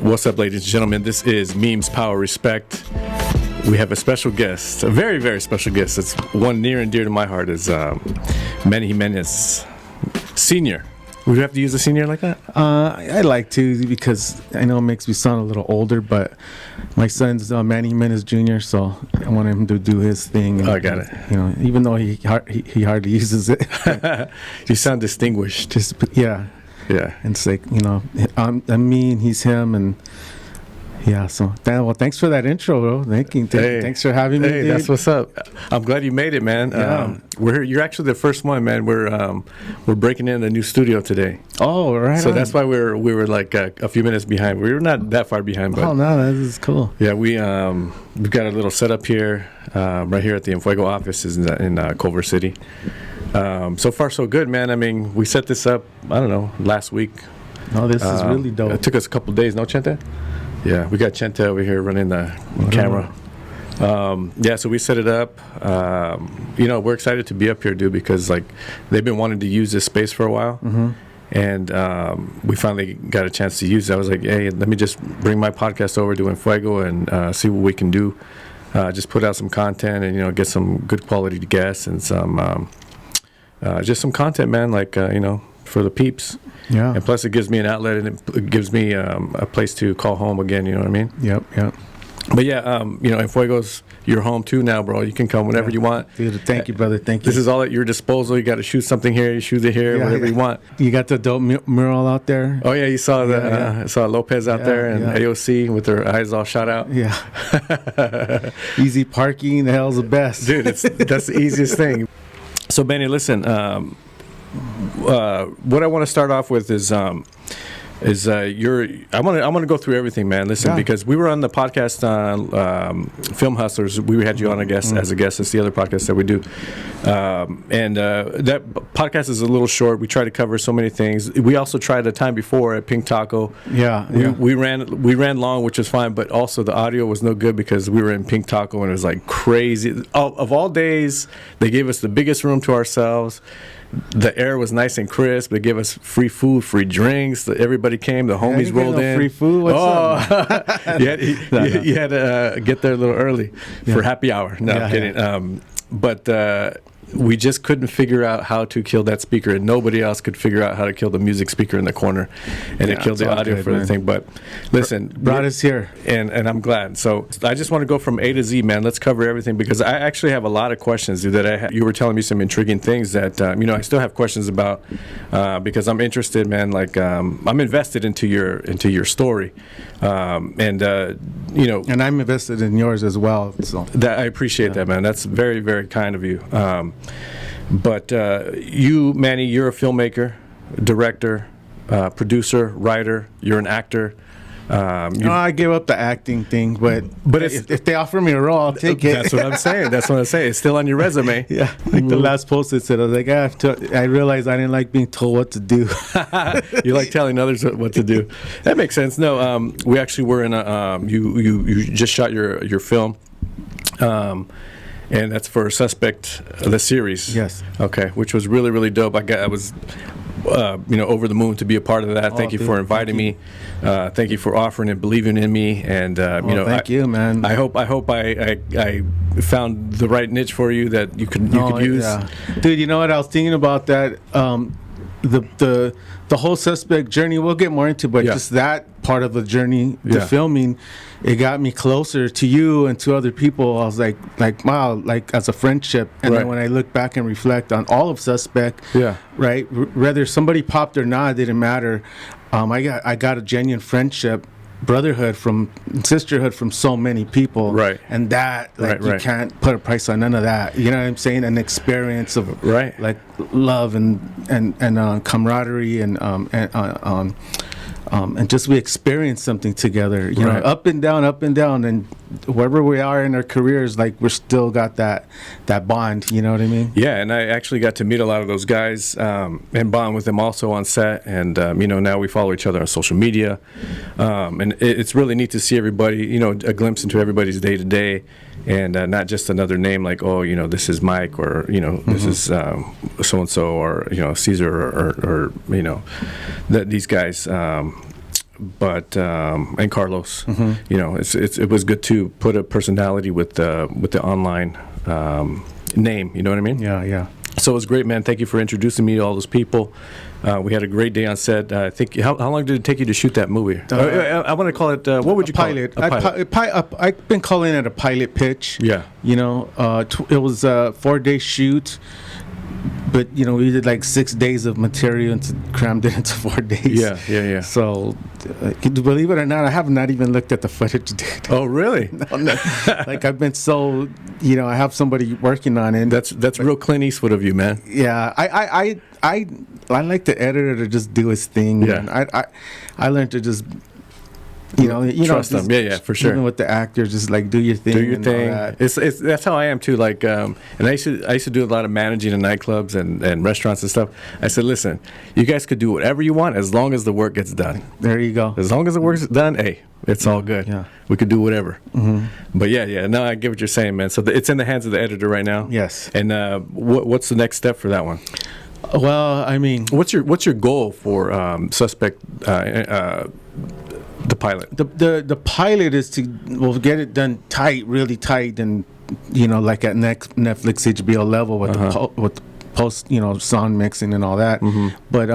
What's up, ladies and gentlemen? This is Memes, Power, Respect. We have a special guest, a very, very special guest. It's one near and dear to my heart. Is Manny Jimenez Sr. Would you have to use a senior like that? I like to because I know it makes me sound a little older, but my son's Manny Jimenez Jr., so I want him to do his thing. And, I got it. You know, even though he hardly uses it. You sound distinguished. Yeah. And it's like, you know, I'm me and he's him, and yeah. So, well, thanks for that intro, bro. Thanks for having me. Hey, dude. That's what's up. I'm glad you made it, man. Yeah. You're actually the first one, man. We're breaking in a new studio today. Oh, right. So that's why we were like a few minutes behind. We were not that far behind, but oh no, this is cool. Yeah, we've got a little setup here, right here at the Enfuego offices in Culver City. So far so good, man. I mean, we set this up, I don't know, last week. No, this is really dope. It took us a couple days, no, Chente? Yeah, we got Chente over here running the camera. Yeah, so we set it up. You know, we're excited to be up here, dude, because like they've been wanting to use this space for a while. Mm-hmm. And we finally got a chance to use it. I was like, hey, let me just bring my podcast over to Enfuego and see what we can do. Just put out some content and, you know, get some good quality guests and some just some content, man, like, you know, for the peeps. Yeah. And plus it gives me an outlet and it gives me a place to call home again, you know what I mean? Yep. But yeah, you know, Enfuego's your home too now, bro. You can come whenever you want. Dude, thank you, brother. Thank you. This is all at your disposal. You got to shoot something here, you shoot it here, whatever you want. You got the dope mural out there? Oh, yeah, you saw saw Lopez out there and AOC with her eyes all shot out. Yeah. Easy parking, the hell's the best. Dude, that's the easiest thing. So, Benny, listen, what I want to start off with is I want to go through everything, man. Listen, because we were on the podcast Film Hustlers. We had you on as a guest. It's the other podcast that we do, and that podcast is a little short. We try to cover so many things. We also tried a time before at Pink Taco. We ran long, which was fine, but also the audio was no good because we were in Pink Taco and it was like crazy. Of all days, they gave us the biggest room to ourselves. The air was nice and crisp. They gave us free food, free drinks. Everybody came. The homies rolled in. Free food? What's up? You had to get there a little early for happy hour. No, I'm kidding. But we just couldn't figure out how to kill that speaker, and nobody else could figure out how to kill the music speaker in the corner, and it killed the audio for the thing. But listen, brought us here, and I'm glad. So I just want to go from A to Z, man. Let's cover everything because I actually have a lot of questions, dude. That you were telling me some intriguing things that you know I still have questions about because I'm interested, man. Like I'm invested into your story, and you know, and I'm invested in yours as well. So that I appreciate that, man. That's very, very kind of you. But you, Manny, you're a filmmaker, director, producer, writer. You're an actor. I gave up the acting thing, but if they offer me a role, I'll take it. That's what I'm saying. It's still on your resume. Yeah, like the last post it said, I was like, I realized I didn't like being told what to do. You like telling others what to do. That makes sense. No, we actually were in a. You just shot your film. And that's for Suspect, the series. Yes. Okay, which was really, really dope. I was, you know, over the moon to be a part of that. Thank you for inviting me. Thank you for offering and believing in me. And you know, thank you, man. I hope I found the right niche for you that you could use. Yeah. Dude, you know what? I was thinking about that. The whole Suspect journey we'll get more into, but just that part of the journey, the filming, it got me closer to you and to other people. I was like wow, like as a friendship. And then when I look back and reflect on all of Suspect, right, whether somebody popped or not, it didn't matter. I got a genuine friendship, brotherhood sisterhood from so many people, and that you can't put a price on none of that. You know what I'm saying? An experience of like love and camaraderie and just we experience something together, you know, up and down, and wherever we are in our careers, like we're still got that bond, you know what I mean? Yeah, and I actually got to meet a lot of those guys and bond with them also on set, and you know, now we follow each other on social media, and it's really neat to see everybody, you know, a glimpse into everybody's day to day, and not just another name like, oh, you know, this is Mike, or you know, this is so and so, or you know, Caesar, or you know, these guys. and Carlos, you know, it was good to put a personality with the online name. You know what I mean? Yeah. So it was great, man. Thank you for introducing me to all those people. We had a great day on set. I think how long did it take you to shoot that movie? I want to call it. What would you call it? A pilot. I've been calling it a pilot pitch. Yeah. You know, it was a 4-day shoot. But, you know, we did like 6 days of material and crammed it into 4 days. Yeah. So, believe it or not, I have not even looked at the footage, dude. Oh, really? No. Like, I've been so, you know, I have somebody working on it. That's real Clint Eastwood of you, man. Yeah. I like the editor to just do his thing. Yeah. And I learned to just... Trust them. Yeah, for sure. Even with the actors, just like do your thing. Do your thing. It's that's how I am too. Like, and I used to do a lot of managing in nightclubs and restaurants and stuff. I said, listen, you guys could do whatever you want as long as the work gets done. There you go. As long as the work's done, hey, it's all good. Yeah. We could do whatever. But yeah. No, I get what you're saying, man. So it's in the hands of the editor right now. Yes. And what's the next step for that one? Well, I mean, what's your goal for Suspect? The pilot. The pilot is to get it done tight, really tight, and you know, like at Netflix HBO level with the post, you know, sound mixing and all that. But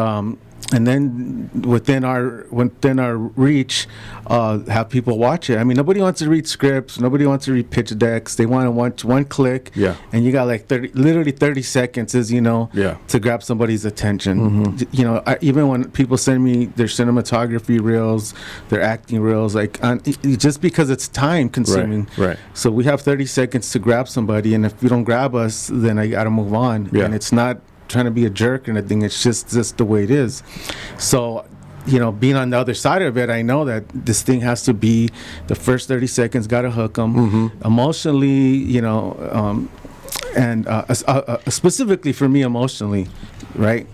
and then within our reach, have people watch it. I mean, nobody wants to read scripts. Nobody wants to read pitch decks. They want to watch one click. Yeah. And you got like 30 seconds, is to grab somebody's attention. You know, even when people send me their cinematography reels, their acting reels, like just because it's time consuming. Right. So we have 30 seconds to grab somebody, and if you don't grab us, then I got to move on. Yeah. And it's not trying to be a jerk or anything. It's just the way it is. So, you know, being on the other side of it, I know that this thing has to be the first 30 seconds, got to hook them emotionally, you know, and specifically for me emotionally, right?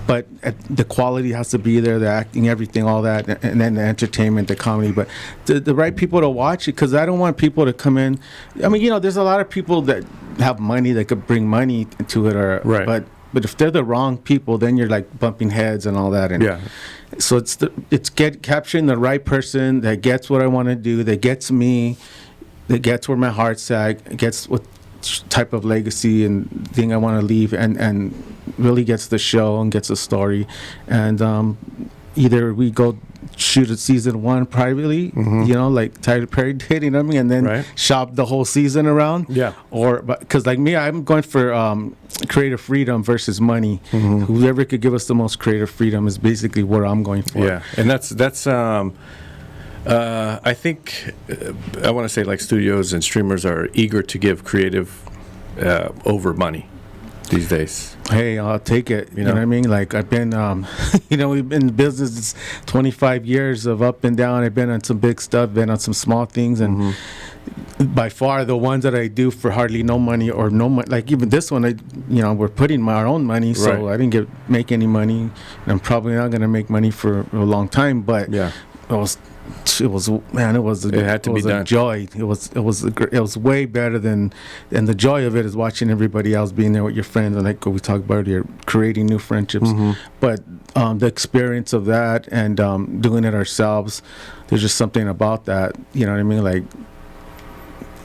But the quality has to be there, the acting, everything, all that, and then the entertainment, the comedy, but the right people to watch it, because I don't want people to come in. I mean, you know, there's a lot of people that have money that could bring money to it, or but if they're the wrong people, then you're like bumping heads and all that. And so it's capturing the right person that gets what I want to do, that gets me, that gets where my heart's at, gets what type of legacy and thing I want to leave, and really gets the show and gets the story. And either we go shoot a season 1 privately, you know, like Tyler Perry did, you know what I mean, and then shop the whole season around. Yeah. Or because like me, I'm going for creative freedom versus money. Whoever could give us the most creative freedom is basically what I'm going for. Yeah, and that's I think I want to say like studios and streamers are eager to give creative over money these days. Hey, I'll take it. You know what I mean? Like I've been, you know, we've been in business 25 years of up and down. I've been on some big stuff, been on some small things, and by far the ones that I do for hardly no money or no money, like even this one, we're putting our own money, so I didn't make any money, and I'm probably not going to make money for a long time. But it had to be done. Joy. It was way better than, and the joy of it is watching everybody else being there with your friends, and like we talked about, you're creating new friendships. But the experience of that and doing it ourselves, there's just something about that. You know what I mean? Like,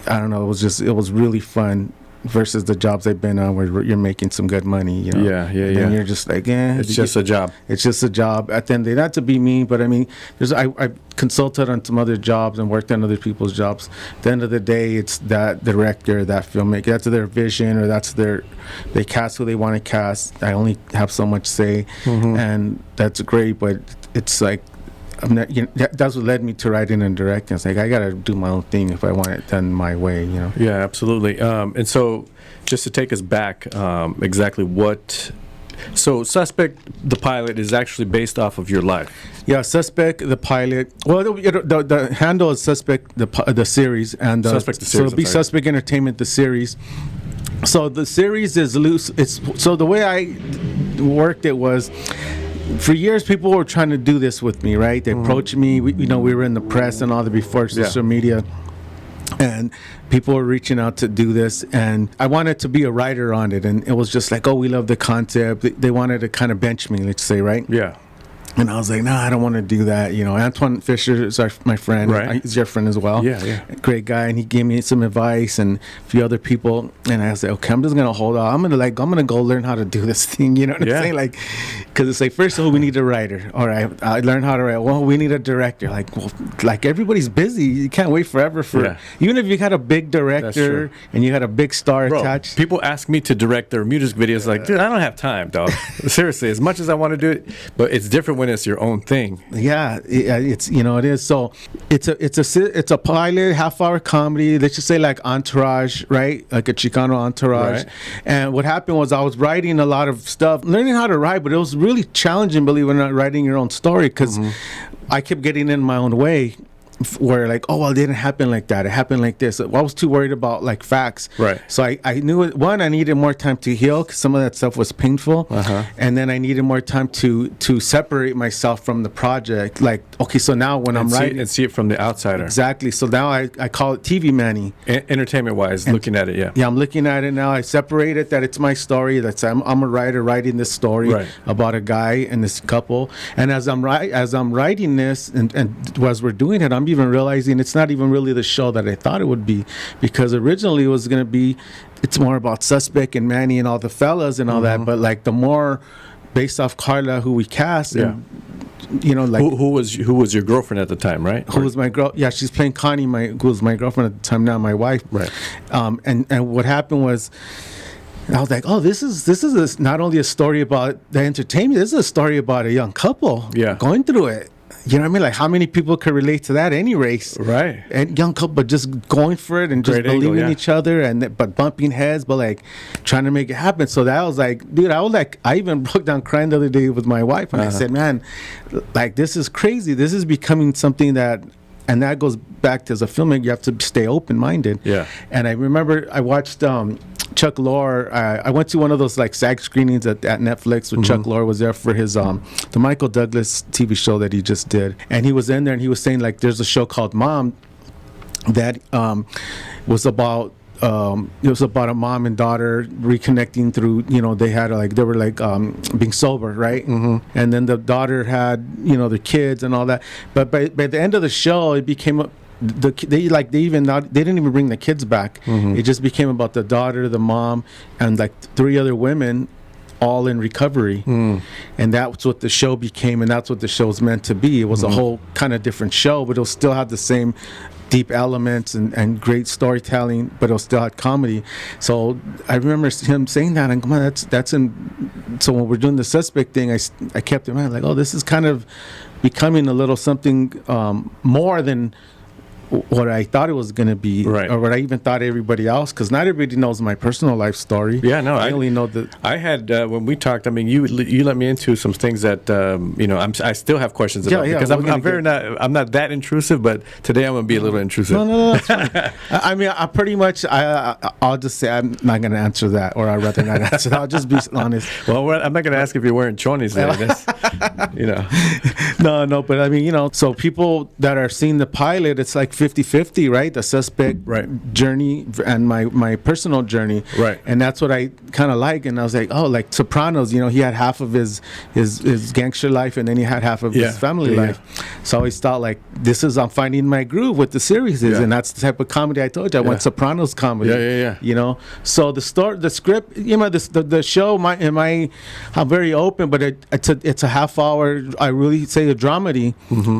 I don't know. It was really fun. Versus the jobs I've been on where you're making some good money, you know. And you're just like, it's just a job. It's just a job. At the end of the day, not to be mean, but I mean, I consulted on some other jobs and worked on other people's jobs. At the end of the day, it's that director, that filmmaker, that's their vision, or they cast who they want to cast. I only have so much say, and that's great, but it's like, that's what led me to writing and directing. It's like I gotta do my own thing if I want it done my way, you know. Yeah, absolutely. And so, just to take us back, exactly what? So, Suspect the pilot is actually based off of your life. Yeah, Suspect the pilot. Well, the handle is Suspect the series, and Suspect the series. So it'll be Suspect Entertainment the series. So the series is loose. So the way I worked it was, for years, people were trying to do this with me, right? They approached me. We were in the press and all that before social media, and people were reaching out to do this. And I wanted to be a writer on it, and it was just like, oh, we love the concept. They wanted to kind of bench me, let's say, right? Yeah. And I was like, no, I don't want to do that. You know, Antoine Fisher is my friend. Right. He's your friend as well. Yeah. Great guy. And he gave me some advice and a few other people. And I was like, okay, I'm just going to hold on. I'm going to go learn how to do this thing. You know what I'm saying? Like, because it's like, first of all, we need a writer. All right. I learned how to write. Well, we need a director. Like, well, like everybody's busy. You can't wait forever for, even if you had a big director and you had a big star attached. People ask me to direct their music videos. Like, dude, I don't have time, dog. Seriously, as much as I want to do it, but it's different when it's your own thing. Yeah, it's it is. So it's a pilot, half-hour comedy. Let's just say like Entourage, right? Like a Chicano Entourage. Right. And what happened was I was writing a lot of stuff, learning how to write, but it was really challenging, believe it or not, writing your own story because I kept getting in my own way. Where like, oh well, it didn't happen like that. It happened like this. I was too worried about like facts. Right. So I knew it. One, I needed more time to heal because some of that stuff was painful. And then I needed more time to separate myself from the project. Like, okay, so now when I'm writing and see it from the outsider. Exactly. So now I call it TV Manny. Entertainment wise, looking at it, Yeah, I'm looking at it now. I separate it that it's my story. That's I'm a writer writing this story about a guy and this couple. And as I'm writing this and as we're doing it, I'm even realizing it's not even really the show that I thought it would be, because originally it was going to be, it's more about Suspect and Manny and all the fellas and all that, but like the more based off Carla, who we cast, and you know, like who was your girlfriend at the time, right? Who was my girl? Yeah, she's playing Connie, who was my girlfriend at the time, now my wife. Right. And what happened was, I was like, oh, this is not only a story about the entertainment, this is a story about a young couple going through it. You know what I mean? Like, how many people could relate to that? Any race, right? And young couple, but just going for it and just believing in each other, and but bumping heads, but like trying to make it happen. So that was like, dude, I even broke down crying the other day with my wife, and I said, man, like this is crazy. This is becoming something that. And that goes back to, as a filmmaker, you have to stay open-minded. Yeah. And I remember I watched Chuck Lorre. I went to one of those like SAG screenings at Netflix when Chuck Lorre was there for his the Michael Douglas TV show that he just did. And he was in there and he was saying like there's a show called Mom that was about it was about a mom and daughter reconnecting through, you know, they were being sober, right? And then the daughter had, you know, their kids and all that. But by the end of the show, it became they didn't even bring the kids back. It just became about the daughter, the mom, and like 3 other women, all in recovery. And that's what the show became, and that's what the show's meant to be. It was a whole kind of different show, but it'll still have the same deep elements and great storytelling, but it'll still have comedy. So I remember him saying that, and come on, that's in. So when we're doing the Suspect thing, I kept in mind like, oh, this is kind of becoming a little something more than what I thought it was going to be, or what I even thought everybody else, because not everybody knows my personal life story. Yeah, no, I only know that. I had when we talked. I mean, you let me into some things that you know I still have questions about, because I'm not that intrusive, but today I'm going to be a little intrusive. No, that's fine. I mean, I pretty much I'll just say I'm not going to answer that, or I'd rather not answer that. I'll just be honest. Well, I'm not going to ask if you're wearing chonies there. You know. No, but I mean, you know, so people that are seeing the pilot, it's like 50-50, right? The Suspect journey and my personal journey, right? And that's what I kind of like. And I was like, oh, like Sopranos, you know, he had half of his gangster life, and then he had half of his family life. So I always thought like, I'm finding my groove with the series, and that's the type of comedy I told you. I want Sopranos comedy. You know, so the script, you know, the show, I'm very open, but it's a half hour. I really say a dramedy.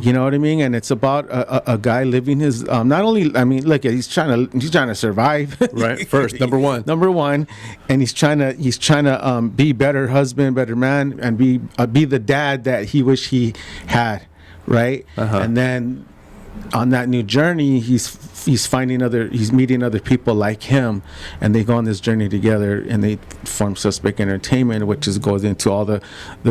You know what I mean? And it's about a guy living his not only, I mean, look, he's trying to survive. Right. First, number one, and he's trying to be better husband, better man, and be the dad that he wished he had, right? And then on that new journey, he's meeting other people like him, and they go on this journey together, and they form Suspect Entertainment, which goes into all the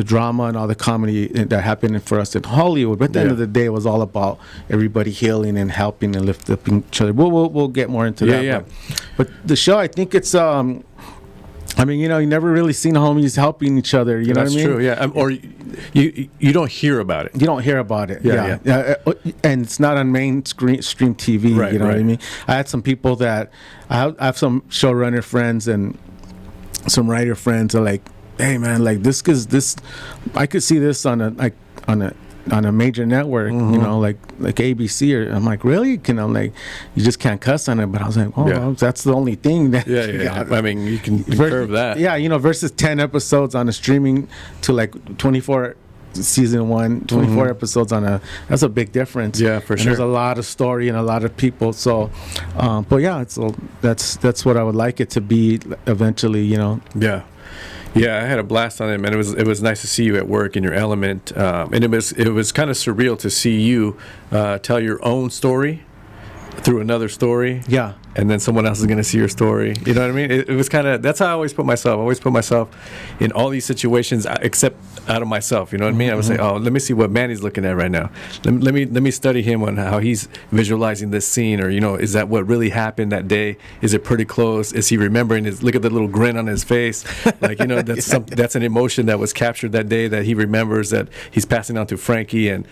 drama and all the comedy that happened for us in Hollywood. But at the end of the day, it was all about everybody healing and helping and lifting each other. We'll get more into that. But the show, I think it's I mean, you know, you never really seen homies helping each other. You know what I mean? That's true. Yeah. Or you don't hear about it. You don't hear about it. Yeah. And it's not on mainstream TV. Right, you know what I mean? I had some people that I have some showrunner friends and some writer friends are like, hey man, like this I could see this on on a major network, you know, like ABC, or I'm like, really? I'm like, you just can't cuss on it. But I was like, well, that's the only thing that I mean, you can curve that. Yeah, you know, versus 10 episodes on a streaming to like 24 season 1, 24 episodes on that's a big difference. Yeah, for sure. There's a lot of story and a lot of people. So, but yeah, that's what I would like it to be eventually, you know. Yeah, I had a blast on it, man. It was nice to see you at work in your element, and it was kind of surreal to see you tell your own story through another story. Yeah. And then someone else is going to see your story. You know what I mean? It was kind of, that's how I always put myself. I always put myself in all these situations except out of myself. You know what I mean? I would say, oh, let me see what Manny's looking at right now. Let me study him on how he's visualizing this scene, or, you know, is that what really happened that day? Is it pretty close? Is he remembering look at the little grin on his face? Like, you know, that's that's an emotion that was captured that day that he remembers, that he's passing on to Frankie. And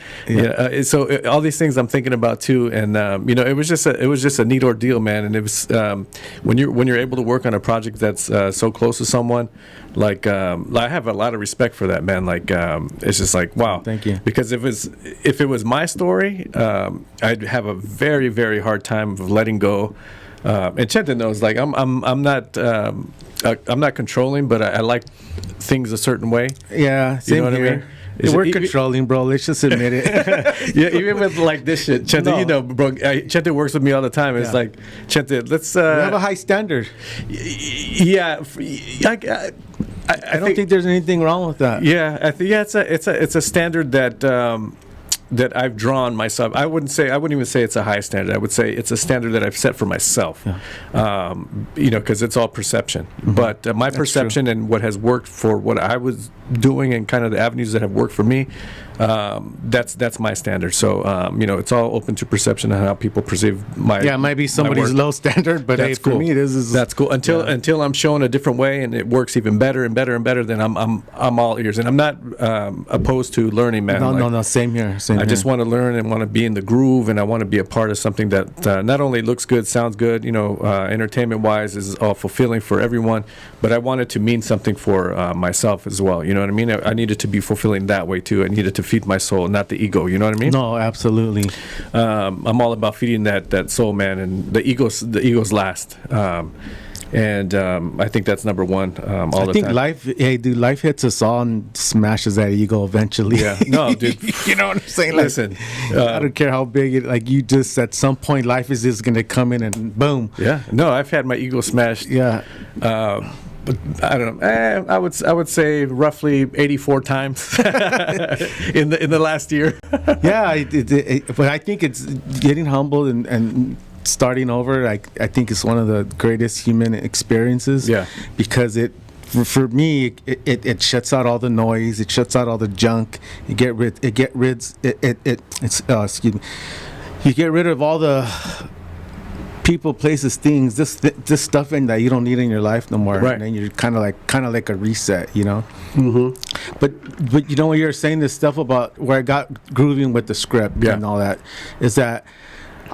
so all these things I'm thinking about too. And, you know, it was just a neat ordeal, man. And it was when you're able to work on a project that's so close to someone, like I have a lot of respect for that, man. Like it's just like, wow, thank you. Because if it was my story, I'd have a very, very hard time of letting go. And Chente knows, like I'm not controlling, but I like things a certain way. Yeah, same you know here. What I mean? We're controlling, bro. Let's just admit it. Yeah, even with like this shit, Chente, you know, bro. Chente works with me all the time. It's like, Chente, let's. We have a high standard. Yeah, I don't think there's anything wrong with that. Yeah, I think it's a standard that I've drawn myself. I wouldn't even say it's a high standard. I would say it's a standard that I've set for myself. Yeah. You know, because it's all perception. Mm-hmm. But my perception and what has worked for what I was doing and kind of the avenues that have worked for me, that's my standard. So you know, it's all open to perception and how people perceive my. Yeah, it might be somebody's low standard, but hey, cool. For me, that's cool. Until I'm shown a different way and it works even better and better and better, then I'm all ears. And I'm not opposed to learning, man. No. Same here. I just want to learn and want to be in the groove, and I want to be a part of something that not only looks good, sounds good, you know, entertainment-wise is all fulfilling for everyone, but I want it to mean something for myself as well. You know what I mean? I needed to be fulfilling that way too. I needed to feed my soul, not the ego. You know what I mean? No, absolutely. I'm all about feeding that soul, man, and the ego's last. And I think that's number one all the time. I think life hits us all and smashes that ego eventually. Yeah. No, dude. You know what I'm saying? Listen. I don't care how big it, like you just, at some point, life is just going to come in and boom. Yeah. No, I've had my ego smashed. Yeah. But I don't know. I would say roughly 84 times in the last year. Yeah, but I think it's getting humbled and starting over. I think it's one of the greatest human experiences. Yeah, because for me it shuts out all the noise. It shuts out all the junk. You get rid of all the people, places, things, this stuff in that you don't need in your life no more. Right. And then you're kind of like a reset, you know. Mm-hmm. But you know, when you're saying this stuff about where I got grooving with the script and all that, is that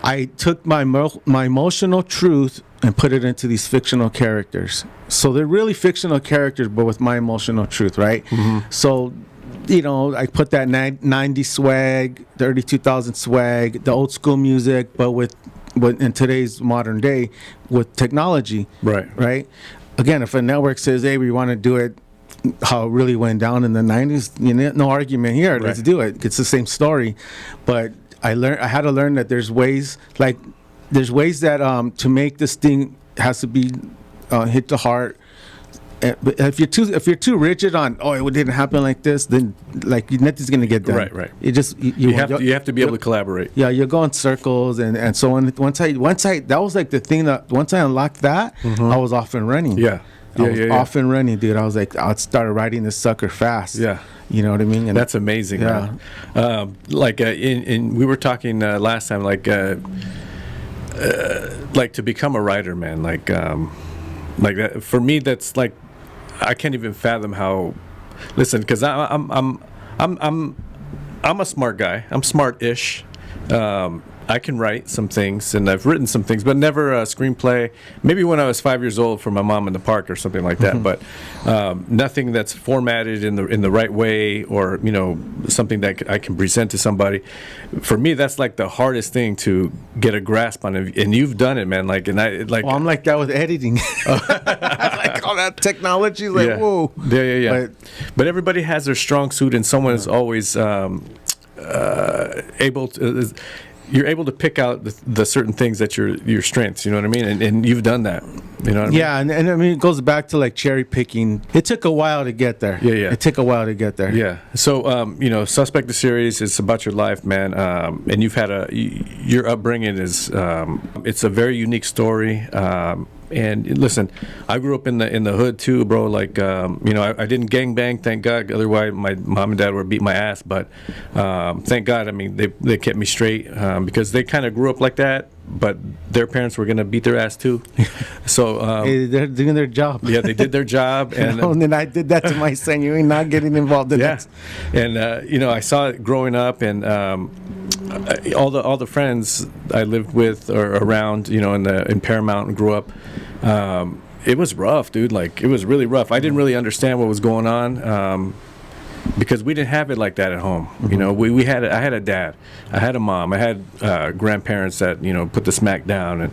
I took my emotional truth and put it into these fictional characters. So they're really fictional characters, but with my emotional truth, right? Mm-hmm. So, you know, I put that 90s swag, the early 2000s swag, the old school music, but in today's modern day with technology. Right? Again, if a network says, hey, we want to do it how it really went down in the 90s, you know, no argument here. Right. Let's do it. It's the same story. But I had to learn that there's ways that to make this thing has to be hit the heart. But if you're too rigid on, it didn't happen like this, then like nothing's gonna get done. Right. You just you have to be able to collaborate. Yeah, you go in circles and so on. Once I that was like the thing that once I unlocked that, I was off and running. Yeah. I was off and running, dude. I was like, I started writing this sucker fast. Yeah. You know what I mean? And that's amazing, man. Like we were talking last time, like to become a writer, man. Like that for me. That's like I can't even fathom how. Listen, because I'm a smart guy. I'm smart-ish. I can write some things, and I've written some things, but never a screenplay. Maybe when I was 5 years old for my mom in the park or something like that, but nothing that's formatted in the right way, or something that I can present to somebody. For me, that's like the hardest thing to get a grasp on, and you've done it, man. Well, I'm like that with editing. Like all that technology, like whoa. Yeah. But everybody has their strong suit, and someone is always able to. You're able to pick out the certain things that your strengths, you know what I mean? And you've done that, you know what I mean? Yeah, and I mean, it goes back to like cherry picking. It took a while to get there. Yeah. It took a while to get there. Yeah. So, Suspect the series is about your life, man. And you've had your upbringing is, it's a very unique story. And listen, I grew up in the hood too, bro. Like, I didn't gangbang, thank God. Otherwise, my mom and dad would beat my ass. But thank God, I mean, they kept me straight because they kind of grew up like that. But their parents were gonna beat their ass too. So they're doing their job. Yeah, they did their job, and then I did that to my son. You ain't not getting involved in that. And I saw it growing up, and all the friends I lived with or around, in Paramount and grew up. It was rough, dude. Like, it was really rough. I didn't really understand what was going on. Because we didn't have it like that at home. Mm-hmm. I had a dad, I had a mom, I had grandparents that put the smack down, and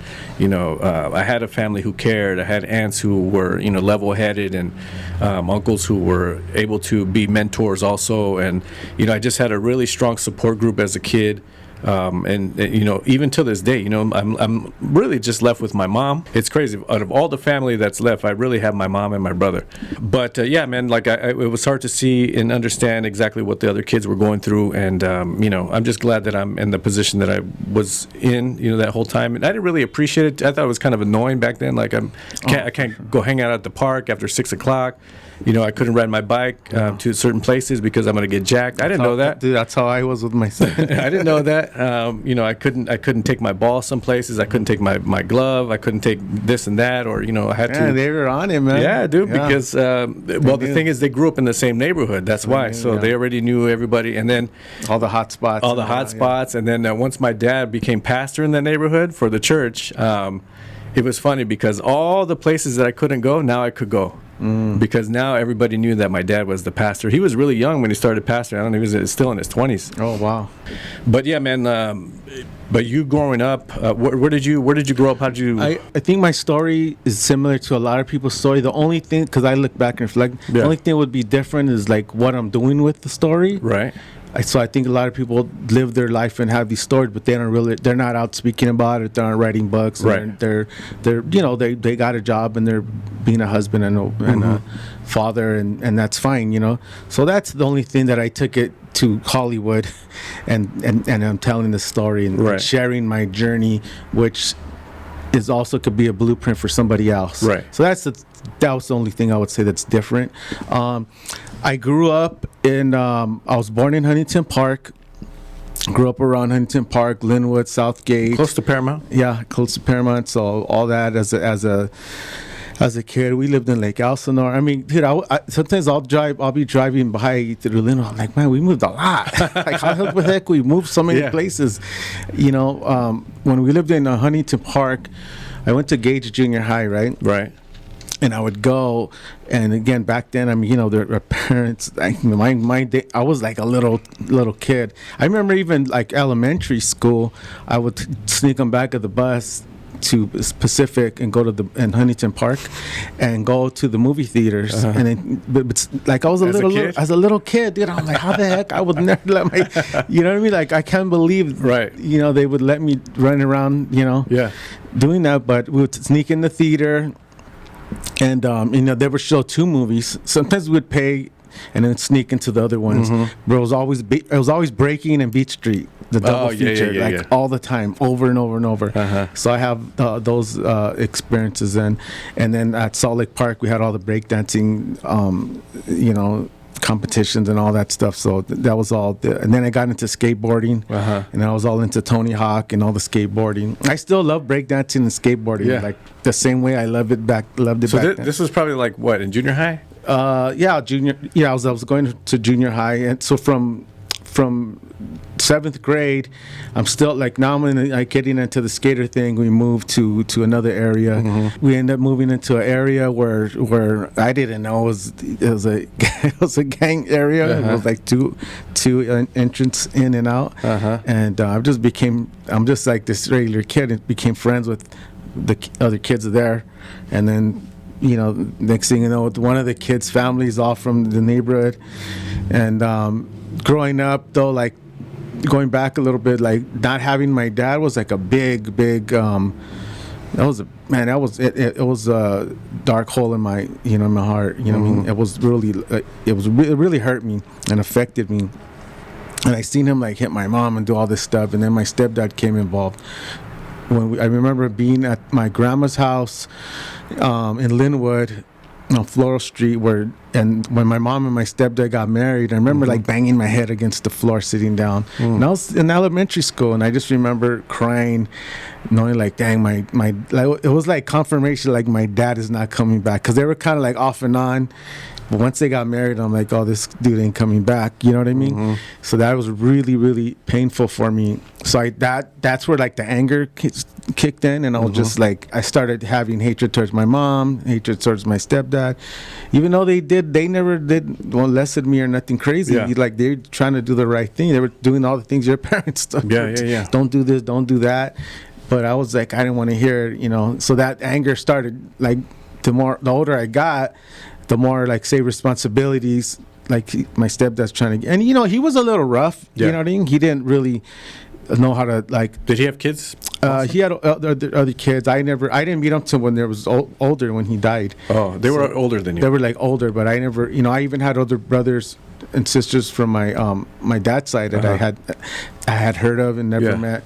I had a family who cared. I had aunts who were level-headed, and uncles who were able to be mentors also, and I just had a really strong support group as a kid. And even to this day, I'm really just left with my mom. It's crazy. Out of all the family that's left, I really have my mom and my brother. But yeah, man, like it was hard to see and understand exactly what the other kids were going through. And I'm just glad that I'm in the position that I was in, that whole time. And I didn't really appreciate it. I thought it was kind of annoying back then. Like I can't go hang out at the park after 6 o'clock. I couldn't ride my bike to certain places because I'm going to get jacked. I didn't know that. Dude, that's how I was with my son. I didn't know that. I couldn't take my ball some places. I couldn't take my glove. I couldn't take this and that, or I had to. Yeah, they were on it, man. Yeah, dude. Yeah. Because the thing is, they grew up in the same neighborhood. That's why. So they already knew everybody, and then all the hot spots. And then once my dad became pastor in that neighborhood for the church, it was funny because all the places that I couldn't go, now I could go. Because now everybody knew that my dad was the pastor. He was really young when he started pastoring. I don't know, he was still in his 20s. Oh, wow. But yeah, man, but you growing up, where did you grow up? How did you... I think my story is similar to a lot of people's story. The only thing, because I look back and reflect, the only thing would be different is like what I'm doing with the story. Right. So I think a lot of people live their life and have these stories, but they're not out speaking about it. They're not writing books. Right. They're they got a job and they're being a husband and a father, and that's fine, So that's the only thing that I took it to Hollywood, and I'm telling the story and sharing my journey, which is also could be a blueprint for somebody else. Right. So that was the only thing I would say that's different. I grew up I was born in Huntington Park, grew up around Huntington Park, Linwood, Southgate. Close to Paramount? Yeah, close to Paramount. So all that as a kid, we lived in Lake Elsinore. I mean, dude, sometimes I'll be driving by through Linwood. I'm like, man, we moved a lot. Like, how the heck we moved so many places? When we lived in Huntington Park, I went to Gage Junior High, right? Right. And I would go, and again, back then, I mean, their parents, my day, I was like a little kid. I remember even like elementary school, I would sneak them back at the bus to Pacific and go to in Huntington Park and go to the movie theaters. And then, but like I was as a little kid, dude, I'm like, how the heck I would never let my, you know what I mean? Like, I can't believe, they would let me run around, doing that. But we would sneak in the theater. And they would show 2 movies. Sometimes we would pay and then sneak into the other ones. But it was always Breaking and Beach Street, the double feature, all the time, over and over and over. So I have those experiences, and then at Salt Lake Park we had all the breakdancing, competitions and all that stuff. So that was all. And then I got into skateboarding, and I was all into Tony Hawk and all the skateboarding. I still love breakdancing and skateboarding, like the same way I loved it back then. This was probably like what, in junior high? Junior. Yeah, I was going to junior high, and so from 7th grade, I'm still like, now I'm getting into the skater thing. We moved to another area. Mm-hmm. We ended up moving into an area where I didn't know it was a gang area. Uh-huh. It was like two entrance in and out. Uh-huh. And I'm just like this regular kid, and became friends with the other kids there. And then, next thing you know, one of the kids' families all from the neighborhood. And growing up, though, like going back a little bit, like not having my dad was like a big it was a dark hole in my my heart. I mean, it was really it really hurt me and affected me. And I seen him like hit my mom and do all this stuff, and then my stepdad came involved. I remember being at my grandma's house in Linwood on Floral Street, and when my mom and my stepdad got married, I remember like banging my head against the floor sitting down. And I was in elementary school, and I just remember crying, knowing like, dang, like, it was like confirmation, like my dad is not coming back, because they were kind of like off and on. But once they got married, I'm like, oh, this dude ain't coming back. You know what I mean? Mm-hmm. So that was really, really painful for me. So that's where like the anger kicked in, and I was just like, I started having hatred towards my mom, hatred towards my stepdad, even though they never did molested me or nothing crazy. Yeah. Like, they're trying to do the right thing. They were doing all the things your parents do. Yeah. Don't do this, don't do that. But I was like, I didn't want to hear it, So that anger started, like, the older I got, the more, like, say, responsibilities, like my stepdad's trying to, and he was a little rough. Yeah. You know what I mean? He didn't really know how to, like. Did he have kids? He had other kids. I didn't meet him till when there was older, when he died. Oh, they were older than you. They were like older, but I never, I even had other brothers and sisters from my dad's side that I had heard of and never met.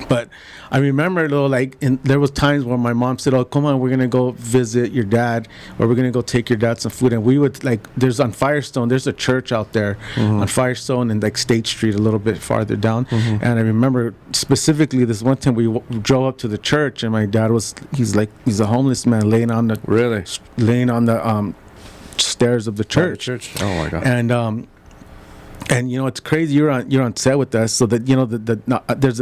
But I remember, though, like, there was times where my mom said, oh, come on, we're going to go visit your dad, or we're going to go take your dad some food. And we would, like, there's on Firestone, there's a church out there on Firestone and, like, State Street a little bit farther down. Mm-hmm. And I remember specifically this one time we drove up to the church, and my dad he's a homeless man laying on the stairs of the church. Oh, my God. And it's crazy. You're on set with us, so that there's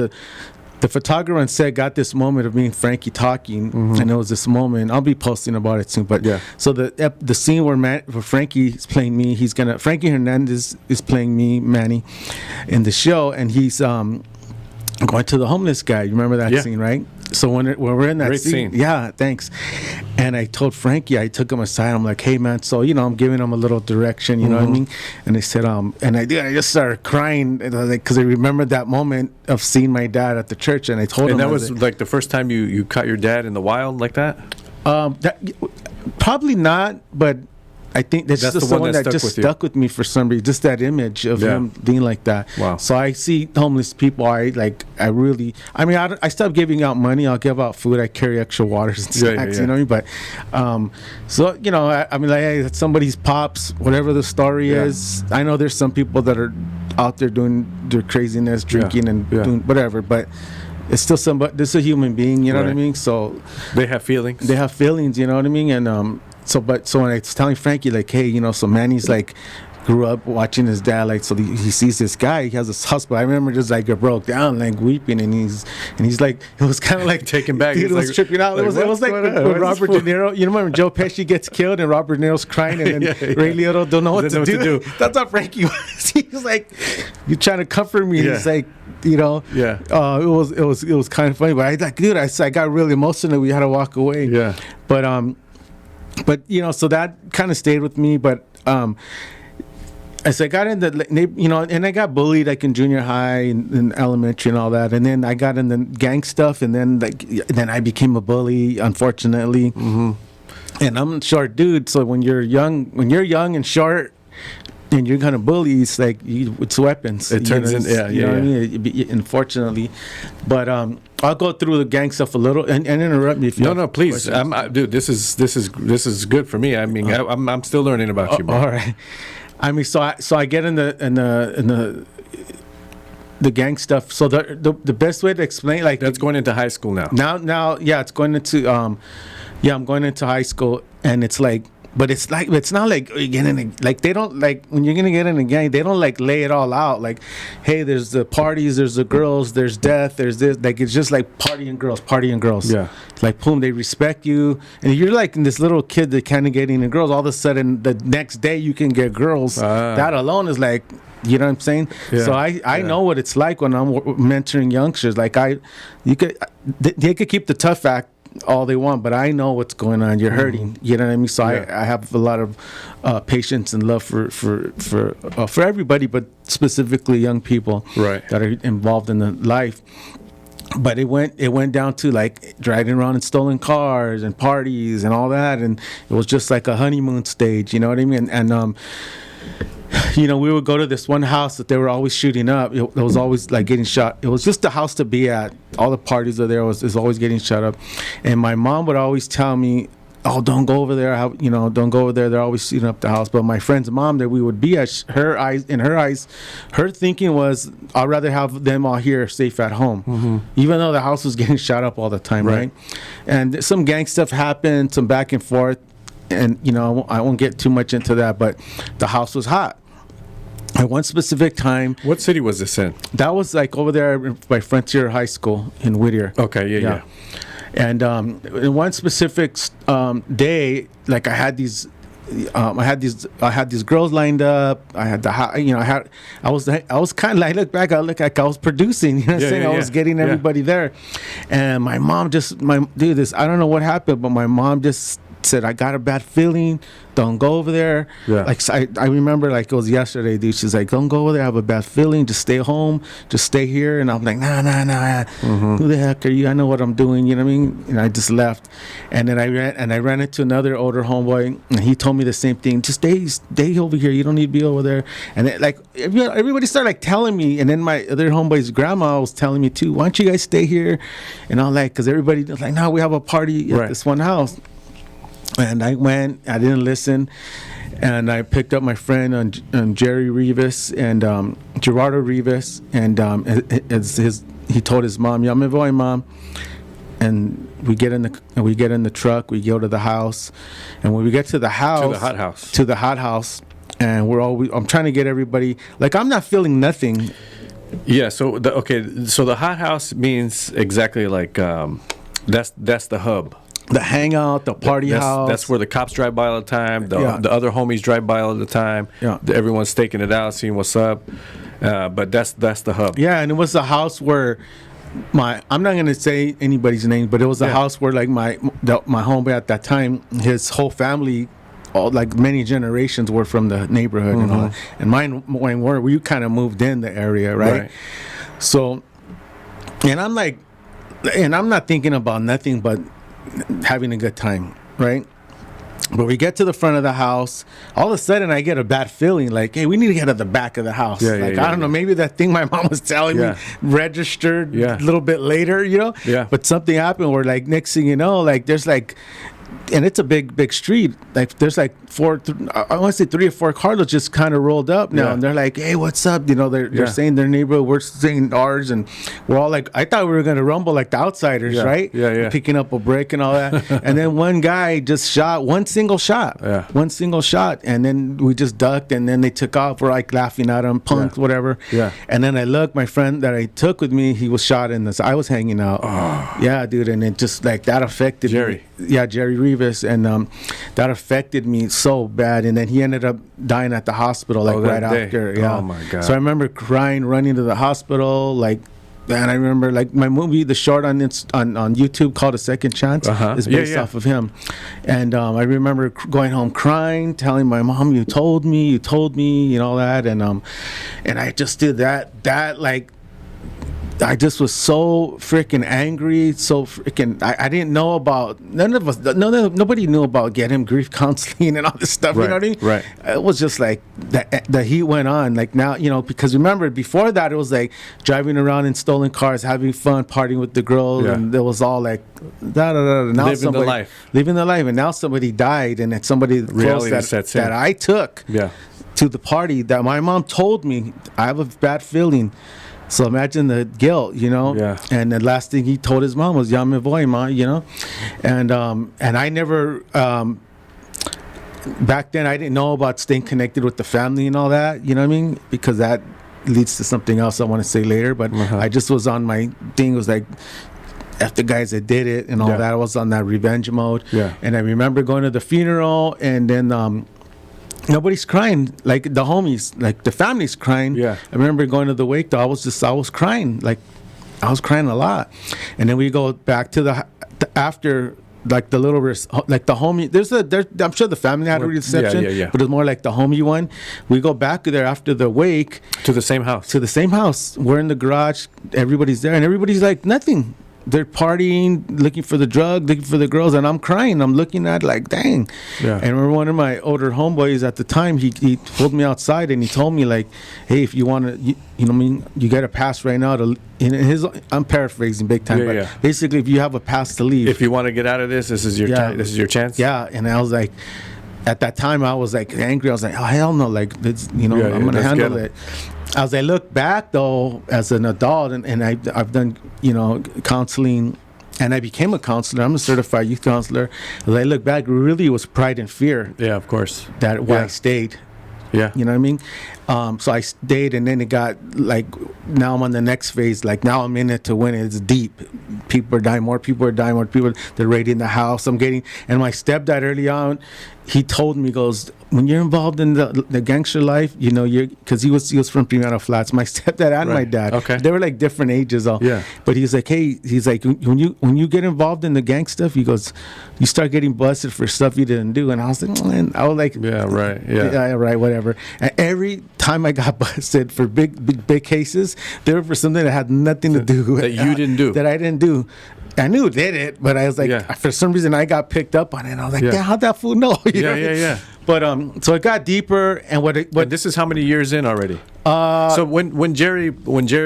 the photographer on set got this moment of me and Frankie talking, and it was this moment. I'll be posting about it soon. But so the scene where Frankie is playing me, Frankie Hernandez is playing me, Manny, in the show, and he's going to the homeless guy. You remember that scene, right? So when we're in that Great scene. Yeah, thanks. And I told Frankie, I took him aside. I'm like, hey man, so I'm giving him a little direction, you know what I mean? And I said, and I just started crying, because I remembered that moment of seeing my dad at the church, and I told him. And that was like the first time you caught your dad in the wild like that? Probably not, but I think that's just the one that just stuck with me for some reason. Just that image of him being like that. Wow. So I see homeless people. I stopped giving out money. I'll give out food. I carry extra waters and snacks. You know what I mean? But I mean, like, hey, it's somebody's pops. Whatever the story is. I know there's some people that are out there doing their craziness, drinking and doing whatever. But it's still somebody. This is a human being. You know what I mean? So they have feelings. You know what I mean? And So when I was telling Frankie, like, hey, so Manny's like grew up watching his dad, like, so he sees this guy, he has this husband. I remember just like it broke down, like weeping, and he's like, it was kind of like taken back. He was tripping out. It was like when Robert De Niro. You remember Joe Pesci gets killed and Robert De Niro's crying, and then Ray Liotta don't know what to do. That's how Frankie was. He was like, you're trying to comfort me. He's like, it was kind of funny, but I got really emotional. We had to walk away. Yeah. But so that kind of stayed with me. But as I got into, and I got bullied like in junior high and elementary and all that, and then I got into gang stuff, and then I became a bully, unfortunately. Mm-hmm. And I'm a short dude, so when you're young and short, and you're kind of bullies, like it's weapons. It turns in, you know what I mean? Unfortunately, but I'll go through the gang stuff a little and interrupt me if you. No, please, dude. This is good for me. I mean, I'm still learning about you, bro. All right. I mean, so I get in the gang stuff. So the best way to explain, like, that's going into high school now. Now, it's going into I'm going into high school, and it's like but it's not like you're getting like they don't like when you're gonna get in a gang, they don't like lay it all out like, hey, there's the parties, there's the girls, there's death, there's this, like it's just like partying girls. Yeah, like boom, they respect you, and you're like this little kid that kind of getting the girls. All of a sudden, the next day you can get girls. That alone is like, you know what I'm saying? Yeah. So I know what it's like when I'm mentoring youngsters. Like they could keep the tough act all they want, but I know what's going on. You're hurting, you know what I mean? So I have a lot of patience and love for everybody, but specifically young people that are involved in the life. But it went down to like driving around in stolen cars and parties and all that, and it was just like a honeymoon stage, you know what I mean? And you know, we would go to this one house that they were always shooting up. It was always like getting shot. It was just the house to be at. All the parties are there. Is always getting shot up. And my mom would always tell me, "Oh, don't go over there. Don't go over there. They're always shooting up the house." But my friend's mom, that we would be at, in her eyes, her thinking was, "I'd rather have them all here, safe at home," even though the house was getting shot up all the time, right? And some gang stuff happened, some back and forth. And, you know, I won't get too much into that, but the house was hot. At one specific time. What city was this in? That was like over there by Frontier High School in Whittier. Okay, yeah. And in one specific day, like I had these girls lined up. I had I was kind of like, look back, I look like I was producing, you know what I'm saying? I was getting everybody there. And my mom I don't know what happened, but my mom just said, "I got a bad feeling. Don't go over there." Yeah. Like I remember like it was yesterday, dude. She's like, "Don't go over there. I have a bad feeling. Just stay home. Just stay here." And I'm like, nah. Who the heck are you? I know what I'm doing. You know what I mean? And I just left. And then I ran into another older homeboy, and he told me the same thing. Just stay over here. You don't need to be over there. And then, like everybody started like telling me. And then my other homeboy's grandma was telling me too. "Why don't you guys stay here?" And I'm like, because everybody was like, "No, we have a party at this one house." And I went. I didn't listen, and I picked up my friend Jerry Rivas and Gerardo Rivas, and he told his mom, "Yeah, I'm going, Mom." And we get in the truck. We go to the house, and when we get to the house, to the hot house, and I'm trying to get everybody. Like I'm not feeling nothing. Yeah. So the hot house means exactly like that's the hub. The hangout, the party house. That's where the cops drive by all the time. The other homies drive by all the time. Yeah. Everyone's staking it out, seeing what's up. But that's the hub. Yeah, and it was the house where I'm not gonna say anybody's name, but it was the house where like my homeboy at that time, his whole family, like many generations were from the neighborhood and all. And mine were we kind of moved in the area, right? So, and I'm like, and I'm not thinking about nothing but having a good time, right? But we get to the front of the house. All of a sudden, I get a bad feeling like, hey, we need to get at the back of the house. I don't know, maybe that thing my mom was telling me registered a little bit later, you know? Yeah. But something happened where, like, next thing you know, like, there's like, and it's a big street. Like there's like I want to say 3 or 4 cars just kind of rolled up now, and they're like, "Hey, what's up?" You know, they're saying their neighborhood, we're saying ours, and we're all like, I thought we were gonna rumble like the outsiders, right? Yeah. Picking up a brick and all that, and then one guy just shot one single shot, and then we just ducked, and then they took off. We're like laughing at him, punks, whatever. Yeah. And then I look, my friend that I took with me, he was shot in this. I was hanging out. Oh. Yeah, dude, and it just like that affected me. Yeah, Jerry Rivas, and that affected me so bad. And then he ended up dying at the hospital like right after. Yeah. Oh my God. So I remember crying, running to the hospital, like. And I remember, like, my movie, the short on YouTube called A Second Chance, is based off of him. And I remember going home crying, telling my mom, you told me, and all that. And I just did that like, I just was so freaking angry, so freaking. I didn't know about nobody knew about get him grief counseling and all this stuff. Right, you know what I mean? Right. It was just like the heat went on. Like now, you know, because remember before that it was like driving around in stolen cars, having fun, partying with the girls, and it was all like da da da. Now living the life, and now somebody died, and it's somebody close that I took to the party that my mom told me I have a bad feeling. So imagine the guilt, you know. Yeah. And the last thing he told his mom was "Ya me voy, ma," you know. And I never back then I didn't know about staying connected with the family and all that, you know what I mean? Because that leads to something else I want to say later. But I just was on my thing. It was like, after guys that did it and all that, I was on that revenge mode. Yeah. And I remember going to the funeral, and then nobody's crying, like the homies, like the family's crying. Yeah. I remember going to the wake, though. I was crying, like I was crying a lot. And then we go back to the after, like the little, like the homie. I'm sure the family had a reception, but it's more like the homie one. We go back there after the wake to the same house. We're in the garage. Everybody's there, and everybody's like nothing. They're partying, looking for the drug, looking for the girls, and I'm crying. I'm looking at like, dang. Yeah. And I remember one of my older homeboys at the time, he pulled me outside and he told me like, hey, if you want to, you know what I mean, you got a pass right now to, I'm paraphrasing big time, but basically if you have a pass to leave. If you want to get out of this, this is your time, this is your chance. Yeah, and I was like, at that time I was like angry. I was like, oh hell no, like this, I'm gonna handle it. As I look back though, as an adult, and I've done counseling, and I became a counselor. I'm a certified youth counselor. As I look back, really it was pride and fear. Yeah, of course. That why I stayed. Yeah. You know what I mean? So I stayed, and then it got like, now I'm on the next phase. Like now I'm in it to win it. It's deep. People are dying. More people are dying. More people. They're raiding the house. And my stepdad early on, he told me, goes, when you're involved in the gangster life, because he was from Primero Flats. My stepdad and my dad, they were like different ages. But he's like, hey, when you get involved in the gang stuff, he goes, you start getting busted for stuff you didn't do. And I was like, yeah, right, whatever. And every time I got busted for big cases, they were for something that had nothing to do with that you didn't do. That I didn't do. I knew did it, but I was like, for some reason I got picked up on it. And I was like, yeah, how'd that fool know? Yeah. But so it got deeper, and what this is how many years in already? So when Jerry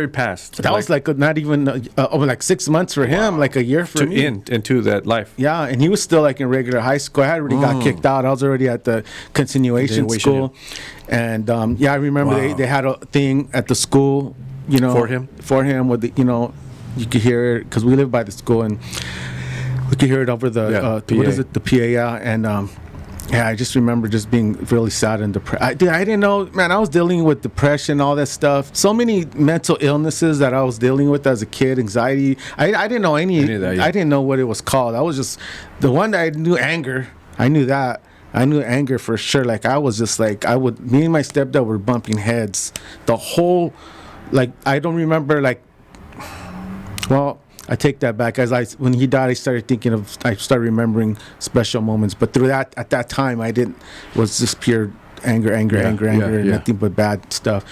passed, that was like not even like 6 months for him, like a year for me. Into that life. Yeah, and he was still like in regular high school. I had already got kicked out. I was already at the continuation school, and I remember they had a thing at the school, for him with the, you could hear it because we lived by the school, and we could hear it over the what is it, the PA, and I just remember just being really sad and depressed. I didn't know, man. I was dealing with depression, all that stuff. So many mental illnesses that I was dealing with as a kid, anxiety. I didn't know any of that. I didn't know what it was called. I was just the one that I knew, anger. I knew that. I knew anger for sure. Like I was just like me and my stepdad were bumping heads. The whole, like I don't remember like. Well, I take that back. When he died, I started remembering special moments. But at that time, it was just pure anger, nothing but bad stuff.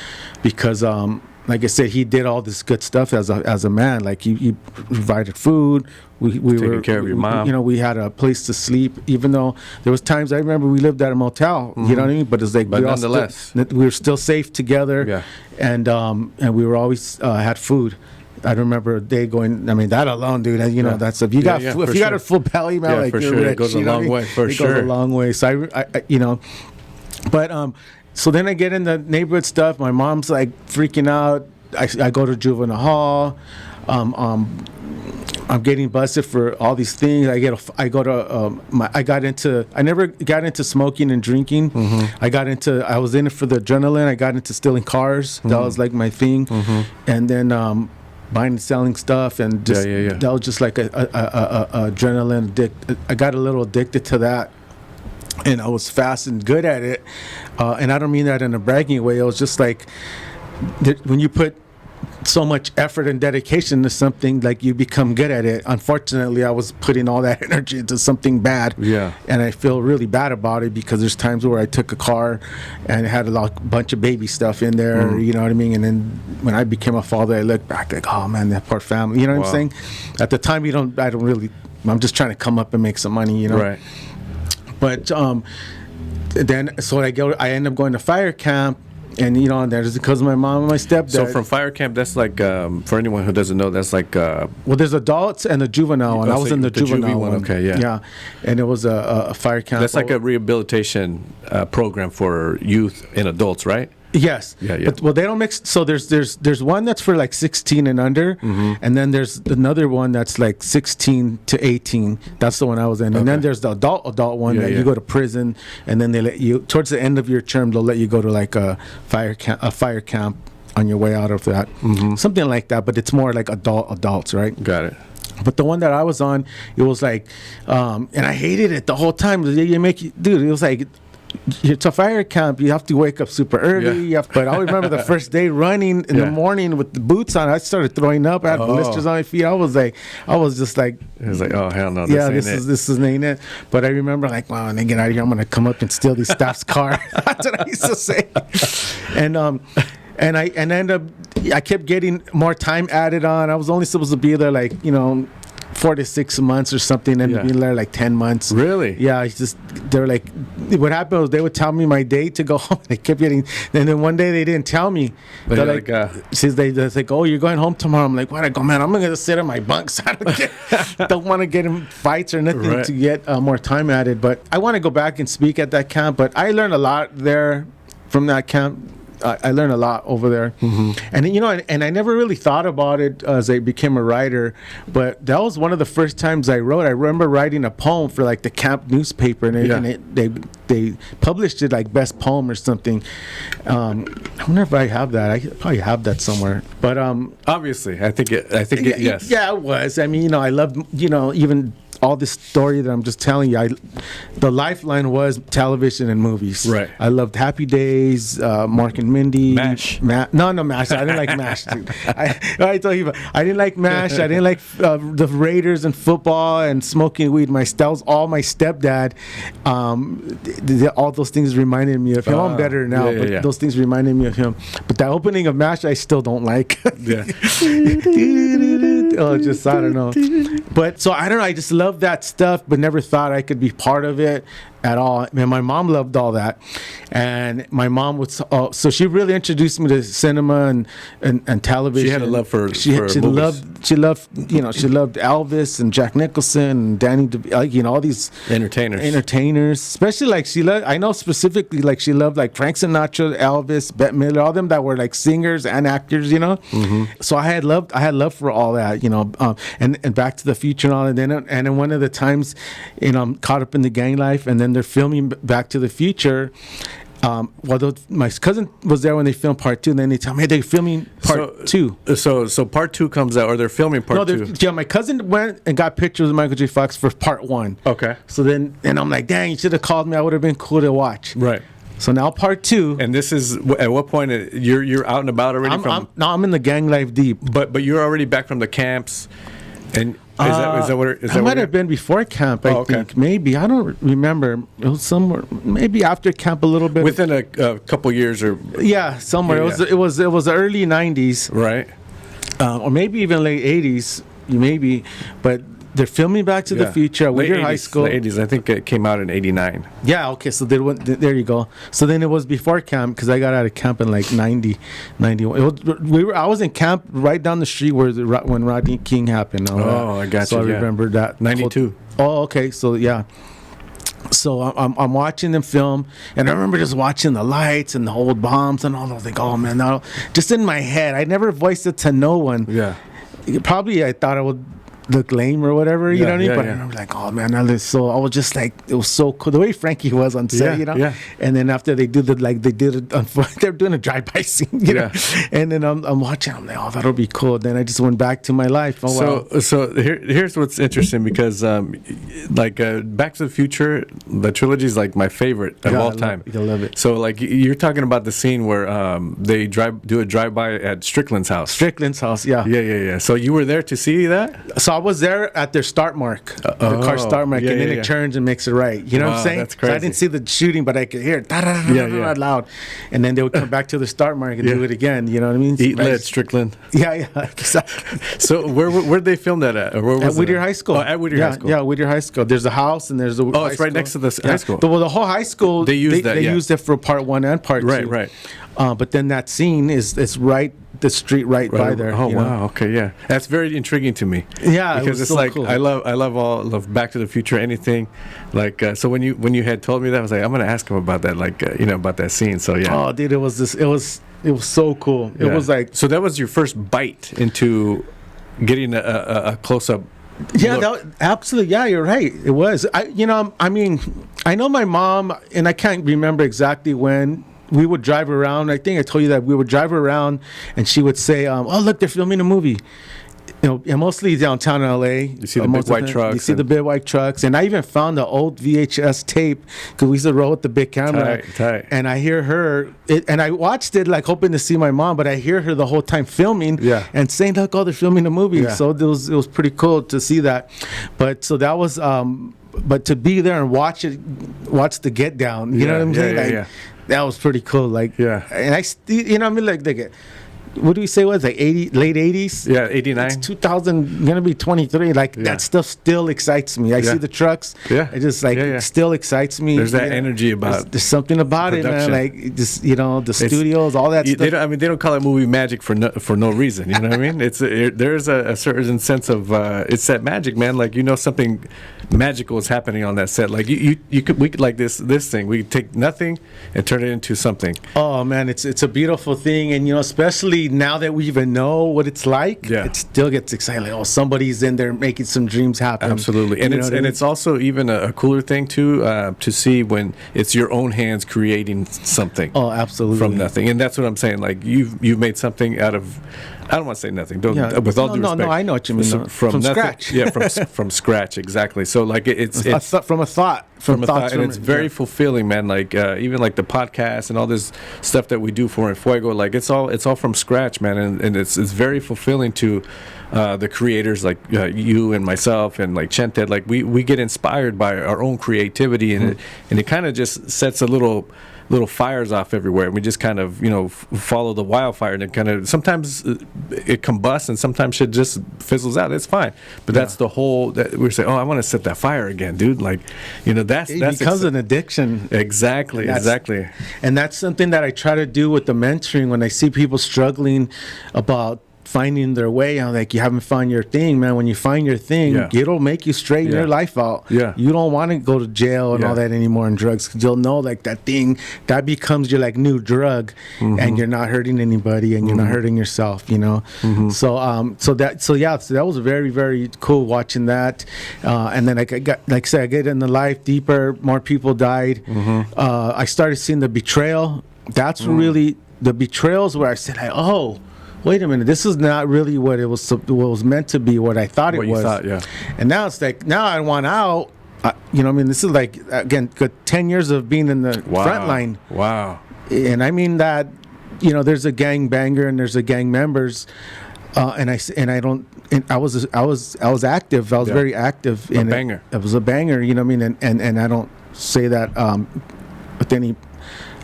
Because, like I said, he did all this good stuff as a man. Like he provided food. We were taking care of your mom. We had a place to sleep. Even though there was times I remember we lived at a motel. You know what I mean? But it's like, nonetheless, we were still safe together. Yeah. And we were always had food. I remember a day going. I mean, that alone, dude. That's if you got if you got a full belly, man, like for sure, it goes a long way. For sure, it goes a long way. So I but so then I get in the neighborhood stuff. My mom's like freaking out. I go to juvenile hall. I'm getting busted for all these things. I never got into smoking and drinking. I was in it for the adrenaline. I got into stealing cars. That was like my thing. And then buying and selling stuff, and just that was just like a adrenaline addict. I got a little addicted to that, and I was fast and good at it. And I don't mean that in a bragging way. It was just like when you put so much effort and dedication to something, like you become good at it. Unfortunately, I was putting all that energy into something bad. Yeah. And I feel really bad about it because there's times where I took a car and it had a bunch of baby stuff in there, you know what I mean? And then when I became a father, I look back like, oh man, that poor family. You know what I'm saying? At the time, I'm just trying to come up and make some money, Right. But then, so I end up going to fire camp. And there's because of my mom and my stepdad. So from fire camp, that's like for anyone who doesn't know, that's like well, there's adults and the juvenile one. I was in the juvenile one. Okay, yeah, and it was a fire camp. That's like a rehabilitation program for youth and adults, right? Yes. Yeah. But, well, they don't mix. So there's one that's for like 16 and under, and then there's another one that's like 16 to 18. That's the one I was in. And then there's the adult one that you go to prison, and then they let you, towards the end of your term, they'll let you go to like a fire camp on your way out of that. Something like that, but it's more like adults, right? Got it. But the one that I was on, it was like, and I hated it the whole time. Dude, it was like, it's a fire camp. You have to wake up super early. But I remember the first day running in the morning with the boots on. I started throwing up. I had blisters on my feet. I was just like, it was like, oh hell no, this ain't it. But I remember like, wow, when they get out of here, I'm gonna come up and steal these staff's car. That's what I used to say. And I ended up, I kept getting more time added on. I was only supposed to be there like 4 to 6 months or something, and being there like 10 months. Really? Yeah. They were like, what happened was they would tell me my date to go home. They kept getting, and then one day they didn't tell me. They're like, they're like, oh, you're going home tomorrow. I'm like, what? I go, man, I'm gonna sit in my bunk. So I don't want to get in fights or nothing to get more time added. But I want to go back and speak at that camp. But I learned a lot there from that camp. I learned a lot over there, and and I never really thought about it as I became a writer, but that was one of the first times I wrote. I remember writing a poem for like the camp newspaper, and they published it like best poem or something. I wonder if I have that. I probably have that somewhere, but obviously, I think yes. Yeah, it was. I mean, I loved even all this story that I'm just telling you. The lifeline was television and movies. Right. I loved Happy Days, Mark and Mindy. MASH. No, MASH. I didn't like MASH, dude. I told you, I didn't like MASH. I didn't like the Raiders and football and smoking weed. That was all my stepdad. All those things reminded me of him. I'm better now, but those things reminded me of him. But the opening of MASH, I still don't like. I don't know. But so I don't know. I just love that stuff, but never thought I could be part of it at all. Man, my mom loved all that, and my mom would. So she really introduced me to cinema and television. She had a love for she loved Elvis and Jack Nicholson and Danny all these entertainers. Especially like I know specifically like she loved like Frank Sinatra, Elvis, Bette Midler, all them that were like singers and actors. So I had love for all that. And Back to the Future and all. And then one of the times, I'm caught up in the gang life, and then they're filming Back to the Future. My cousin was there when they filmed part 2, and then they tell me, hey, they're filming part 2. So part 2 comes out, or they're filming part 2? Yeah, my cousin went and got pictures of Michael J. Fox for part 1. Okay. So then, and I'm like, dang, you should have called me. I would have been cool to watch. Right. So now part 2. And this is, at what point, you're out and about already? I'm in the gang life deep. But you're already back from the camps, and... Is that what I might have been before camp, I think. Maybe. I don't remember. It was somewhere, maybe after camp a little bit. Within a couple years or... Yeah, somewhere. Yeah. It was the early 90s. Right. Or maybe even late 80s, maybe. But they're filming Back to the Future at Whittier High School. Late 80s. I think it came out in 89. Yeah, okay. So there you go. So then it was before camp, because I got out of camp in like 90, 91. I was in camp right down the street when Rodney King happened. I got you. So I remember that. 92. Oh, okay. So, yeah. So I'm watching them film, and I remember just watching the lights and the old bombs and all. I was like, oh, man. Now, just in my head. I never voiced it to no one. Yeah. Probably I thought I would look lame or whatever, you know what I mean? But I remember like, oh man, I was just like, it was so cool the way Frankie was on set, Yeah. And then after they did they're doing a drive-by scene, know. And then I'm watching, I'm like, oh, that'll be cool. Then I just went back to my life. So here's what's interesting, because Back to the Future, the trilogy is like my favorite of all time. I love it. So like you're talking about the scene where they do a drive-by at Strickland's house. Yeah. So you were there to see that? So I was there at their start mark, the car start mark, and then it turns and makes it right. You know what I'm saying? That's crazy. So I didn't see the shooting, but I could hear it loud. And then they would come back to the start mark and do it again. You know what I mean? Eat lead, Strickland. Yeah, exactly. So where'd they film that at? Or where was at Whittier High School. Oh, at Whittier High School. Yeah, Whittier High School. There's a house and there's a high it's school. right next to the high school. Well, the whole high school, they used it for part 1 and part 2. Right. But then that scene is right the street right by there. Oh wow, okay, yeah, that's very intriguing to me. Yeah, because it's so like cool. I love Back to the Future, anything like so when you had told me that, I was like, I'm gonna ask him about that, like about that scene. So yeah. Oh, dude, it was so cool. It was like, so that was your first bite into getting a close up. Yeah, absolutely. Yeah, you're right. It was. I mean, I know my mom, and I can't remember exactly when we would drive around. I think I told you that we would drive around, and she would say, "Oh, look, they're filming a movie." And mostly downtown LA. You see the big white trucks. You see the big white trucks, and I even found the old VHS tape because we used to roll with the big camera. Tight. And I hear her, and I watched it like hoping to see my mom, but I hear her the whole time filming and saying, "Look, they're filming a movie." Yeah. So it was pretty cool to see that. But so that was, but to be there and watch the get down, you know what I'm saying? That was pretty cool. Like, and like. What do we say was like late 80s? Yeah, 89. It's 2000, gonna be 23. Like that stuff still excites me. I see the trucks. Yeah, it just like still excites me. There's that energy about. There's something about production. It, man. Like just the studios, all that stuff. They don't call it movie magic for no reason. You know what I mean? There's a certain sense of it's that magic, man. Like something magical is happening on that set. Like we could like this thing. We could take nothing and turn it into something. Oh man, it's a beautiful thing, and especially now that we even know what it's like, it still gets exciting. Like, somebody's in there making some dreams happen. Absolutely, and it's also even a cooler thing too to see when it's your own hands creating something. Oh, absolutely, from nothing, and that's what I'm saying. Like you've made something out of. I don't want to say nothing. With all due respect. No, I know what you mean. From nothing, scratch. Yeah, from scratch, exactly. So like it's from a thought. From a thought, and it's very fulfilling, man. Like even like the podcast and all this stuff that we do for Fuego, like it's all from scratch, man. And it's very fulfilling to the creators like you and myself and like Chente. Like we get inspired by our own creativity, and it kind of just sets a little fires off everywhere, and we just kind of follow the wildfire, and it kind of sometimes it combusts and sometimes shit just fizzles out. It's fine, but that's the whole that we're saying, I want to set that fire again, dude. Like that's it becomes an addiction. Exactly. And that's something that I try to do with the mentoring when I see people struggling about finding their way. I'm like, you haven't found your thing, man. When you find your thing, it'll make you straighten your life out. Yeah. You don't want to go to jail and all that anymore and drugs, because you'll know like that thing that becomes your like new drug, and you're not hurting anybody and you're not hurting yourself, So that was very, very cool watching that. And then I get in the life deeper, more people died. I started seeing the betrayal. That's really the betrayals where I said, wait a minute, this is not really what it was meant to be, what I thought it was. You thought, yeah. And now it's like, now I want out. This is like, again, good 10 years of being in the front line. Wow. And I mean that, there's a gang banger and there's a gang members. I was active. I was very active. A banger. It was a banger, you know what I mean? And I don't say that with any...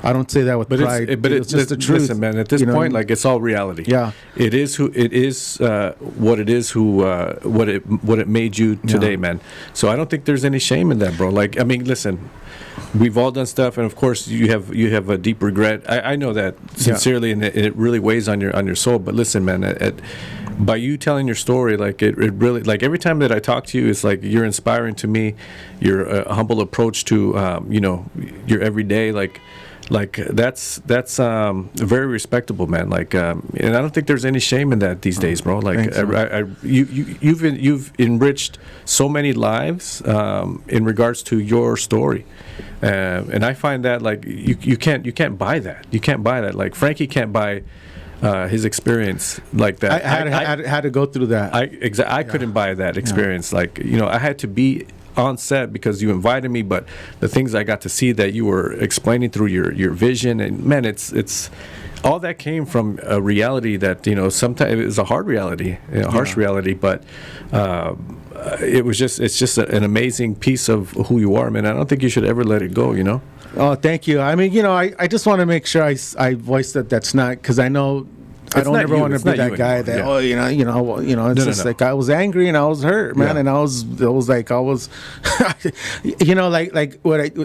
I don't say that with pride. It's just the truth. Listen, man. At this point, like it's all reality. Yeah, it is what it is. What it made you today, man. So I don't think there's any shame in that, bro. Like, I mean, listen, we've all done stuff, and of course, you have a deep regret. I know that sincerely, and it really weighs on your soul. But listen, man, by you telling your story, like it really, like every time that I talk to you, it's like you're inspiring to me. Your humble approach to your everyday, like that's very respectable, man. Like and I don't think there's any shame in that these days, bro. Like you've enriched so many lives in regards to your story, and I find that like you can't buy that. You can't buy that. Like Frankie can't buy his experience like that. I had to go through that. I couldn't buy that experience. Like I had to be on set because you invited me, but the things I got to see that you were explaining through your vision, and man, it's all that came from a reality that sometimes it was a hard reality, harsh reality, but it's just an amazing piece of who you are, man. I don't think you should ever let it go. Oh, thank you. I mean, I just want to make sure I voice that's not, because I know I don't ever want to be that guy that it's just like I was angry and I was hurt, man, and I was like like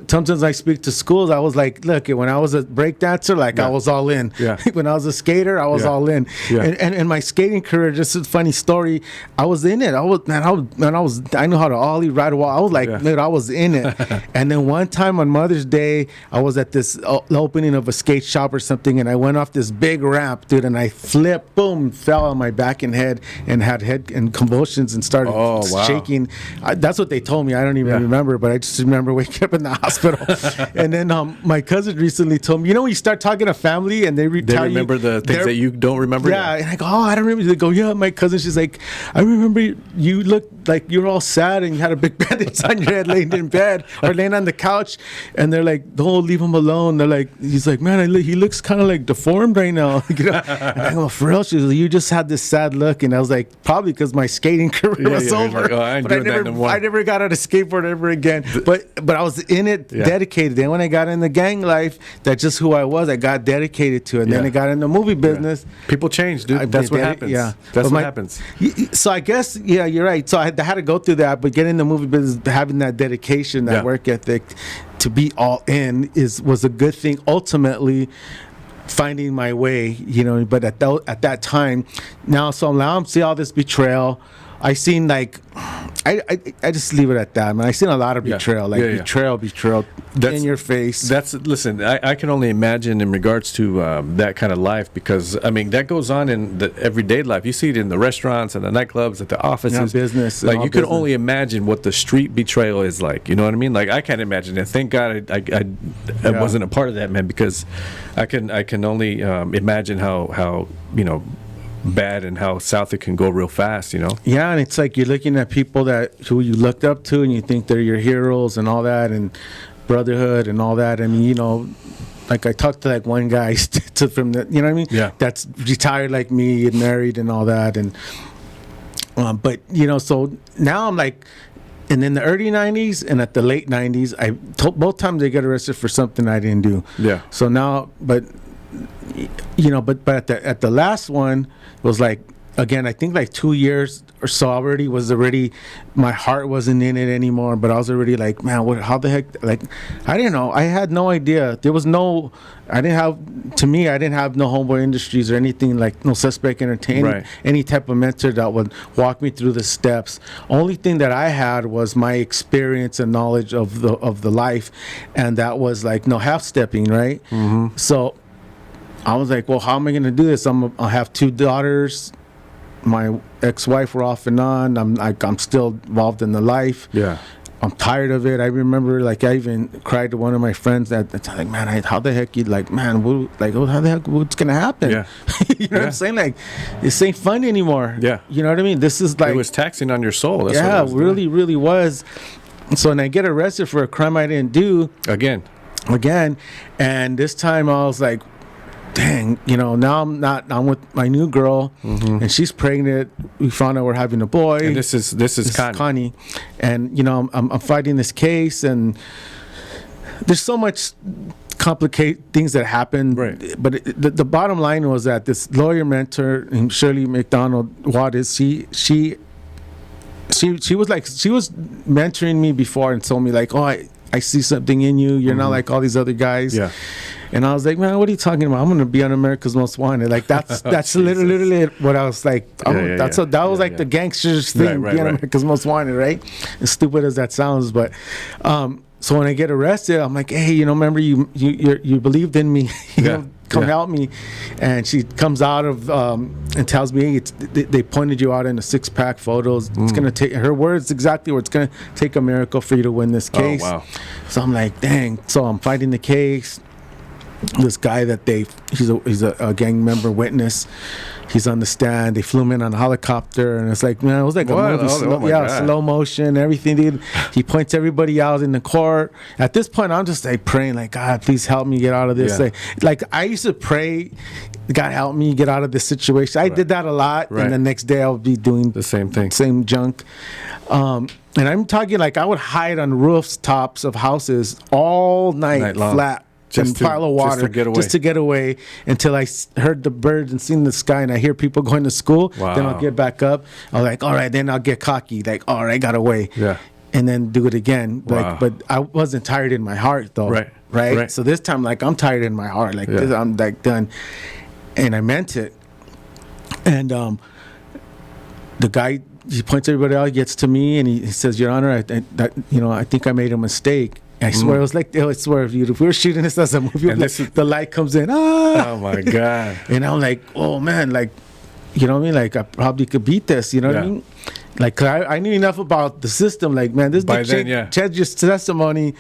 sometimes I speak to schools, I was like, look, when I was a break dancer, like I was all in. When I was a skater, I was all in. And my skating career, just a funny story, I was in it. I know how to ollie, ride a wall. I was like, dude, I was in it. And then one time on Mother's Day, I was at this opening of a skate shop or something, and I went off this big ramp, dude, and I flipped, boom, fell on my back and head and had head and convulsions and started shaking. That's what they told me. I don't even remember, but I just remember waking up in the hospital. And then my cousin recently told me, when you start talking to family and they remember the things that you don't remember. Yeah, and I go, I don't remember. They go, my cousin. She's like, I remember you looked like you were all sad and you had a big bandage on your head, laying in bed or laying on the couch. And they're like, don't leave him alone. They're like, he's like, man, he looks kind of like deformed right now. And I go, for real? She's like, you just had this sad look. And I was like, probably because my skating career was over. Like, I never got on a skateboard ever again. But I was in it, dedicated. Then when I got in the gang life, that's just who I was. I got dedicated to it. And then I got in the movie business. People change, dude. That's what happens. Yeah, that's what happens. So I guess, you're right. So I had to go through that. But getting in the movie business, having that dedication, that work ethic, to be all in was a good thing. Ultimately, finding my way, But at that time, now I'm seeing all this betrayal. I seen like, I just leave it at that, man. I seen a lot of betrayal, betrayal in your face. Listen, I can only imagine in regards to that kind of life, because I mean that goes on in the everyday life. You see it in the restaurants and the nightclubs, at the offices, business. Like you could only imagine what the street betrayal is like. You know what I mean? Like I can't imagine it. Thank God I wasn't a part of that, man, because I can only imagine how bad and how south it can go real fast, Yeah, and it's like you're looking at people who you looked up to and you think they're your heroes and all that, and brotherhood and all that. I mean, like I talked to like one guy from the, you know what I mean? Yeah. That's retired like me and married and all that, and but so now I'm like. And in the early 90s and at the late 90s, both times they got arrested for something I didn't do. Yeah. So now, but at the last one, it was like, again, I think like 2 years or so already, my heart wasn't in it anymore, but I was already like, man, how the heck, like, I didn't know. I had no idea. I didn't have no Homeboy Industries or anything, like no Suspect Entertainment, any type of mentor that would walk me through the steps. Only thing that I had was my experience and knowledge of the life, and that was like no half-stepping, right? Mm-hmm. So I was like, well, how am I going to do this? I have 2 daughters. My ex-wife, we're off and on. I'm still involved in the life. Yeah. I'm tired of it. I remember, like, I even cried to one of my friends that like, man, how the heck how the heck, what's gonna happen? Yeah. You know what I'm saying? Like, this ain't fun anymore. Yeah. You know what I mean? This is like, it was taxing on your soul. That's yeah, what it was really, really was. So when I get arrested for a crime I didn't do again, and this time I was like, dang, now I'm with my new girl, and she's pregnant. We found out we're having a boy. And this is Connie. And I'm fighting this case, and there's so much complicated things that happen. Right. But the bottom line was that this lawyer mentor named Shirley McDonald Wattis, she was mentoring me before and told me like, oh, I see something in you. You're not like all these other guys. Yeah. And I was like, man, what are you talking about? I'm going to be on America's Most Wanted. Like, that's literally what I was like. That was like the gangsters thing, being America's Most Wanted, right? As stupid as that sounds. But so when I get arrested, I'm like, hey, remember you believed in me. Come help me. And she comes out of and tells me, hey, they pointed you out in the 6-pack photos. It's going to take, her words exactly, where it's going to take a miracle for you to win this case. Oh, wow. So I'm like, dang. So I'm fighting the case. This guy that he's a gang member witness. He's on the stand. They flew him in on a helicopter, and it's like, man, it was like a movie, slow motion, everything, dude. He points everybody out in the court. At this point, I'm just like praying, like, God, please help me get out of this. Yeah. Like I used to pray, God help me get out of this situation. I did that a lot, and the next day I would be doing the same thing, same junk. And I'm talking like I would hide on rooftops of houses all night long. Flat. pile of water just to get away until I heard the birds and seen the sky and I hear people going to school. Wow. Then I'll get back up. I'm like, all right, then I'll get cocky. Like, all right, I got away. Yeah. And then do it again. Wow. Like, but I wasn't tired in my heart though. Right. So this time, like, I'm tired in my heart. Like, this, I'm like done. And I meant it. And the guy, he points everybody out, he gets to me, and he says, Your Honor, I think I made a mistake. I swear, it was like, I swear, if we were shooting this as a movie, like, the light comes in, oh my God. And I'm like, oh man, like, you know what I mean? Like, I probably could beat this, you know what I mean? Like, 'cause I knew enough about the system, like, man, this changes testimony.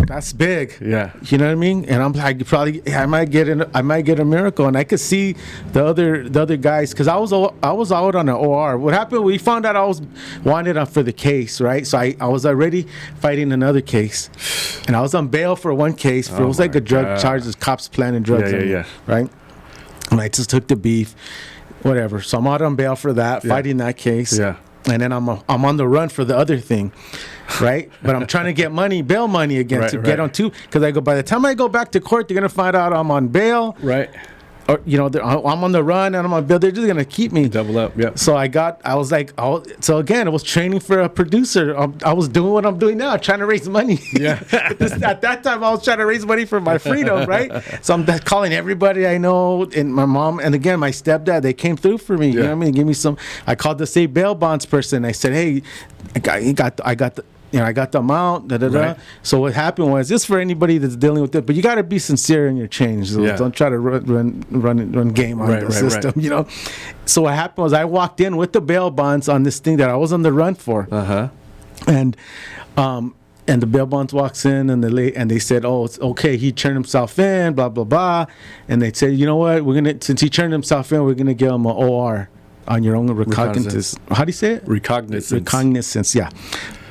That's big. Yeah. You know what I mean? And I'm like, I might get a miracle. And I could see the other guys, because I was out on an OR. What happened? We found out I was wanted for the case, right? So I was already fighting another case, and I was on bail for one case. It was like a drug charge. Cops planning drugs. Yeah. Right. And I just took the beef, whatever. So I'm out on bail for that, fighting that case. Yeah. And then I'm on the run for the other thing, right? But I'm trying to get bail money again get on two, because I go, by the time I go back to court, they're gonna find out I'm on bail, right? Or I'm on the run and I'm on bail. They're just gonna keep me double up. Yeah. So so again, I was training for a producer. I was doing what I'm doing now, trying to raise money. Yeah. At that time, I was trying to raise money for my freedom, right? So I'm calling everybody I know, and my mom, and again my stepdad. They came through for me. You know what I mean? Give me some. I called the state bail bonds person. I said, hey, I got the. I got the amount. Right. So what happened was, this for anybody that's dealing with it, but you got to be sincere in your change. So don't try to run game on the system. You know. So what happened was, I walked in with the bail bonds on this thing that I was on the run for. And the bail bonds walks in, and they said, oh, it's okay. He turned himself in. Blah blah blah. And they said, you know what? Since he turned himself in, we're gonna give him an OR on your own recognizance. How do you say it? Recognizance. Yeah.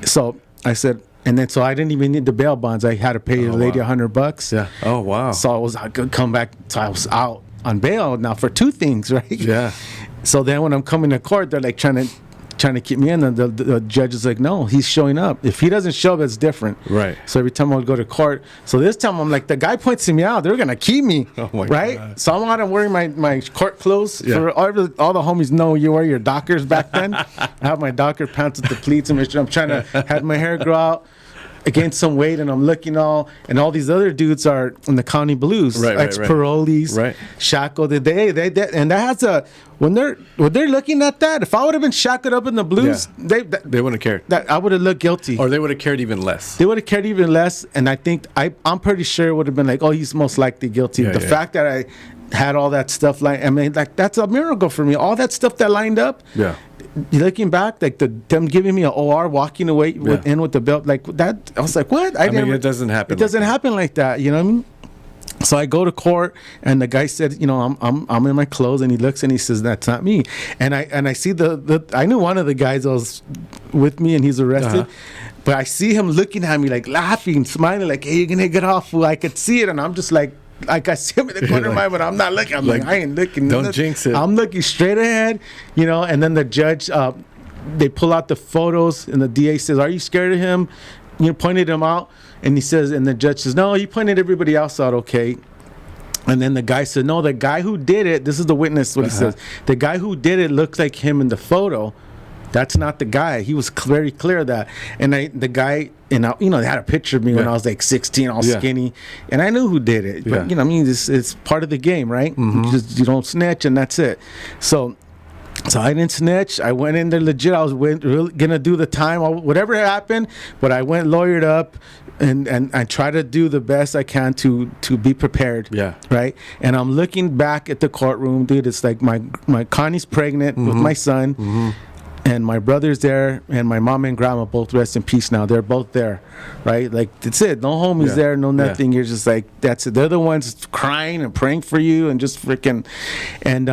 So I said, and then so I didn't even need the bail bonds. I had to pay the lady $100. Yeah. Oh wow. So I could come back. So I was out on bail now for two things, right? Yeah. So then when I'm coming to court, they're like trying to keep me in, and the judge is like, no, he's showing up. If he doesn't show up, it's different. Right. So every time I would go to court, so this time I'm like, the guy points me out, they're gonna keep me. Oh my right? God. So I'm out and wearing my court clothes. For all the homies know you wear your Dockers back then. I have my Docker pants with the pleats, and I'm trying to have my hair grow out, gain some weight, and I'm looking and all these other dudes are in the county blues, ex-parolees, shackled. And that has when they're looking at that, if I would have been shackled up in the blues, they wouldn't have cared. I would have looked guilty, or they would have cared even less. They would have cared even less, and I think I'm pretty sure it would have been like, oh, he's most likely guilty. The fact that I had all that stuff, that's a miracle for me. All that stuff that lined up. Yeah. Looking back, like them giving me an OR, walking away with the belt, like that, I was like, what? I mean, it doesn't happen. It doesn't happen like that. You know what I mean? So I go to court, and the guy said, I'm in my clothes, and he looks and he says, that's not me. And I see I knew one of the guys that was with me, and he's arrested. But I see him looking at me, like laughing, smiling, like, hey, you're gonna get off, fool. I could see it, and I'm just like I see him in the corner of my eye, but I'm not looking. I'm like, I ain't looking. Don't jinx it. I'm looking straight ahead, and then the judge, they pull out the photos, and the DA says, are you scared of him? Pointed him out, and he says, and the judge says, no, you pointed everybody else out, okay. And then the guy said, no, the guy who did it, this is the witness, what he says, the guy who did it looks like him in the photo. That's not the guy. He was very clear of that. And the guy, they had a picture of me when I was like 16, all skinny, and I knew who did it. But it's part of the game, right? Mm-hmm. You don't snitch, and that's it. So I didn't snitch. I went in there legit. I was really gonna do the time, whatever happened. But I went lawyered up, and I try to do the best I can to be prepared. Yeah. Right. And I'm looking back at the courtroom, dude. It's like my Connie's pregnant with my son. Mm-hmm. And my brother's there, and my mom and grandma both rest in peace now. They're both there, right? Like, that's it. No homies there, no nothing. You're just like, that's it. They're the ones crying and praying for you, and just freaking, and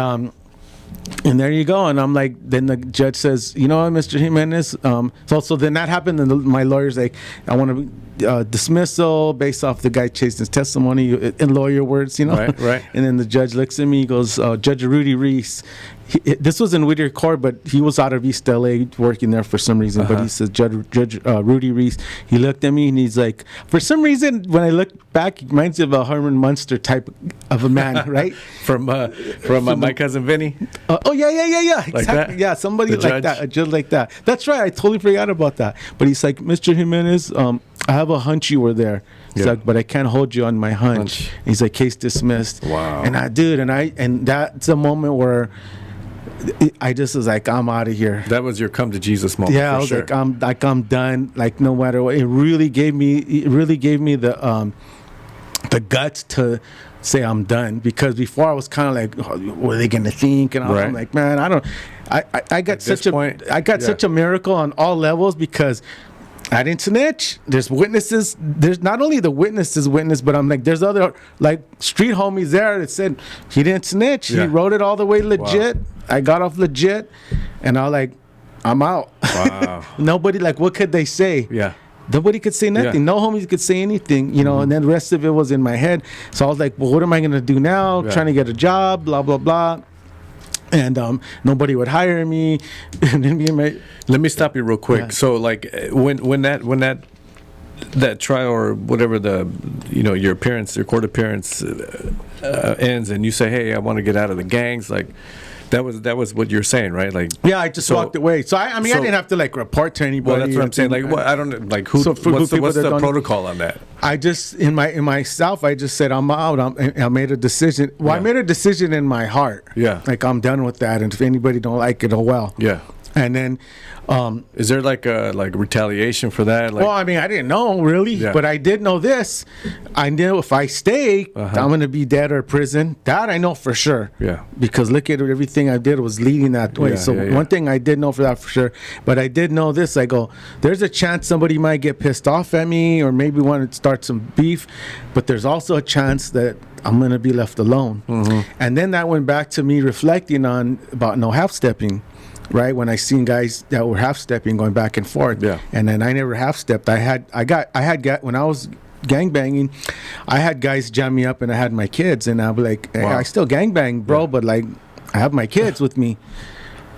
there you go. And I'm like, then the judge says, you know what, Mr. Jimenez? So then that happened, and my lawyer's like, I want to dismissal based off the guy chasing his testimony in lawyer words, Right. And then the judge looks at me, he goes, Judge Rudy Reese, this was in Whittier Court, but he was out of East LA working there for some reason. But he says, Judge Rudy Reese, he looked at me and he's like, for some reason, when I look back, he reminds me of a Herman Munster type of a man, right? from My Cousin Vinny? Yeah. Like exactly. that? Yeah, somebody The like judge? that, a judge like that. That's right. I totally forgot about that. But he's like, Mr. Jimenez, I have a hunch you were there. He's like, but I can't hold you on my hunch. He's like, case dismissed. Wow. And that's a moment where I just was like, I'm out of here. That was your come to Jesus moment. Yeah, I was like, I'm done. Like, no matter what, it really gave me the guts to say I'm done, because before I was kind of like, oh, what are they gonna think? And I'm like, man, I got such a miracle on all levels, because I didn't snitch. There's witnesses. There's not only the witnesses witness, but I'm like, there's other like street homies there that said he didn't snitch. He wrote it all the way legit. Wow. I got off legit, and I was like, I'm out. Wow. Nobody, like, what could they say? Yeah. Nobody could say nothing. No homies could say anything, you know. And then the rest of it was in my head. So I was like, well, what am I gonna do now? Trying to get a job, blah blah blah. And nobody would hire me. And then let me stop you real quick. Yeah. So like when that trial or whatever your court appearance ends, and you say, hey, I want to get out of the gangs, like that was what you're saying, right? Like, yeah, I just walked away. So I didn't have to like report to anybody. Well, that's what I'm saying. Like, I don't like who. So what's the protocol on that? I just in myself, I just said I'm out. I made a decision. Well, I made a decision in my heart. Yeah, like I'm done with that. And if anybody don't like it, oh well. Yeah. And then, is there like a retaliation for that? Like, well, I mean, I didn't know really, but I did know this. I knew if I stay, I'm going to be dead or prison. That I know for sure. Yeah. Because look at everything I did was leading that way. One thing I did know for that for sure. But I did know this. I go, there's a chance somebody might get pissed off at me or maybe want to start some beef. But there's also a chance that I'm going to be left alone. And then that went back to me reflecting on about no half-stepping. Right, when I seen guys that were half stepping going back and forth, and then I never half stepped. I had when I was gangbanging, I had guys jam me up, and I had my kids, and I'd be like, hey, I still gangbang, bro, but like I have my kids with me.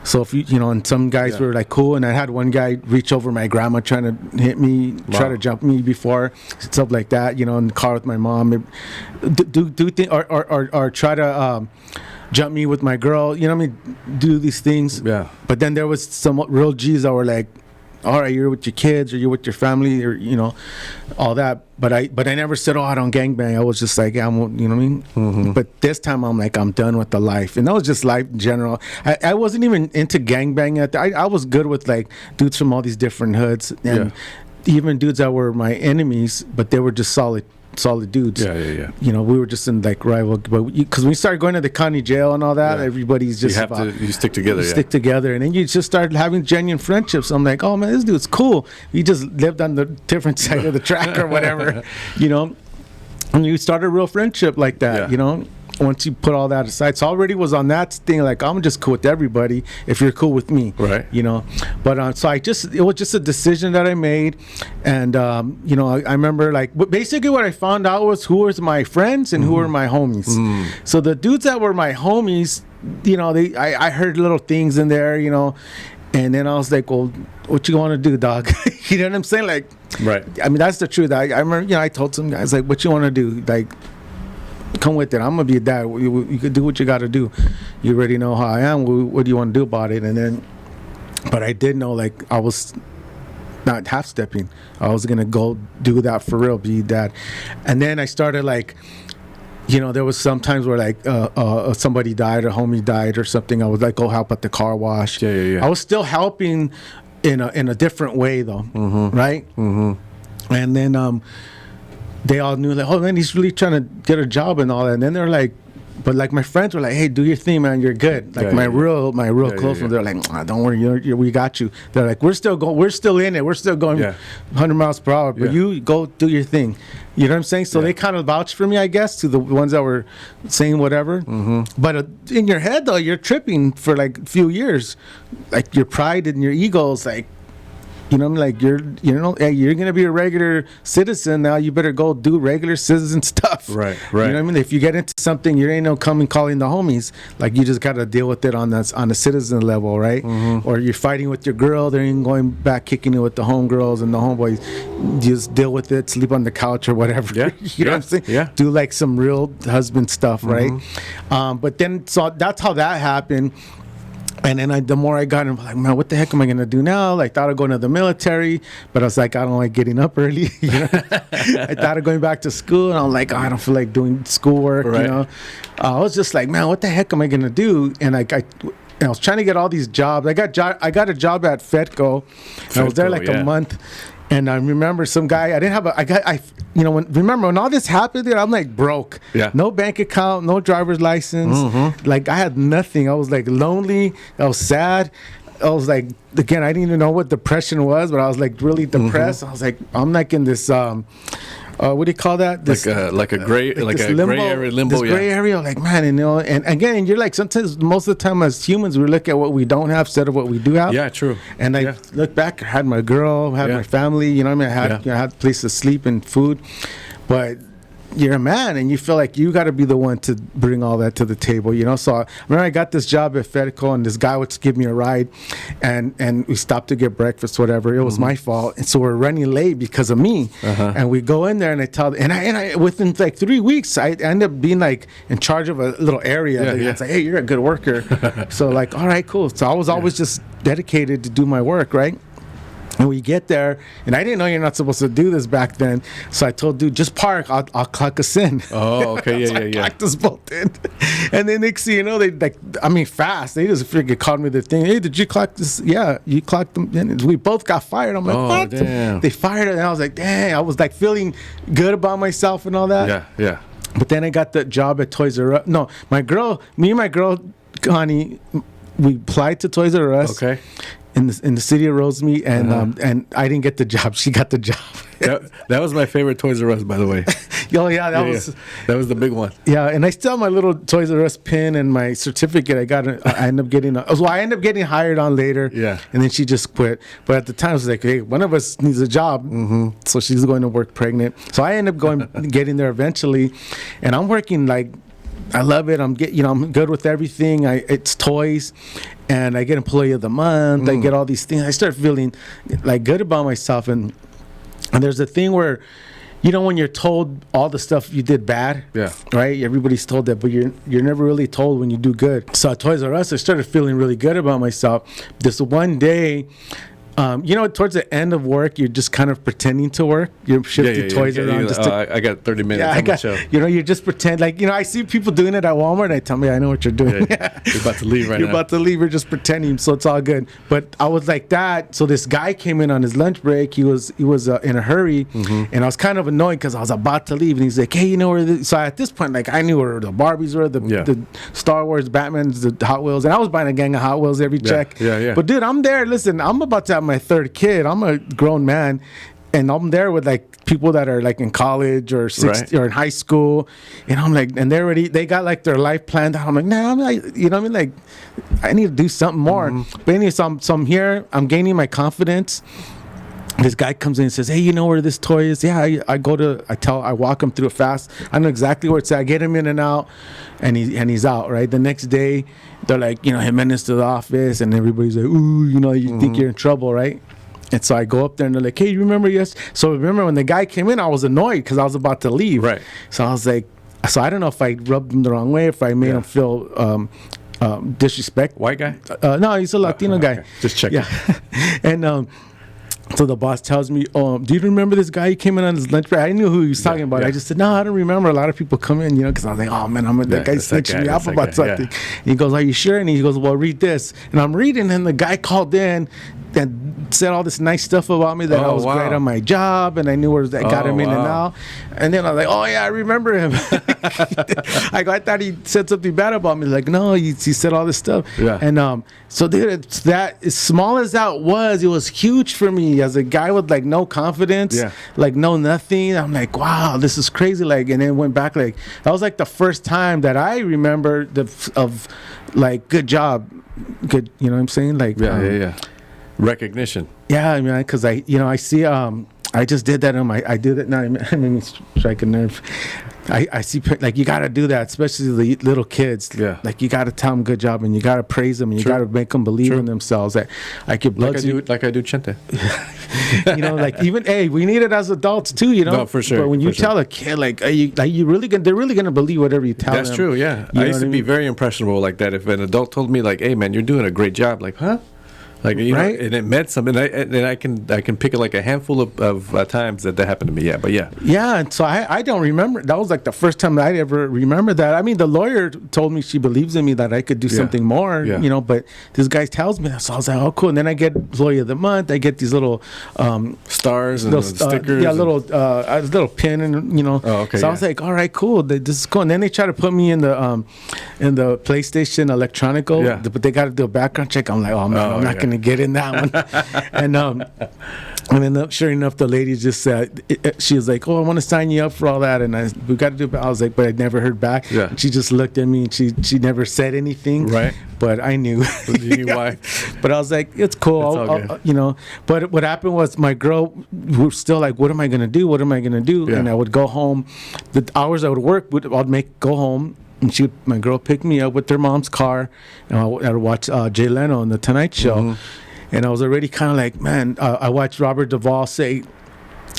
So if and some guys were like cool, and I had one guy reach over my grandma trying to hit me, try to jump me before, stuff like that. In the car with my mom, do things or try to. Jump me with my girl, do these things. Yeah. But then there was some real G's that were like, all right, you're with your kids or you're with your family or, all that. But I never said, oh, I don't gangbang. I was just like, you know what I mean? But this time I'm like, I'm done with the life. And that was just life in general. I wasn't even into gangbang. I was good with like dudes from all these different hoods and even dudes that were my enemies, but they were just solid dudes. Yeah. We were just in like rival, but because we started going to the county jail and all that, everybody's just you stick together. Stick together, and then you just start having genuine friendships. I'm like, oh man, this dude's cool. He just lived on the different side of the track or whatever, And you start a real friendship like that, Once you put all that aside, so I already was on that thing. Like I'm just cool with everybody if you're cool with me, right? But so it was just a decision that I made, and I remember like basically what I found out was who was my friends and who were my homies. So the dudes that were my homies, I heard little things in there, and then I was like, well, what you want to do, dog? You know what I'm saying? Like, right? I mean, that's the truth. I remember, I told some guys like, what you want to do, like. Come with it. I'm gonna be a dad. You could do what you got to do. You already know how I am. What do you want to do about it? And then, but I did know like I was not half stepping. I was gonna go do that for real, be dad. And then I started like, there was some times where like somebody died, a homie died or something. I would like go help at the car wash. Yeah. I was still helping in a different way though, right? And then they all knew like, oh man, he's really trying to get a job and all that. And then they're like, but like my friends were like, hey, do your thing, man, you're good. Like my real close ones, they're like, don't worry, we got you. They're like, we're still in it, we're still going 100 miles per hour, but you go do your thing. You know what I'm saying? So they kind of vouched for me, I guess, to the ones that were saying whatever. But in your head though, you're tripping for like a few years, like your pride and your ego is like, you know, I'm like, hey, you're gonna be a regular citizen now. You better go do regular citizen stuff. Right. You know what I mean? If you get into something, you ain't no coming calling the homies. Like, you just gotta deal with it on a citizen level, right? Or you're fighting with your girl, they ain't going back kicking it with the homegirls and the homeboys. Just deal with it, sleep on the couch or whatever. Yeah. You know what I'm saying? Yeah. Do like some real husband stuff, right? But then, so that's how that happened. And then the more I got in, I'm like, man, what the heck am I going to do now? Like, thought of going to the military, but I was like, I don't like getting up early. You know? I thought of going back to school, and I'm like, oh, I don't feel like doing schoolwork, you know? I was just like, man, what the heck am I going to do? And I was trying to get all these jobs. I got a job at Fedco. I was there like a month. And I remember some guy, when all this happened, dude, I'm like broke. Yeah. No bank account, no driver's license. Like, I had nothing. I was like lonely. I was sad. I was like, again, I didn't even know what depression was, but I was like really depressed. I was like, I'm like in this, what do you call that? This, like a gray area, limbo. This gray area, like, man, and again, you're like, sometimes, most of the time as humans, we look at what we don't have instead of what we do have. Yeah, true. And I look back, I had my girl, had my family, you know what I mean? I had a place to sleep and food, but you're a man and you feel like you got to be the one to bring all that to the table, you know? So I remember I got this job at Fedco, and this guy would give me a ride, and we stopped to get breakfast, whatever. It was my fault. And so we're running late because of me. And we go in there, and I within like 3 weeks, I end up being like in charge of a little area. It's like, hey, you're a good worker. So like, all right, cool. So I was always just dedicated to do my work, right? And we get there, and I didn't know you're not supposed to do this back then. So I told dude, just park. I'll clock us in. Oh, okay, so I clocked us both in. And then next thing you know, fast. They just freaking called me the thing. Hey, did you clock this? Yeah, you clocked them in. We both got fired. I'm like, what? Damn. They fired us, and I was like, dang. I was like feeling good about myself and all that. Yeah. But then I got the job at Toys R Us. No, me and my girl, Connie, we applied to Toys R Us. Okay. In the city of Rosemead, and I didn't get the job. She got the job. that was my favorite Toys R Us, by the way. That was the big one. Yeah, and I still have my little Toys R Us pin and my certificate. I ended up getting hired on later. Yeah, and then she just quit. But at the time, it was like, hey, one of us needs a job, so she's going to work pregnant. So I ended up getting there eventually, and I'm working like. I love it. I'm good with everything. It's toys, and I get employee of the month. I get all these things. I start feeling like good about myself, and there's a thing where, you know, when you're told all the stuff you did bad, right? Everybody's told that, but you're never really told when you do good. So at Toys R Us, I started feeling really good about myself. This one day. Towards the end of work, you're just kind of pretending to work. You're shifting toys around. I got 30 minutes. You just pretend. Like, I see people doing it at Walmart, and they tell me, I know what you're doing. You're about to leave right now. You're about to leave. You're just pretending, so it's all good. But I was like that. So this guy came in on his lunch break. He was in a hurry, and I was kind of annoyed because I was about to leave. And he's like, hey, you know where this? So at this point, like, I knew where the Barbies were, the Star Wars, Batmans, the Hot Wheels. And I was buying a gang of Hot Wheels every check. But, dude, I'm there. Listen, I'm about to have my third kid. I'm a grown man, and I'm there with like people that are like in college or or in high school, and I'm like, and they got like their life planned out. I'm like, nah, I'm like, you know what I mean? Like, I need to do something more. But anyway, so I'm here. I'm gaining my confidence. This guy comes in and says, hey, you know where this toy is? Yeah, I walk him through it fast. I know exactly where it's at. I get him in and out, and he's out, right? The next day, they're like, Jimenez to the office, and everybody's like, ooh, you think you're in trouble, right? And so I go up there, and they're like, hey, you remember So remember when the guy came in, I was annoyed because I was about to leave. Right. So I was like, I don't know if I rubbed him the wrong way, if I made him feel disrespect. White guy? No, he's a Latino guy. Okay. Just checking. Yeah. And so the boss tells me, do you remember this guy who came in on his lunch break? I knew who he was talking about. I just said, no, I don't remember. A lot of people come in, because I was like, oh, man, that guy's snitching me off about something. And he goes, are you sure? And he goes, well, read this. And I'm reading, and the guy called in and said all this nice stuff about me, that I was great on my job, and I knew where that got him in and out. And then I was like, oh, yeah, I remember him. I thought he said something bad about me. Like, no, he said all this stuff. Yeah. And so, dude, that, as small as that was, it was huge for me as a guy with, like, no confidence, like, no nothing. I'm like, wow, this is crazy. Like, and then went back, like, that was, like, the first time that I remember like, good job. Good, you know what I'm saying? Like, recognition. Yeah, I mean, because I see, I just did that I do that now. It made me strike a nerve. I see, like, you got to do that, especially the little kids. Yeah. Like, you got to tell them good job, and you got to praise them, and you got to make them believe in themselves. That, like, your blood. Like I do Chente. Like, even, hey, we need it as adults too, No, for sure. But when you tell a kid, like, they're really gonna believe whatever you tell them. That's true. Yeah, I used to be very impressionable like that. If an adult told me, like, "Hey, man, you're doing a great job," like, huh? Like, you know, and it meant something. And I can pick like a handful of times that happened to me. Yeah, but yeah. Yeah, and so I don't remember. That was like the first time I ever remember that. I mean, the lawyer told me she believes in me that I could do something more. Yeah. You know, but this guy tells me that, so I was like, oh, cool. And then I get Employee of the Month. I get these little stars and stickers. Yeah, little pin, and Oh, okay. So I was like, all right, cool. This is cool. And then they try to put me in the PlayStation Electronico. Yeah. But they got to do a background check. I'm like, oh man, I'm not gonna get in that one. And then sure enough, the lady just said, she was like, oh, I want to sign you up for all that, and we got to do it. I was like, but I never heard back. Yeah. And she just looked at me, and she never said anything. Right. But I knew. You knew why. But I was like, it's cool. It's But what happened was my girl was still like, what am I going to do? What am I going to do? Yeah. And I would go home. The hours I would work, I'd go home. And my girl picked me up with their mom's car, and I would watch Jay Leno on The Tonight Show. Mm-hmm. And I was already kind of like, man, I watched Robert Duvall say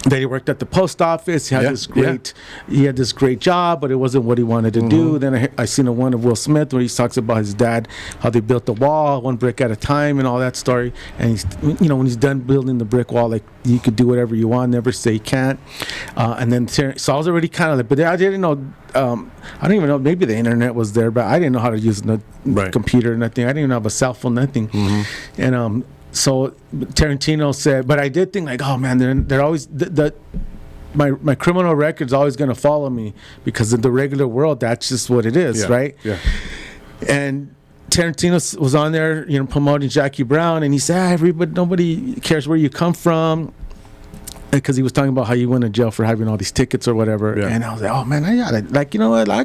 that he worked at the post office. He had this great job, but it wasn't what he wanted to do. Then I seen one of Will Smith where he talks about his dad, how they built the wall one brick at a time and all that story. And he's, when he's done building the brick wall, like, you could do whatever you want, never say you can't. And then so I was already kind of like, but I didn't know. I don't even know. Maybe the internet was there, but I didn't know how to use the computer or nothing. I didn't even have a cell phone, nothing. And so Tarantino said, but I did think like, oh man, they're always my criminal record's always going to follow me, because in the regular world, that's just what it is, right? Yeah. And Tarantino was on there, promoting Jackie Brown, and he said, nobody cares where you come from. Because he was talking about how you went to jail for having all these tickets or whatever. Yeah. And I was like, oh man, I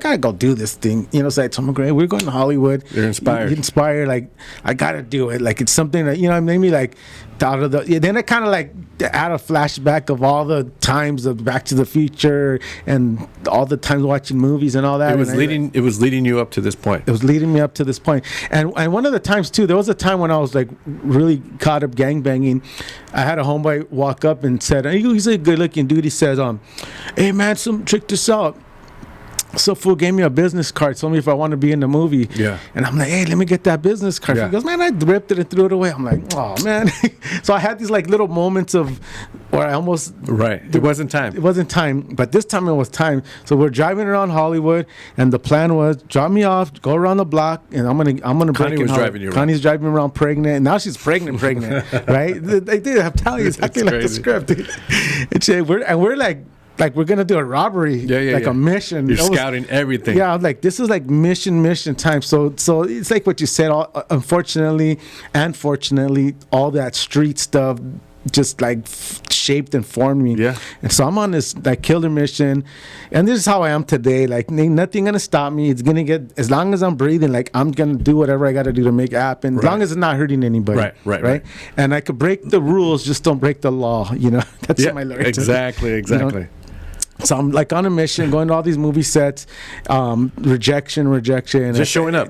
gotta go do this thing. So I told him, great, we're going to Hollywood. You're inspired. You're inspired, like, I gotta do it. Like, it's something that, made me like out of the, then I kind of like had a flashback of all the times of Back to the Future and all the times watching movies and all that. It was leading you up to this point. It was leading me up to this point. And one of the times too, there was a time when I was like really caught up gangbanging. I had a homeboy walk up and said, he's a good looking dude. He says, hey man, check this out. So fool gave me a business card, told me if I want to be in the movie. Yeah. And I'm like, hey, let me get that business card. Yeah. He goes, man, I ripped it and threw it away. I'm like, oh man. So I had these like little moments of where I almost It wasn't time. It wasn't time, but this time it was time. So we're driving around Hollywood, and the plan was drop me off, go around the block, and I'm gonna Connie was driving you around. Connie's driving around pregnant, and now she's pregnant, right? They did. I'm telling you, exactly like the script. And we're like we're gonna do a robbery, a mission. You're scouting everything. Yeah, I'm like, this is like mission time. So it's like what you said. Unfortunately and fortunately, all that street stuff just like shaped and formed me. Yeah. And so I'm on this like killer mission, and this is how I am today. Like, nothing gonna stop me. It's gonna get, as long as I'm breathing, like, I'm gonna do whatever I gotta do to make it happen, as long as it's not hurting anybody. Right. And I could break the rules, just don't break the law. That's what I learned. Exactly. So I'm like on a mission, going to all these movie sets, rejection. Just showing up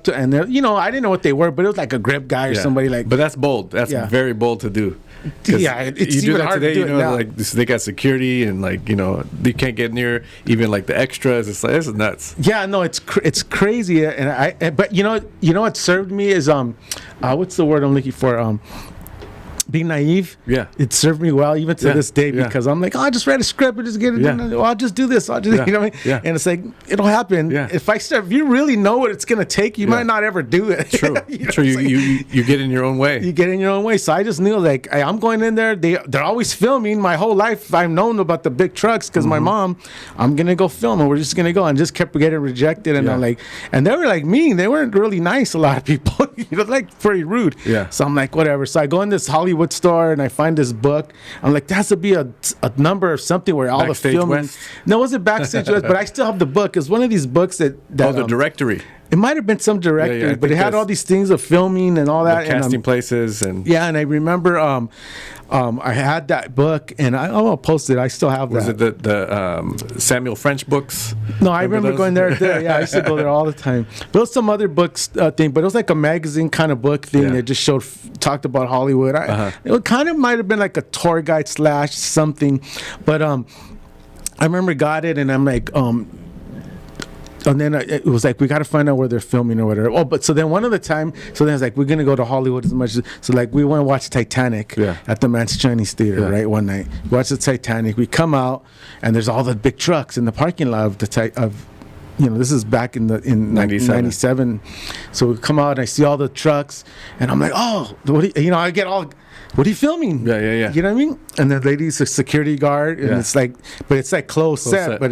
to, and I didn't know what they were, but it was like a grip guy or somebody like. But that's bold. That's very bold to do. Yeah, it's you do even that hard today. to do it now. Like they got security, and like you can't get near even like the extras. It's like, this is nuts. Yeah, no, it's crazy, but what served me is what's the word I'm looking for? Being naive. Yeah. It served me well even to this day, because I'm like, I just read a script and just get it done. Well, I'll just do this. I'll just, you know what I mean? Yeah. And it's like, it'll happen. Yeah. If you really know what it's going to take, you might not ever do it. True. True. You get in your own way. You get in your own way. So I just knew, like, hey, I'm going in there. They're always filming. My whole life I've known about the big trucks because my mom, I'm going to go film, and we're just going to go, and just kept getting rejected. And I'm like, and they were like mean. They weren't really nice, a lot of people. Like pretty rude. Yeah. So I'm like, whatever. So I go in this Hollywood store, and I find this book. I'm like, there has to be a number of something where all Backstage the filming. West? No, it wasn't Backstage West, but I still have the book. It's one of these books that the directory. It might have been some director, but it had all these things of filming and all that. Casting places and... Yeah, and I remember I had that book, and I'll post it. I still have that. Was it the Samuel French books? No, I remember going there. Yeah, I used to go there all the time. There was some other books thing, but it was like a magazine kind of book thing. It just talked about Hollywood. It kind of might have been like a tour guide / something, but I remember got it, and I'm like, and then it was like, we got to find out where they're filming or whatever. Oh, but so then one of the time, so then it's like, we're going to go to Hollywood as much as, so like, we want to watch Titanic at the Man's Chinese Theater, right, one night. We watch the Titanic. We come out, and there's all the big trucks in the parking lot of this is back in 97. So we come out, and I see all the trucks, and I'm like, oh, I get all... What are you filming? Yeah. You know what I mean? And the lady's a security guard, and it's like, but it's like closed set. But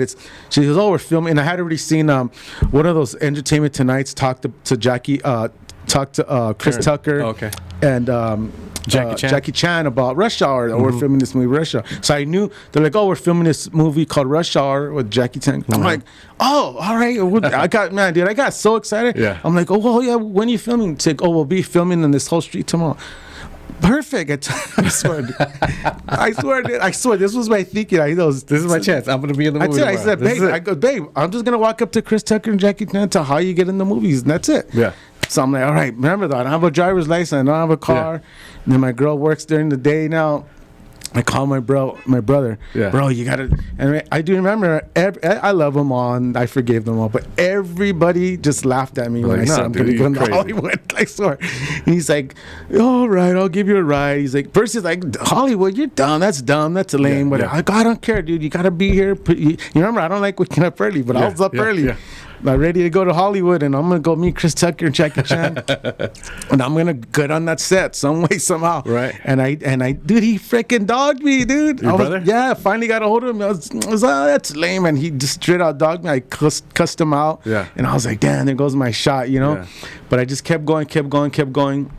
she goes, oh, we're filming. And I had already seen one of those Entertainment Tonight's talk to Jackie, Chris Tucker, and Jackie Chan about Rush Hour. That we're filming this movie Rush Hour. So I knew they're like, oh, we're filming this movie called Rush Hour with Jackie Chan. I'm like, oh, all right. I got so excited. Yeah. I'm like, oh, well, yeah. When are you filming? It's like, oh, we'll be filming in this whole street tomorrow. Perfect. I swear. I swear. This was my thinking. This is my chance. I'm going to be in the movie. I said, babe, I'm just going to walk up to Chris Tucker and Jackie Chan and tell how you get in the movies, and that's it. Yeah. So I'm like, all right, remember that. I don't have a driver's license. I don't have a car. Yeah. And then my girl works during the day now. I call my brother. Yeah. Bro, you gotta. And I do remember. I love them all, and I forgave them all. But everybody just laughed at me when I said I'm gonna go to Hollywood. I swear. And he's like, "All right, I'll give you a ride." He's like, first he's like, "Hollywood, you're dumb. That's dumb. That's lame." But I don't care, dude. You gotta be here. You remember, I don't like waking up early, but I was up early. Yeah. I'm ready to go to Hollywood, and I'm gonna go meet Chris Tucker and Jackie Chan, and I'm gonna get on that set some way somehow. Right. And I, dude, he freaking dogged me, dude. Your brother? Yeah, finally got a hold of him. I was like, oh, that's lame, and he just straight out dogged me. I cussed him out. Yeah. And I was like, damn, there goes my shot, Yeah. But I just kept going.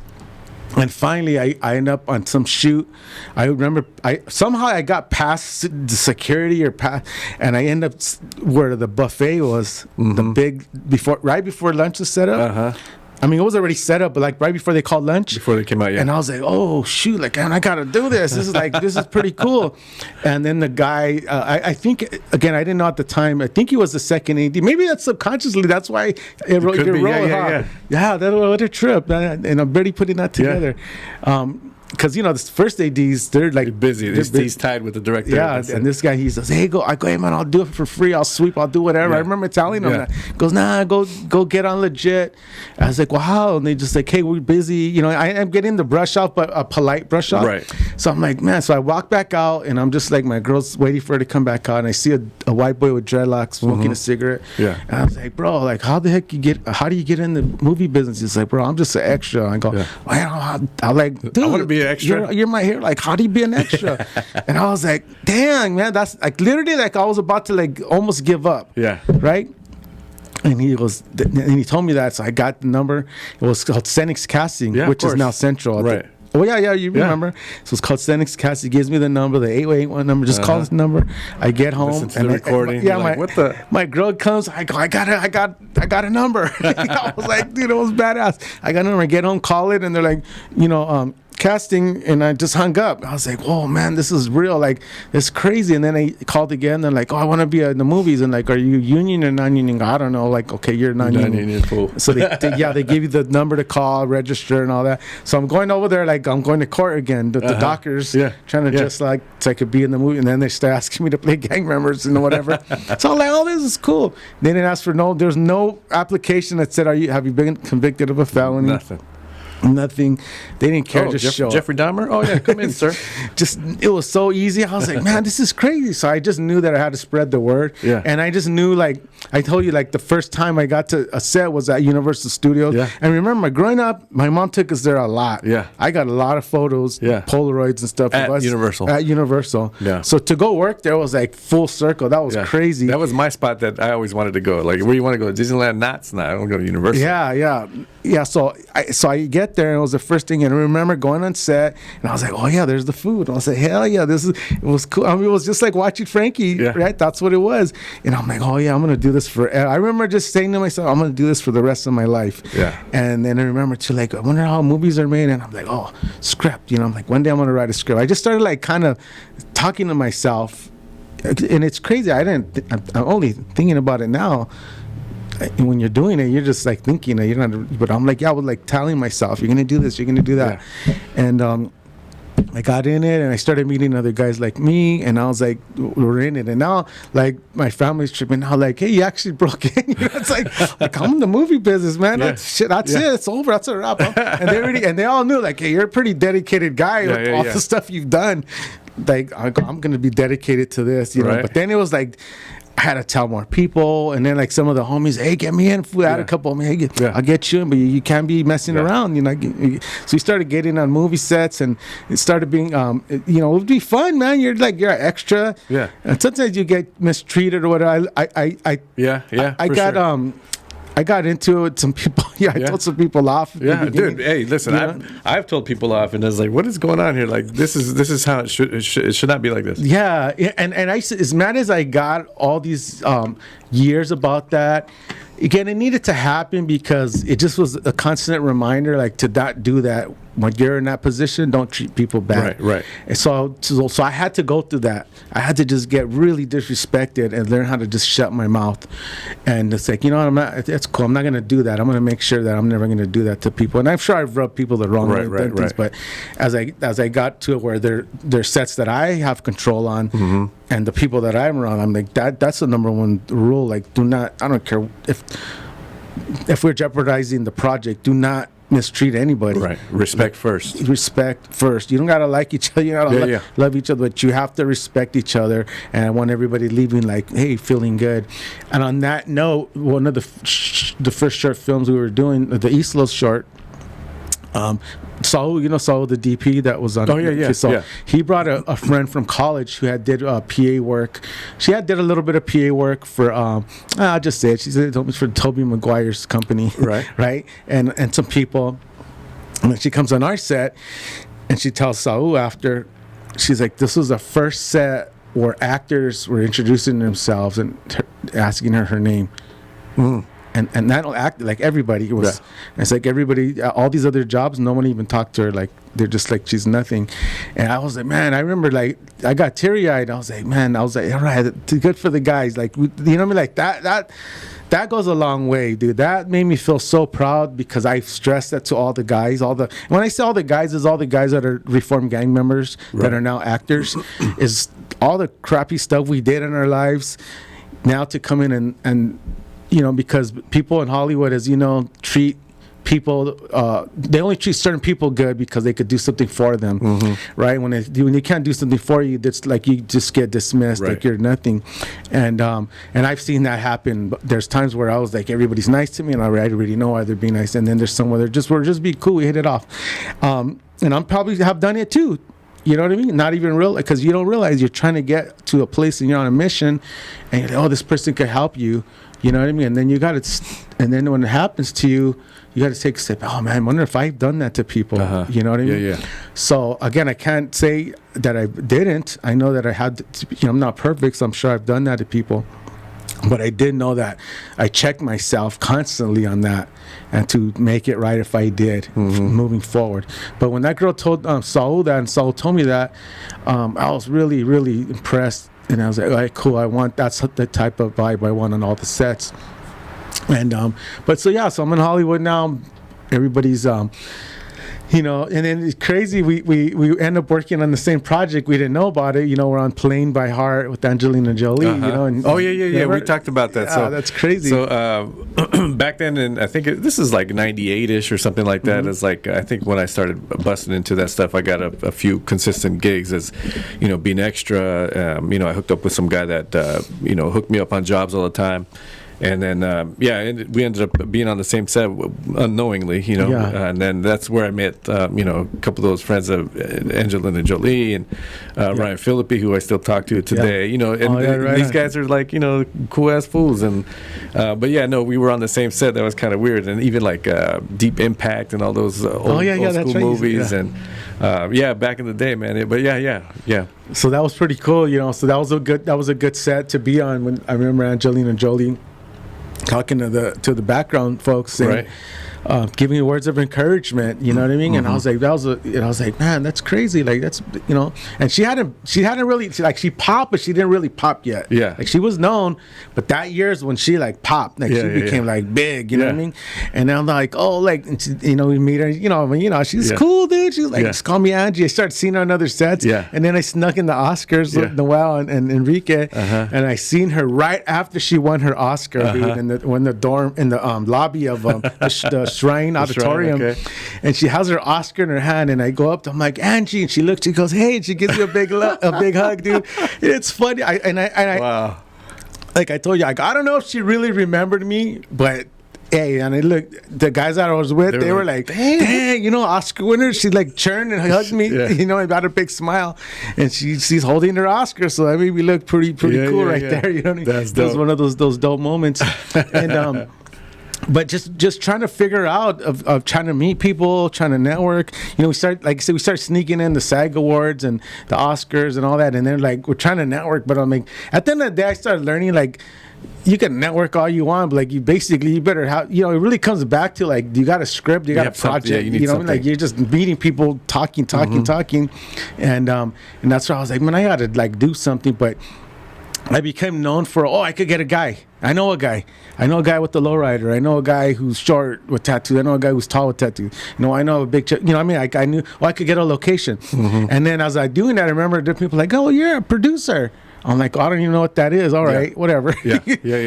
And finally, I end up on some shoot. I remember somehow I got past the security and I end up where the buffet was, the big right before lunch was set up. I mean, it was already set up, but like right before they called lunch. Before they came out, yeah. And I was like, oh, shoot, like, man, I got to do this. This is pretty cool. And then the guy, I think, again, I didn't know at the time. I think he was the second AD. Maybe that's subconsciously. That's why it rolled. Yeah, what a trip. And I'm barely putting that together. Because the first ADs, they're like busy. He's tied with the director. Yeah, and this guy, he says, "Hey, I go, hey man, I'll do it for free. I'll sweep. I'll do whatever." Yeah. I remember telling him that. He goes, "Nah, go get on legit." I was like, "Well, how?" And they just like, "Hey, we're busy." I am getting the brush off, but a polite brush off. Right. So I'm like, man. So I walk back out, and I'm just like, my girl's waiting for her to come back out, and I see a white boy with dreadlocks smoking a cigarette. Yeah. And I was like, bro, like, how do you get in the movie business? He's like, bro, I'm just an extra. I go, well, I'm like, dude, I want to be an extra. You're my hero. Like, how do you be an extra? And I was like, dang, man, that's like literally like I was about to like almost give up. Yeah. Right. And he told me that, so I got the number. It was called Senix Casting, which is now Central. Right. Oh, yeah, you remember. So it's called Senix Casting. He gives me the number, the 881 number. Just call this number. I get home. Listen to the recording. My girl comes. I go, I got a number. I was like, dude, it was badass. I got a number. I get home, call it, and they're like, casting, and I just hung up. I was like, "Whoa, man, this is real! Like, it's crazy." And then I called again. They're like, "Oh, I want to be in the movies." And like, "Are you union or non-union?" I don't know. Like, okay, you're non-union. Fool. So they give you the number to call, register, and all that. So I'm going over there, like I'm going to court again. The doctors trying to just like so I could be in the movie, and then they start asking me to play gang members and whatever. So I'm like, "Oh, this is cool." They didn't ask for there's no application that said, have you been convicted of a felony? Nothing. They didn't care. Just show Jeffrey Dahmer. Oh yeah, come in, sir. It was so easy. I was like, man, this is crazy. So I just knew that I had to spread the word. Yeah. And I just knew, like I told you, like the first time I got to a set was at Universal Studios. Yeah. And remember, growing up, my mom took us there a lot. Yeah. I got a lot of photos, Polaroids and stuff at of us Universal. At Universal. Yeah. So to go work there was like full circle. That was crazy. That was my spot that I always wanted to go. Like, where you want to go? Disneyland? Knott's? No, I don't go to Universal. Yeah. So I get get there, and it was the first thing. And I remember going on set, and I was like, oh yeah, there's the food. And I was like, hell yeah, it was cool. I mean, it was just like watching Frankie, right? That's what it was. And I'm like, oh yeah, I'm gonna do this forever. I remember just saying to myself, I'm gonna do this for the rest of my life. Yeah. And then I remember too, like, I wonder how movies are made, and I'm like, oh, script. You know, I'm like, one day I'm gonna write a script. I just started like kind of talking to myself, and it's crazy. I'm only thinking about it now. When you're doing it, you're just like thinking it. You're not, but I'm like, yeah, I was like telling myself, you're gonna do this, you're gonna do that, and I got in it, and I started meeting other guys like me, and I was like, we're in it, and now like my family's tripping out, like, hey, you actually broke in. You know, it's like I'm in the movie business, man. That's it. It's over. That's a wrap. And they all knew, like, hey, you're a pretty dedicated guy with all the stuff you've done. Like, I'm gonna be dedicated to this, you know. But then it was like, I had to tell more people, and then like some of the homies, hey, get me in. I had a couple of them, hey, I'll get you in, but you can't be messing around, you know. So we started getting on movie sets, and it started being, you know, it would be fun, man. You're an extra, and sometimes you get mistreated or whatever. I got into it with some people. I told some people off. Yeah, dude. Hey, listen, I've told people off, and it's like, what is going on here? Like, this is how it should not be like this. Yeah, and I, as mad as I got all these years about that, again, it needed to happen because it just was a constant reminder, like, to not do that. When you're in that position, don't treat people bad. Right. And so I had to go through that. I had to just get really disrespected and learn how to just shut my mouth. And it's like, you know what, it's cool. I'm not going to do that. I'm going to make sure that I'm never going to do that to people. And I'm sure I've rubbed people the wrong way. Right. But as I got to it where there's sets that I have control on, and the people that I'm around, I'm like, that's the number one rule. Like, do not, I don't care if we're jeopardizing the project, do not mistreat anybody. Right. Respect first. Respect first. You don't gotta like each other. You gotta love each other, but you have to respect each other. And I want everybody leaving like, hey, feeling good. And on that note, one of the first short films we were doing, the East Los short. Saul, the DP that was on. Oh yeah. He brought a friend from college who had did PA work. She had did a little bit of PA work for I'll just say it. She said it was for Tobey Maguire's company. Right. And some people. And then she comes on our set, and she tells Saul after, she's like, this was the first set where actors were introducing themselves and asking her name. And that'll act like everybody. It was. It's like everybody, all these other jobs, no one even talked to her. Like, they're just like, she's nothing. And I was like, man, I remember, like, I got teary-eyed. I was like, all right, good for the guys. Like, you know what I mean? Like, that goes a long way, dude. That made me feel so proud because I stressed that to all the guys. When I say all the guys, is all the guys that are reformed gang members that are now actors. Is all the crappy stuff we did in our lives now to come in and you know, because people in Hollywood, as you know, treat people, they only treat certain people good because they could do something for them, right? When you can't do something for you, it's like you just get dismissed, like you're nothing. And I've seen that happen. But there's times where I was like, everybody's nice to me, and I already know why they're being nice. And then there's some where we're just be cool, we hit it off. And I'm probably have done it too. You know what I mean? Not even real, because you don't realize you're trying to get to a place and you're on a mission, and you're like, oh, this person could help you. You know what I mean? And then and then when it happens to you, you got to take a step. Oh man, I wonder if I've done that to people. You know what I mean? Yeah. So again, I can't say that I didn't. I know that I had to, you know, I'm not perfect, so I'm sure I've done that to people. But I did know that I checked myself constantly on that, and to make it right if I did moving forward. But when that girl told Saul that, and Saul told me that, I was really, really impressed. And I was like, all right, cool. That's the type of vibe I want on all the sets. And so I'm in Hollywood now. Everybody's you know, and then it's crazy. We end up working on the same project. We didn't know about it. You know, we're on Playing by Heart with Angelina Jolie. You know, and we talked about that. So that's crazy. So back then, and I think this is like '98ish or something like that. It's like, I think when I started busting into that stuff, I got a few consistent gigs as, you know, being extra. You know, I hooked up with some guy that you know, hooked me up on jobs all the time. And then and we ended up being on the same set unknowingly, you know. And then that's where I met you know, a couple of those friends of Angelina Jolie and Ryan Phillippe, who I still talk to today. You know, and these guys are like, you know, cool ass fools. And but yeah, no, we were on the same set. That was kind of weird. And even like Deep Impact and all those old school movies and back in the day, man. But yeah. So that was pretty cool, you know. So that was a good set to be on. When I remember Angelina Jolie talking to the background folks and giving me words of encouragement, you know what I mean? And I was like, I was like, man, that's crazy. Like, that's, you know. And she hadn't really, she popped, but she didn't really pop yet. Yeah. Like, she was known, but that year is when she like popped. Like, she became like big, you know what I mean? And I'm like, oh, like, and she, you know, we meet her, you know, she's cool, dude. She's like, just call me Angie. I started seeing her on other sets. Yeah. And then I snuck in the Oscars with Noel and Enrique. And I seen her right after she won her Oscar, dude, in the lobby of the Shrine Auditorium, and she has her Oscar in her hand, and I go up to, I'm like, Angie, and she goes, hey, and she gives me a big hug, dude. It's funny. Wow. Like I told you, I don't know if she really remembered me, but hey, and the guys that I was with, they were like, dang, you know, Oscar winner. She like turned and hugged me, you know, and got a big smile, and she's holding her Oscar, so that made me look pretty cool right there, you know. That was one of those dope moments, and but just trying to figure out of trying to meet people, trying to network. You know, we start sneaking in the SAG Awards and the Oscars and all that, and they're like, we're trying to network, but I'm like, at the end of the day, I started learning like, you can network all you want, but like you better have, you know, it really comes back to like, you got a script, you got a project, you know, like you're just meeting people, talking, and that's why I was like, man, I got to like do something. But I became known for, I could get a guy. I know a guy with the lowrider. I know a guy who's short with tattoos. I know a guy who's tall with tattoos. You know, I know a big, you know what I mean? I knew, I could get a location. And then as I doing that, I remember different people like, oh, you're a producer. I'm like, I don't even know what that is. All right, whatever. Yeah.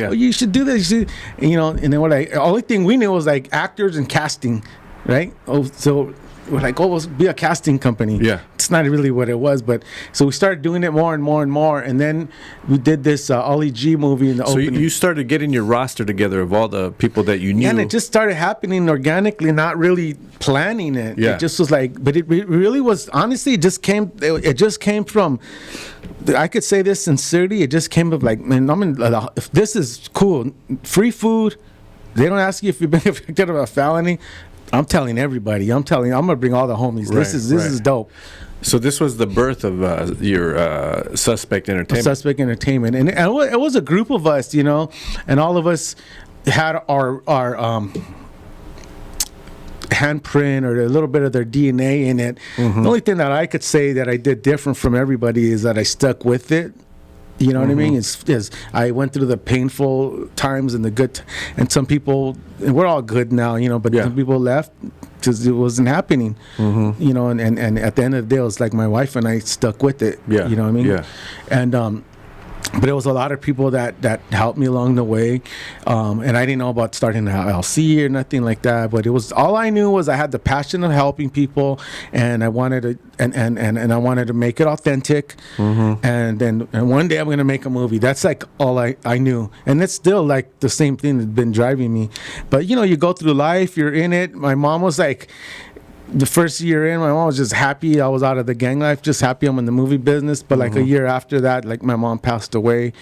Well, you should do this. You know, and then only thing we knew was like actors and casting, right? Oh, so we're like, we'll be a casting company. Yeah. It's not really what it was, but so we started doing it more and more and more, and then we did this Ollie G movie in the opening. So you started getting your roster together of all the people that you knew. And it just started happening organically, not really planning it. Yeah. It just was like, but it really was, honestly, it just came from, I could say this sincerely, it just came of like, man, if this is cool, free food, they don't ask you if you've been convicted of a felony. I'm telling everybody. I'm gonna bring all the homies. This is dope. So this was the birth of your Suspect Entertainment. Suspect Entertainment, and it was a group of us, you know, and all of us had our handprint or a little bit of their DNA in it. The only thing that I could say that I did different from everybody is that I stuck with it. You know what I mean? It's I went through the painful times and the good, and some people, and we're all good now, you know, but some people left because it wasn't happening, you know, and at the end of the day, it was like my wife and I stuck with it, you know what I mean? And but it was a lot of people that helped me along the way, and I didn't know about starting an LLC or nothing like that. But it was, all I knew was I had the passion of helping people, and I wanted to and I wanted to make it authentic. And one day I'm going to make a movie. That's like all I knew, and it's still like the same thing that's been driving me. But you know, you go through life, you're in it. My mom was like, the first year in, my mom was just happy I was out of the gang life, just happy I'm in the movie business. But like a year after that, like my mom passed away.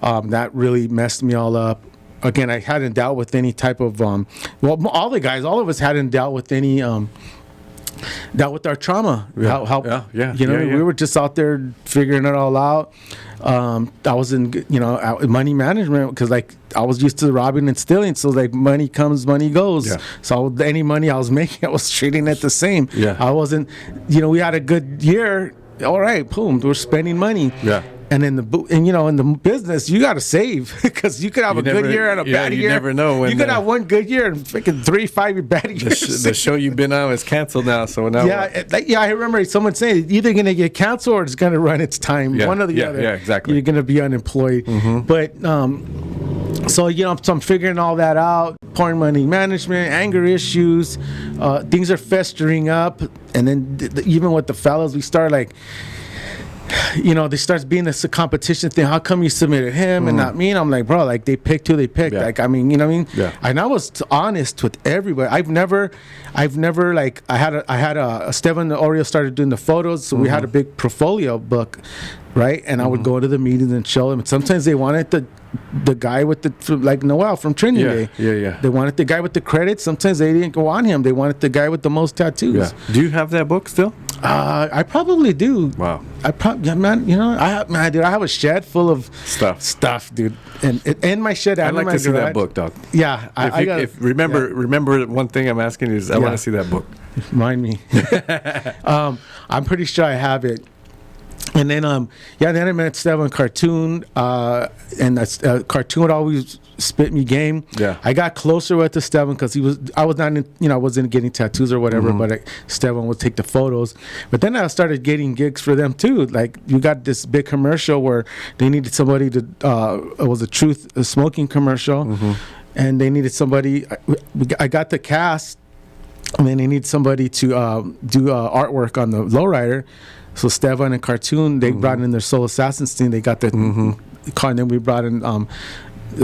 That really messed me all up. Again, I hadn't dealt with any type of all of us hadn't dealt with any dealt with our trauma. You know, we were just out there figuring it all out. I was in, you know, money management, because like I was used to robbing and stealing, so like money comes, money goes. So any money I was making, I was treating it the same. I wasn't, you know, we had a good year, all right, boom, we're spending money. And in the business, you got to save, because you could have a good year and a bad year. You never know when. You could have one good year and freaking 3-5 bad years. The show you've been on is canceled now, so now. I remember someone saying it's either going to get canceled or it's going to run its time. One or the other. Yeah, exactly. You're going to be unemployed. But so you know, so I'm figuring all that out. Porn money management, anger issues, things are festering up, and then even with the fellas, we start like, you know, they starts being this a competition thing. How come you submitted him and not me? And I'm like, bro, like they picked who they picked. Yeah. Like, I mean, you know what I mean? Yeah. And I was honest with everybody. I've never like I had a Steven Oreo started doing the photos, so we had a big portfolio book, right? And I would go to the meetings and show them. And sometimes they wanted the guy with the, like Noel from Trinity. Yeah. They wanted the guy with the credits. Sometimes they didn't go on him. They wanted the guy with the most tattoos. Yeah. Do you have that book still? I probably do. Wow. Man, you know, dude, I have a shed full of stuff, dude, and in my shed. I'd like to see that book, dog. Yeah, remember one thing I'm asking is I want to see that book. Remind me. I'm pretty sure I have it. And then then I met Steven Cartoon, and Cartoon would always spit me game. Yeah. I got closer with the Steven because I wasn't getting tattoos or whatever, but Steven would take the photos. But then I started getting gigs for them too. Like you got this big commercial where they needed somebody to, it was a smoking commercial, and they needed somebody. I got the cast, and then they need somebody to do artwork on the lowrider. So Steven and Cartoon, they brought in their Soul Assassins team. They got the car, and then we brought in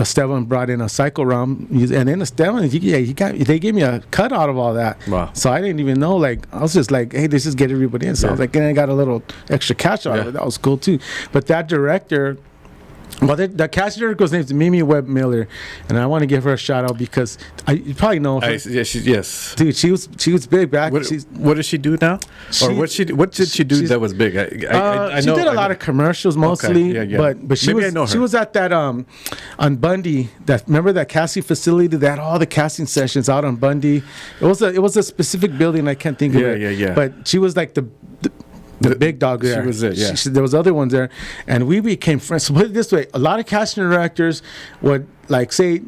Steven brought in a Psycho Rum, and then Steven, they gave me a cut out of all that. Wow. So I didn't even know. Like I was just like, hey, let's just get everybody in. So I was like, and I got a little extra cash out of it. That was cool too. But that director. Well, the casting director's name is Mimi Webb Miller, and I want to give her a shout out because you probably know her. Yes. Dude, she was big back. What does she do now? Or what did she do that was big? I she know, did a lot of commercials mostly, okay, but she maybe I know her. She was at that on Bundy. Remember that casting facility? They had all the casting sessions out on Bundy. It was a specific building. I can't think of it. Yeah. But she was like the big dog there. She was it, yeah. There was other ones there, and we became friends. So put it this way: a lot of casting directors would like say,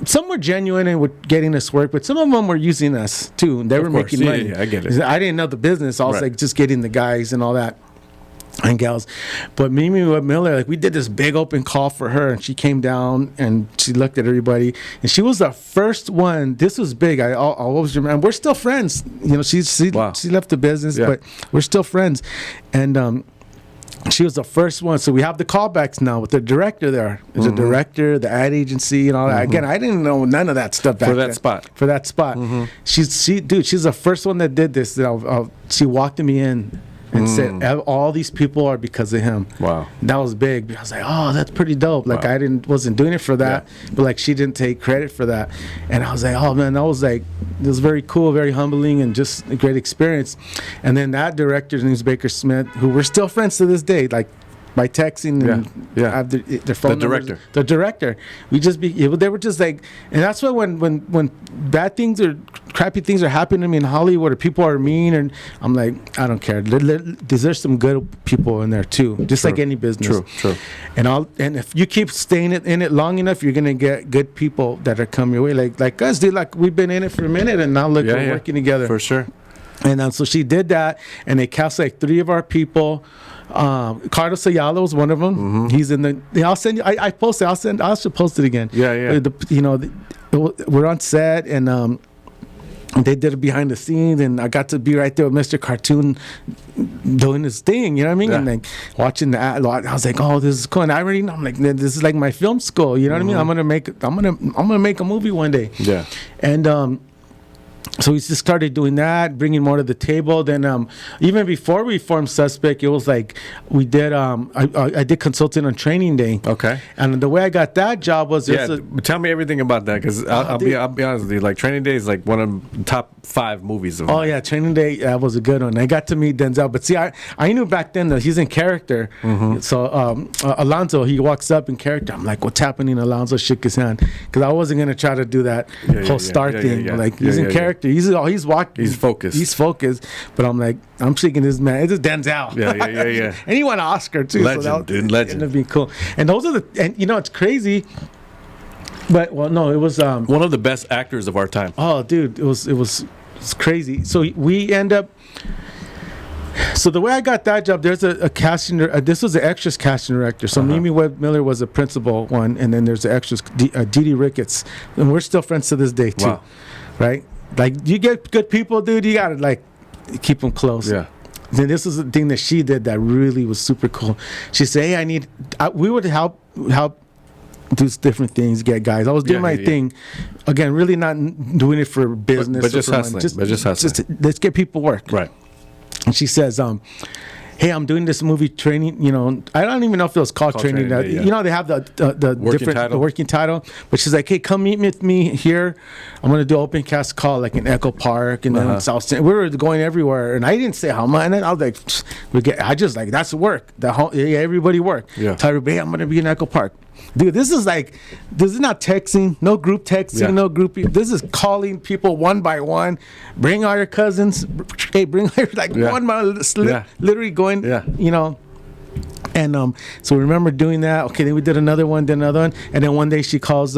some were genuine and were getting us work, but some of them were using us too, and they were making money. Yeah, I get it. I didn't know the business. I was like just getting the guys and all that. And gals, but Mimi Webb Miller, like we did this big open call for her, and she came down and she looked at everybody, and she was the first one. This was big. I always remember. We're still friends. You know, she left the business, but we're still friends. And she was the first one. So we have the callbacks now with the director there. There's a director, the ad agency, and all that. Again, I didn't know none of that stuff back then. For that spot. She's the first one that did this. She walked me in and said, all these people are because of him. Wow. That was big. I was like, oh, that's pretty dope. Like, I wasn't doing it for that, but like, she didn't take credit for that. And I was like, oh man, it was very cool, very humbling, and just a great experience. And then that director's name is Baker Smith, who we're still friends to this day. Like, by texting and have their phone numbers. The director. They were just like, and that's why when bad things or crappy things are happening to me in Hollywood or people are mean, and I'm like, I don't care. There's some good people in there too, just like any business. True. And if you keep staying in it long enough, you're gonna get good people that are coming your way. Like us, dude. Like we've been in it for a minute, and now look, we're working together for sure. And so she did that, and they cast like 3 of our people. Carlos Ayala was one of them. He's in the. I'll send you. I posted. I should post it again. Yeah. We're on set, and they did it behind the scenes, and I got to be right there with Mr. Cartoon doing his thing. You know what I mean? And like watching the ad, I was like, oh, this is cool. And I already know. I'm like, this is like my film school. You know what I mean? I'm gonna make a movie one day. Yeah. And so we just started doing that, bringing more to the table. Then even before we formed Suspect, it was like we did. I did consulting on Training Day. Okay. And the way I got that job was tell me everything about that, because I'll be honest with you. Like Training Day is like one of the top 5 movies of mine. Yeah, Training Day was a good one. I got to meet Denzel, but see, I knew back then that he's in character. So Alonzo, he walks up in character. I'm like, what's happening? Alonzo shook his hand because I wasn't gonna try to do that whole star thing. Like he's in character. He's walking. He's focused. He's focused. But I'm like, I'm shaking this man. It's Denzel. Yeah. And he won an Oscar too. Legend, dude. Legend. It'd be cool. And those are and it's crazy. But no, it was one of the best actors of our time. Oh, dude, it was crazy. So we end up. So the way I got that job, there's a casting. This was an extras casting director. So Mimi Webb Miller was a principal one, and then there's the extras, Dee Ricketts, and we're still friends to this day too, right? Like you get good people, dude. You gotta like keep them close. Yeah. then this is the thing that she did that really was super cool. She said, "Hey, we would help do different things, get guys. I was doing my thing, again, really not doing it for business, but just hustling. Just let's get people work." Right. And she says, "Hey, I'm doing this movie training. You know, I don't even know if it was called training. Day, yeah. You know, they have the working title. But she's like, hey, come meet with me here. I'm gonna do open cast call like in Echo Park and then South St. We were going everywhere, and I didn't say how much. And then I was like, that's work. Everybody work. Yeah. Tell everybody, hey, I'm gonna be in Echo Park." Dude, this is not texting, no group texting, no group. This is calling people one by one. Bring all your cousins. Hey, bring all your, one by literally going, you know. And so we remember doing that. Okay, then we did another one, and then one day she calls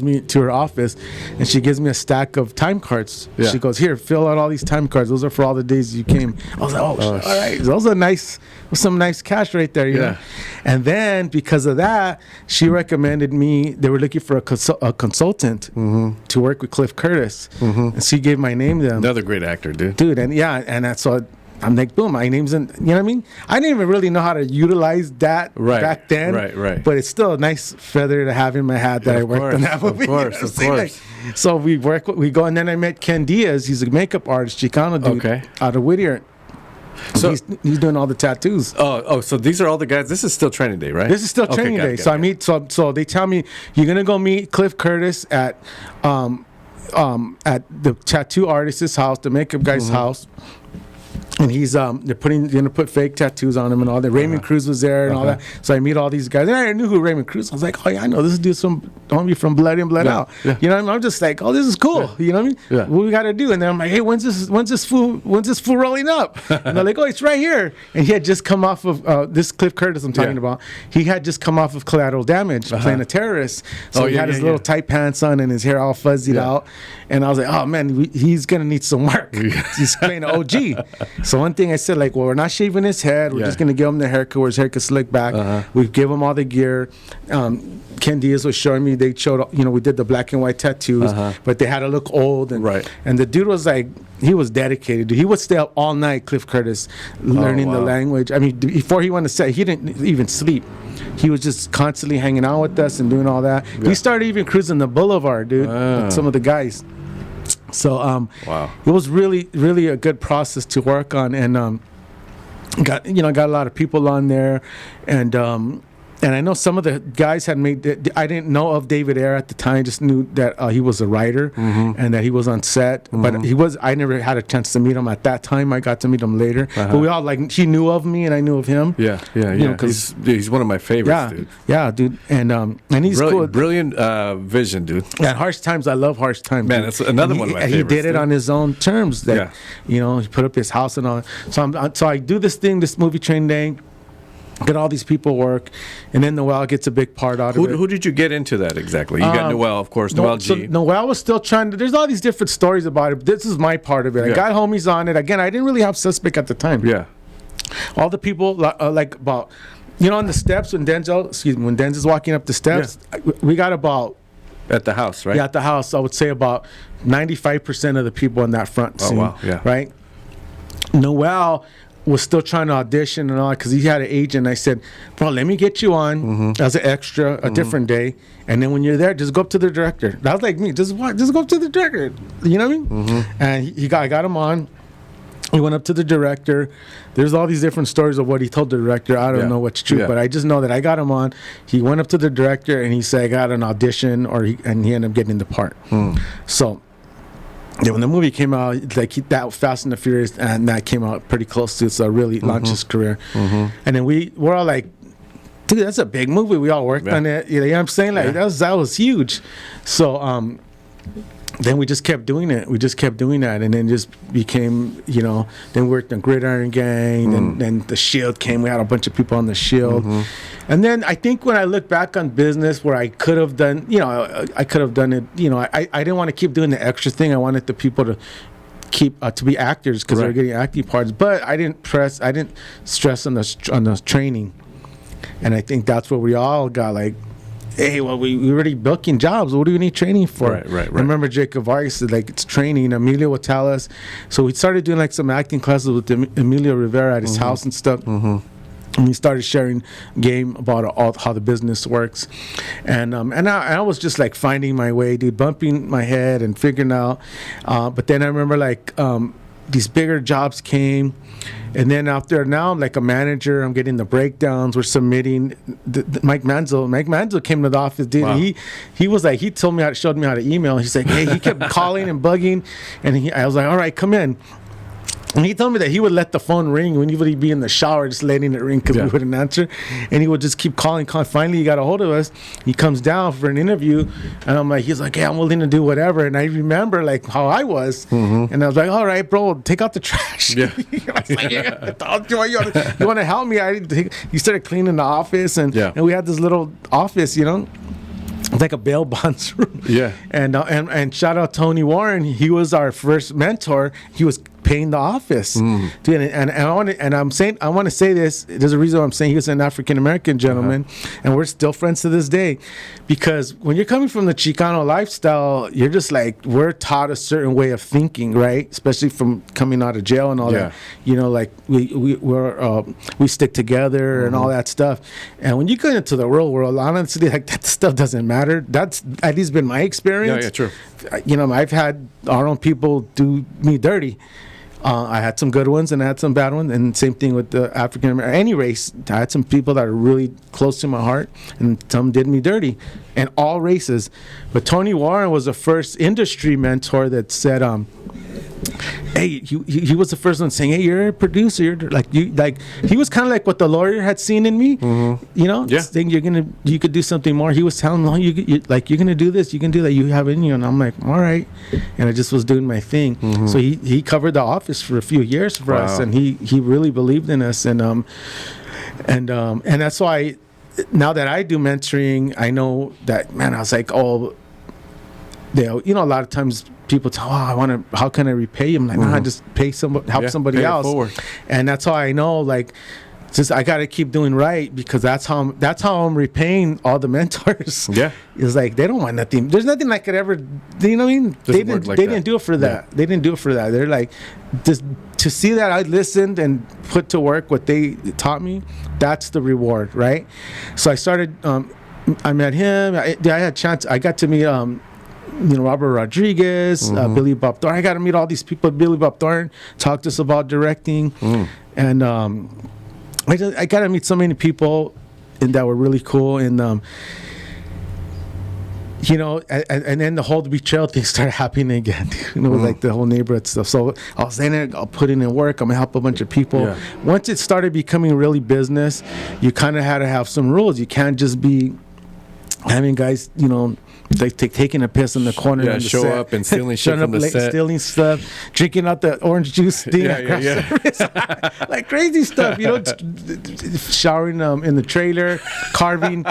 me to her office, and she gives me a stack of time cards. Yeah. She goes, "Here, fill out all these time cards. Those are for all the days you came." I was like, all right. Those are some nice cash right there, you know? And then because of that, she recommended me. They were looking for a consultant to work with Cliff Curtis, and she gave my name to them. Another great actor, dude. And that's so. I'm like, boom, my name's in, you know what I mean? I didn't even really know how to utilize that back then. Right. But it's still a nice feather to have in my hat that I worked on that movie. Of course. So we go, and then I met Ken Diaz. He's a makeup artist, Chicano dude, out of Whittier. So he's doing all the tattoos. So these are all the guys. This is still training day, right? This is still training day. So they tell me, you're going to go meet Cliff Curtis at the tattoo artist's house, the makeup guy's house. And he's they're gonna put fake tattoos on him and all that. Raymond Cruz was there and all that. So I meet all these guys. And I knew who Raymond Cruz was. I was like, oh yeah, I know this dude's from Blood In, Blood Out. Yeah. You know what I mean? I'm just like, oh, this is cool. Yeah. You know what I mean? Yeah. What we gotta do? And then I'm like, hey, when's this fool rolling up? And they're like, oh, it's right here. And he had just come off of this Cliff Curtis I'm talking about. He had just come off of Collateral Damage, playing a terrorist. So he had his little tight pants on and his hair all fuzzied out. And I was like, oh man, he's gonna need some work. He's playing an OG. So one thing I said, like, well, we're not shaving his head. We're just gonna give him the haircut where his haircut slicked back. We give him all the gear. Ken Diaz was showing me. They showed, we did the black and white tattoos, but they had to look old. And the dude was like, he was dedicated. He would stay up all night, Cliff Curtis, learning the language. I mean, before he went to set, he didn't even sleep. He was just constantly hanging out with us and doing all that. Yeah. He started even cruising the boulevard, dude, with some of the guys. So it was really, really a good process to work on, and got a lot of people on there, and I know some of the guys had made. I didn't know of David Ayer at the time. Just knew that he was a writer and that he was on set. But I never had a chance to meet him at that time. I got to meet him later. But we all he knew of me and I knew of him. Yeah. Because he's one of my favorites, dude. Yeah, dude. And he's cool. Brilliant vision, dude. At Harsh Times, I love Harsh Times. Man, that's another one of my favorites. He did it on his own terms. He put up his house and all. So I do this movie training day. Get all these people work, and then Noel gets a big part out of it. Who did you get into that exactly? You got Noel, of course, Noel G. So Noel was still trying to. There's all these different stories about it. But this is my part of it. I got homies on it. Again, I didn't really have Suspect at the time. Yeah. All the people about, on the steps when Denzel's walking up the steps, we got about. At the house, right? Yeah, at the house, I would say about 95% of the people in that front scene. Oh wow! Yeah. Right. Noel was still trying to audition and all because he had an agent. I said, bro, let me get you on as an extra a different day, and then when you're there, just go up to the director. That was like me, just go up to the director. You know what I mean? And I got him on. He went up to the director. There's all these different stories of what he told the director. I don't know what's true, but I just know that I got him on. He went up to the director and he said, I got an audition, and he ended up getting the part. So when the movie came out, that Fast and the Furious, and that came out pretty close to it, so it really launched his career. And then we're all like, dude, that's a big movie. We all worked on it. You know what I'm saying? Like that was huge. So then we just kept doing it. We just kept doing that, and then just became, then we worked on Gridiron Gang, and then The Shield came. We had a bunch of people on The Shield. And then I think when I look back on business where I could have done, I could have done it, I didn't want to keep doing the extra thing. I wanted the people to keep to be actors because they were getting acting parts. But I didn't stress on the training. And I think that's where we all got hey, well, we already booking jobs. What do we need training for? Right. I remember Jacob Vargas said, like, it's training. Emilio would tell us. So we started doing like some acting classes with Emilio Rivera at his house and stuff. And we started sharing game about how the business works, and I was just like finding my way, dude, bumping my head and figuring out. But then I remember like these bigger jobs came, and then after now I'm like a manager. I'm getting the breakdowns. We're submitting. Mike Manzo came to the office, dude. Wow. He was like, he showed me how to email. He's like, hey, he kept calling and bugging, and I was like, all right, come in. And he told me that he would let the phone ring when he would be in the shower, just letting it ring because we wouldn't answer. And he would just keep calling. Finally, he got a hold of us. He comes down for an interview. And I'm like, he's like, hey, I'm willing to do whatever. And I remember like how I was. And I was like, all right, bro, take out the trash. Yeah. I was like, you want to help me? He started cleaning the office. And we had this little office, It's like a bail bonds room. Yeah. And shout out Tony Warren. He was our first mentor. He was paying the office. Dude, and I want to say this. There's a reason why I'm saying he was an African American gentleman, and we're still friends to this day. Because when you're coming from the Chicano lifestyle, you're just like, we're taught a certain way of thinking, right? Especially from coming out of jail and all that. Like we stick together and all that stuff. And when you go into the real world, honestly, like that stuff doesn't matter. That's at least been my experience. Yeah, true. I've had our own people do me dirty. I had some good ones and I had some bad ones, and same thing with the African American. Any race, I had some people that are really close to my heart, and some did me dirty, and all races. But Tony Warren was the first industry mentor that said, hey, he was the first one saying, hey, you're a producer. He was kind of like what the lawyer had seen in me, saying you could do something more. He was telling me, you're gonna do this, you can do that, you have it in you. And I'm like, all right. And I just was doing my thing. So he covered the office for a few years for us, and he really believed in us. And that's why now that I do mentoring, I know that, man, I was like, a lot of times people tell, how can I repay you? I'm like, nah, just pay somebody, help somebody else. And that's how I know, like, just I got to keep doing right, because that's how I'm repaying all the mentors. Yeah, it's like they don't want nothing. There's nothing I could ever. You know what I mean? They didn't do it for that. They didn't do it for that. They're like, just to see that I listened and put to work what they taught me. That's the reward, right? So I started. I met him. I had a chance. I got to meet. Robert Rodriguez, Billy Bob Thornton. I got to meet all these people. Billy Bob Thornton talked to us about directing, and I got to meet so many people, and that were really cool. And and then the whole betrayal thing started happening again. Like the whole neighborhood stuff. So I was saying, I'll put in work. I'm gonna help a bunch of people. Yeah. Once it started becoming really business, you kind of had to have some rules. You can't just be having guys, like taking a piss in the corner. Yeah, show set. Up and stealing shit from the set. Stealing stuff, drinking out the orange juice thing. Like crazy stuff, showering in the trailer, carving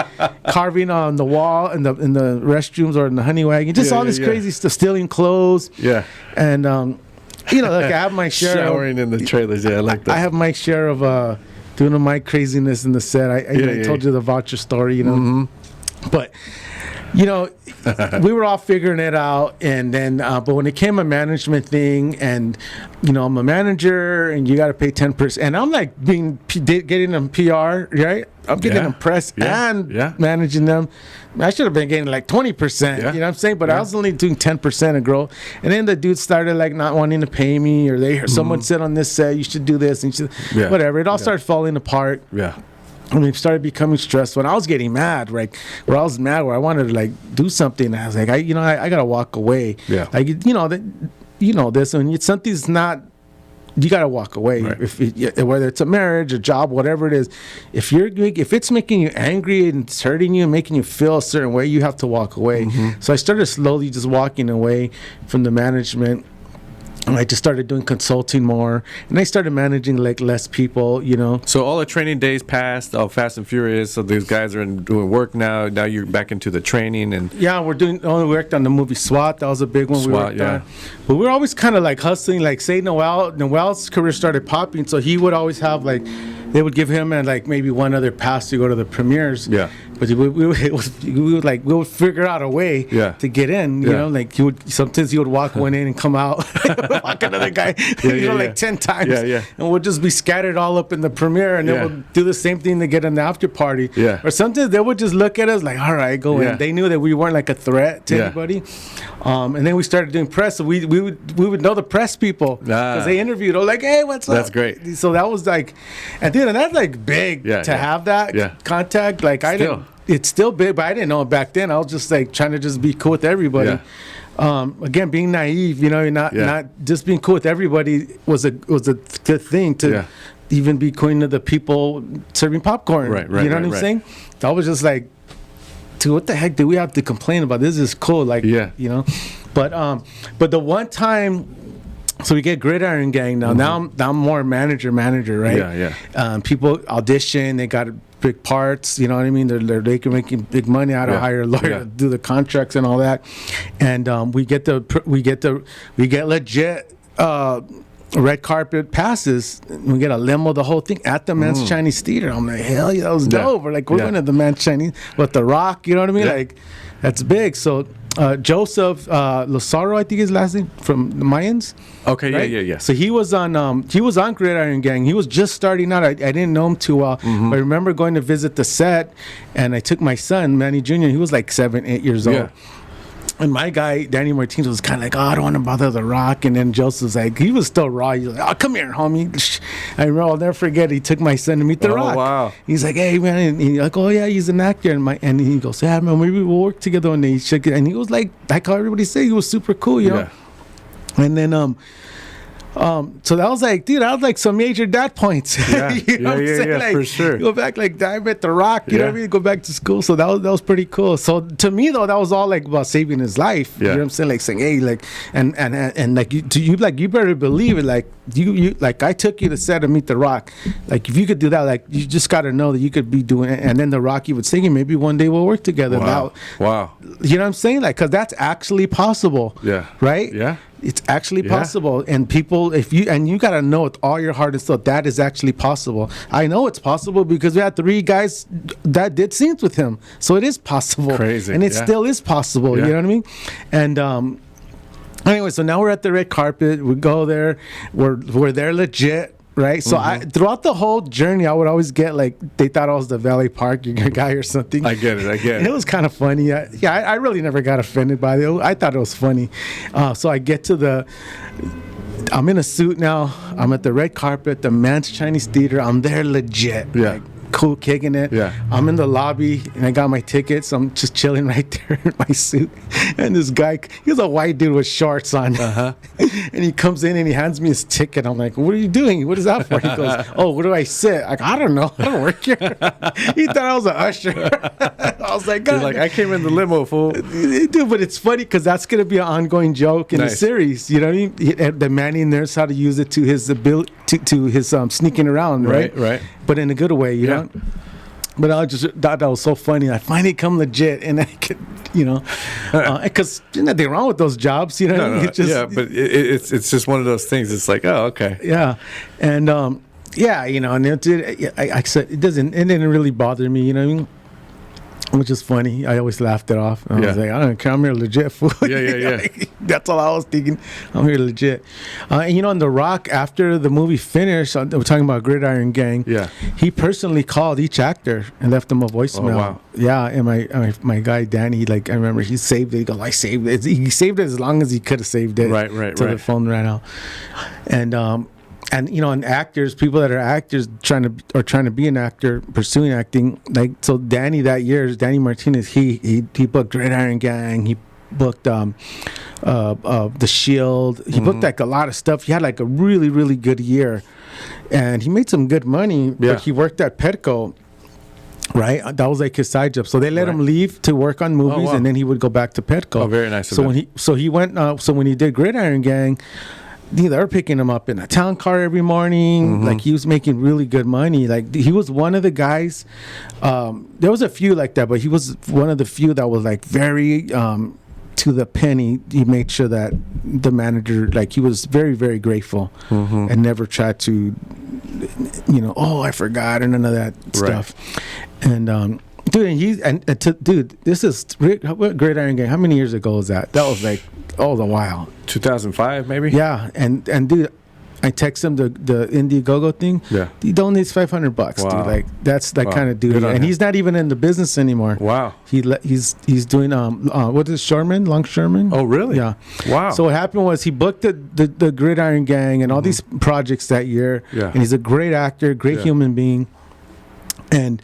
on the wall in the restrooms or in the honey wagon. Just all this crazy stuff, stealing clothes. Yeah. And, like I have my share showering in the trailers. Yeah, I like that. I have my share of doing my craziness in the set. I told you the voucher story, But we were all figuring it out, and then but when it came a management thing, and I'm a manager, and you got to pay 10%, and I'm like getting them PR, right? I'm getting them press and managing them. I should have been getting like 20%, you know what I'm saying? But I was only doing 10% of growth, and then the dude started like not wanting to pay me, or they heard someone said on this set you should do this, and whatever. It all started falling apart. Yeah. And it started becoming stressful, and I was getting mad, where I wanted to like do something. And I was like, I gotta walk away. Yeah. Like this, and something's not. You gotta walk away. Right. Whether it's a marriage, a job, whatever it is, if it's making you angry and it's hurting you and making you feel a certain way, you have to walk away. So I started slowly just walking away from the management. And I just started doing consulting more, and I started managing like less people, So all the training days passed, all Fast and Furious. So these guys are doing work now. Now you're back into the training, and we worked on the movie SWAT. That was a big one. We worked on. But we were always kind of like hustling. Like say Noel's career started popping, so he would always have like they would give him and like maybe one other pass to go to the premieres. Yeah. But we would figure out a way to get in. You know, like sometimes he would walk one in and come out, walk another guy, like 10 times. Yeah. And we'll just be scattered all up in the premiere, and then we'll do the same thing to get in the after party. Yeah. Or sometimes they would just look at us like, all right, go in. They knew that we weren't like a threat to anybody. And then we started doing press, so we would know the press people because they interviewed. Like, hey, what's up? That's great. So that was like, and that's like big to have that contact. Like I didn't. It's still big, but I didn't know it back then. I was just like trying to just be cool with everybody. Again, being naive, you're not just being cool with everybody was a good thing to even be cool to the people serving popcorn. Right. You know what I'm saying? So I was just like, dude, what the heck do we have to complain about? This is cool. Like, But the one time. So we get Gridiron Gang now. Now I'm more manager, right? People audition. They got big parts. You know what I mean? They can make big money. I had to hire a lawyer to do the contracts and all that. And we get legit red carpet passes. We get a limo, the whole thing at the Man's Chinese Theater. I'm like, hell yeah, that was dope. We're like, we're going to the Man's Chinese with The Rock. You know what I mean? Like, that's big. So. Joseph Lazaro, I think his last name, from the Mayans. Okay, right? yeah. So he was on Gridiron Gang. He was just starting out. I didn't know him too well, but I remember going to visit the set, and I took my son, Manny Jr. He was like 7, 8 years old. And my guy, Danny Martinez, was kind of like, oh, I don't want to bother The Rock. And then Joseph's like, he was still raw. He was like, oh, come here, homie. I remember, I'll never forget, he took my son to meet The Rock. Wow. He's like, hey, man. And he's like, oh, yeah, he's an actor. And he goes, yeah, man, maybe we'll work together. And he shook it. And he was like how everybody say, he was super cool, you know? And then, so that was like, dude, that was like some major dad points. You know what I'm saying? Like, for sure. Go back, like, dive at The Rock, you know what I mean? Go back to school. So that was pretty cool. So to me, though, that was all like about saving his life. You know what I'm saying? Like saying, hey, like, and like, you better believe it. Like, you like, I took you to set to meet The Rock. Like, if you could do that, like, you just got to know that you could be doing it. And then The Rock, you would say, maybe one day we'll work together. Wow. You know what I'm saying? Like, because that's actually possible. Yeah. Right? Yeah. It's actually possible, and people, you got to know with all your heart and soul that is actually possible. I know it's possible because we had 3 guys that did scenes with him, so it is possible. Crazy, and it still is possible. You know what I mean? And anyway, so now we're at the red carpet. We go there. We're there legit. Right, so throughout the whole journey, I would always get like they thought I was the valet parking guy or something. I get it. And it was kind of funny. I really never got offended by it. I thought it was funny. So I get to I'm in a suit now. I'm at the red carpet, the Man's Chinese Theater. I'm there legit. Yeah. Like, cool, kicking it. Yeah. I'm in the lobby and I got my tickets. I'm just chilling right there in my suit. And this guy, he's a white dude with shorts on. And he comes in and he hands me his ticket. I'm like, what are you doing? What is that for? He goes, oh, where do I sit? Like, I don't know. I don't work here. He thought I was an usher. I was like, God. He's like, I came in the limo, fool. Dude, but it's funny because that's going to be an ongoing joke in the series. You know what I mean? The Manny knows how to use it to his ability, to his sneaking around, right? Right. But in a good way, you know? But I just thought that was so funny. I finally come legit, and I could, because there's nothing wrong with those jobs, you know. No. But it's just one of those things. It's like, oh, okay. Yeah, and and I said it didn't really bother me, you know what I mean? Which is funny. I always laughed it off. I was like, I don't care. I'm here legit, fool. Yeah. That's all I was thinking. I'm here legit. And in The Rock, after the movie finished, we're talking about Gridiron Gang. Yeah. He personally called each actor and left them a voicemail. Oh, wow. Yeah, and my guy Danny, like I remember, he saved it. He goes, I saved it. He saved it as long as he could have saved it. Right. The phone ran out. And actors, people that are actors trying to be an actor, pursuing acting, like so. Danny that year, Danny Martinez, he booked Gridiron Gang. He booked The Shield. He booked like a lot of stuff. He had like a really, really good year, and he made some good money. But he worked at Petco. Right, that was like his side job. So they let him leave to work on movies, and then he would go back to Petco. Oh, very nice. So when he did Gridiron Gang, they were picking him up in a town car every morning. Like he was making really good money. Like he was one of the guys. There was a few like that, but he was one of the few that was like very to the penny, he made sure that the manager, like, he was very, very grateful, and never tried to, oh, I forgot, and none of that stuff. And dude, this is what Great Iron Gang. How many years ago was that? That was like a while. 2005, maybe. Yeah, and dude, I text him the Indiegogo thing. Yeah, he donates $500, dude. Like, that's that kind of dude, and he's not even in the business anymore. Wow. He's doing what is it, Longshoreman? Oh, really? Yeah. Wow. So what happened was he booked the Gridiron Gang and all these projects that year. Yeah. And he's a great actor, great human being, and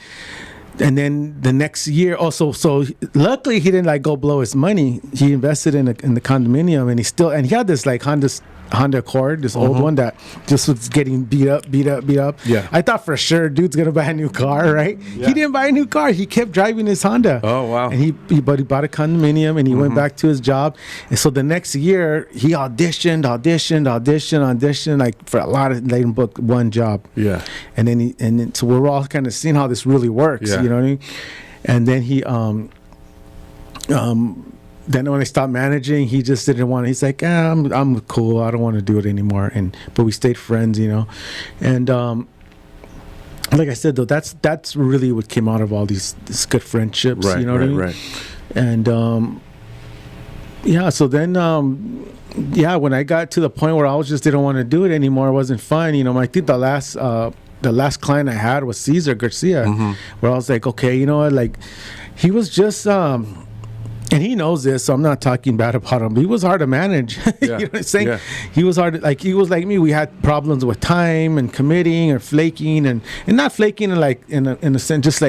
then the next year also, so luckily he didn't like go blow his money. He invested in the condominium, and he had this like Honda Accord, this old one that just was getting beat up. Yeah. I thought for sure dude's gonna buy a new car, right? Yeah. He didn't buy a new car. He kept driving his Honda. Oh, wow. And he bought a condominium, and he went back to his job. And so the next year he auditioned like for a lot of, they booked one job. Yeah. And then so we're all kind of seeing how this really works. Yeah. You know what I mean? And then he then when I stopped managing, he just didn't want to. He's like, I'm cool. I don't want to do it anymore. But we stayed friends, And like I said, though, that's really what came out of all these good friendships. Right, you know what I mean? Right. And yeah. So then, when I got to the point where I just didn't want to do it anymore, it wasn't fun. I think the last client I had was Cesar Garcia, where I was like, okay, you know what? Like, he was just. And he knows this, so I'm not talking bad about him. But he was hard to manage. Yeah. You know what I'm saying? Yeah. He was hard. He was like me. We had problems with time and committing or flaking, and not flaking in a sense, just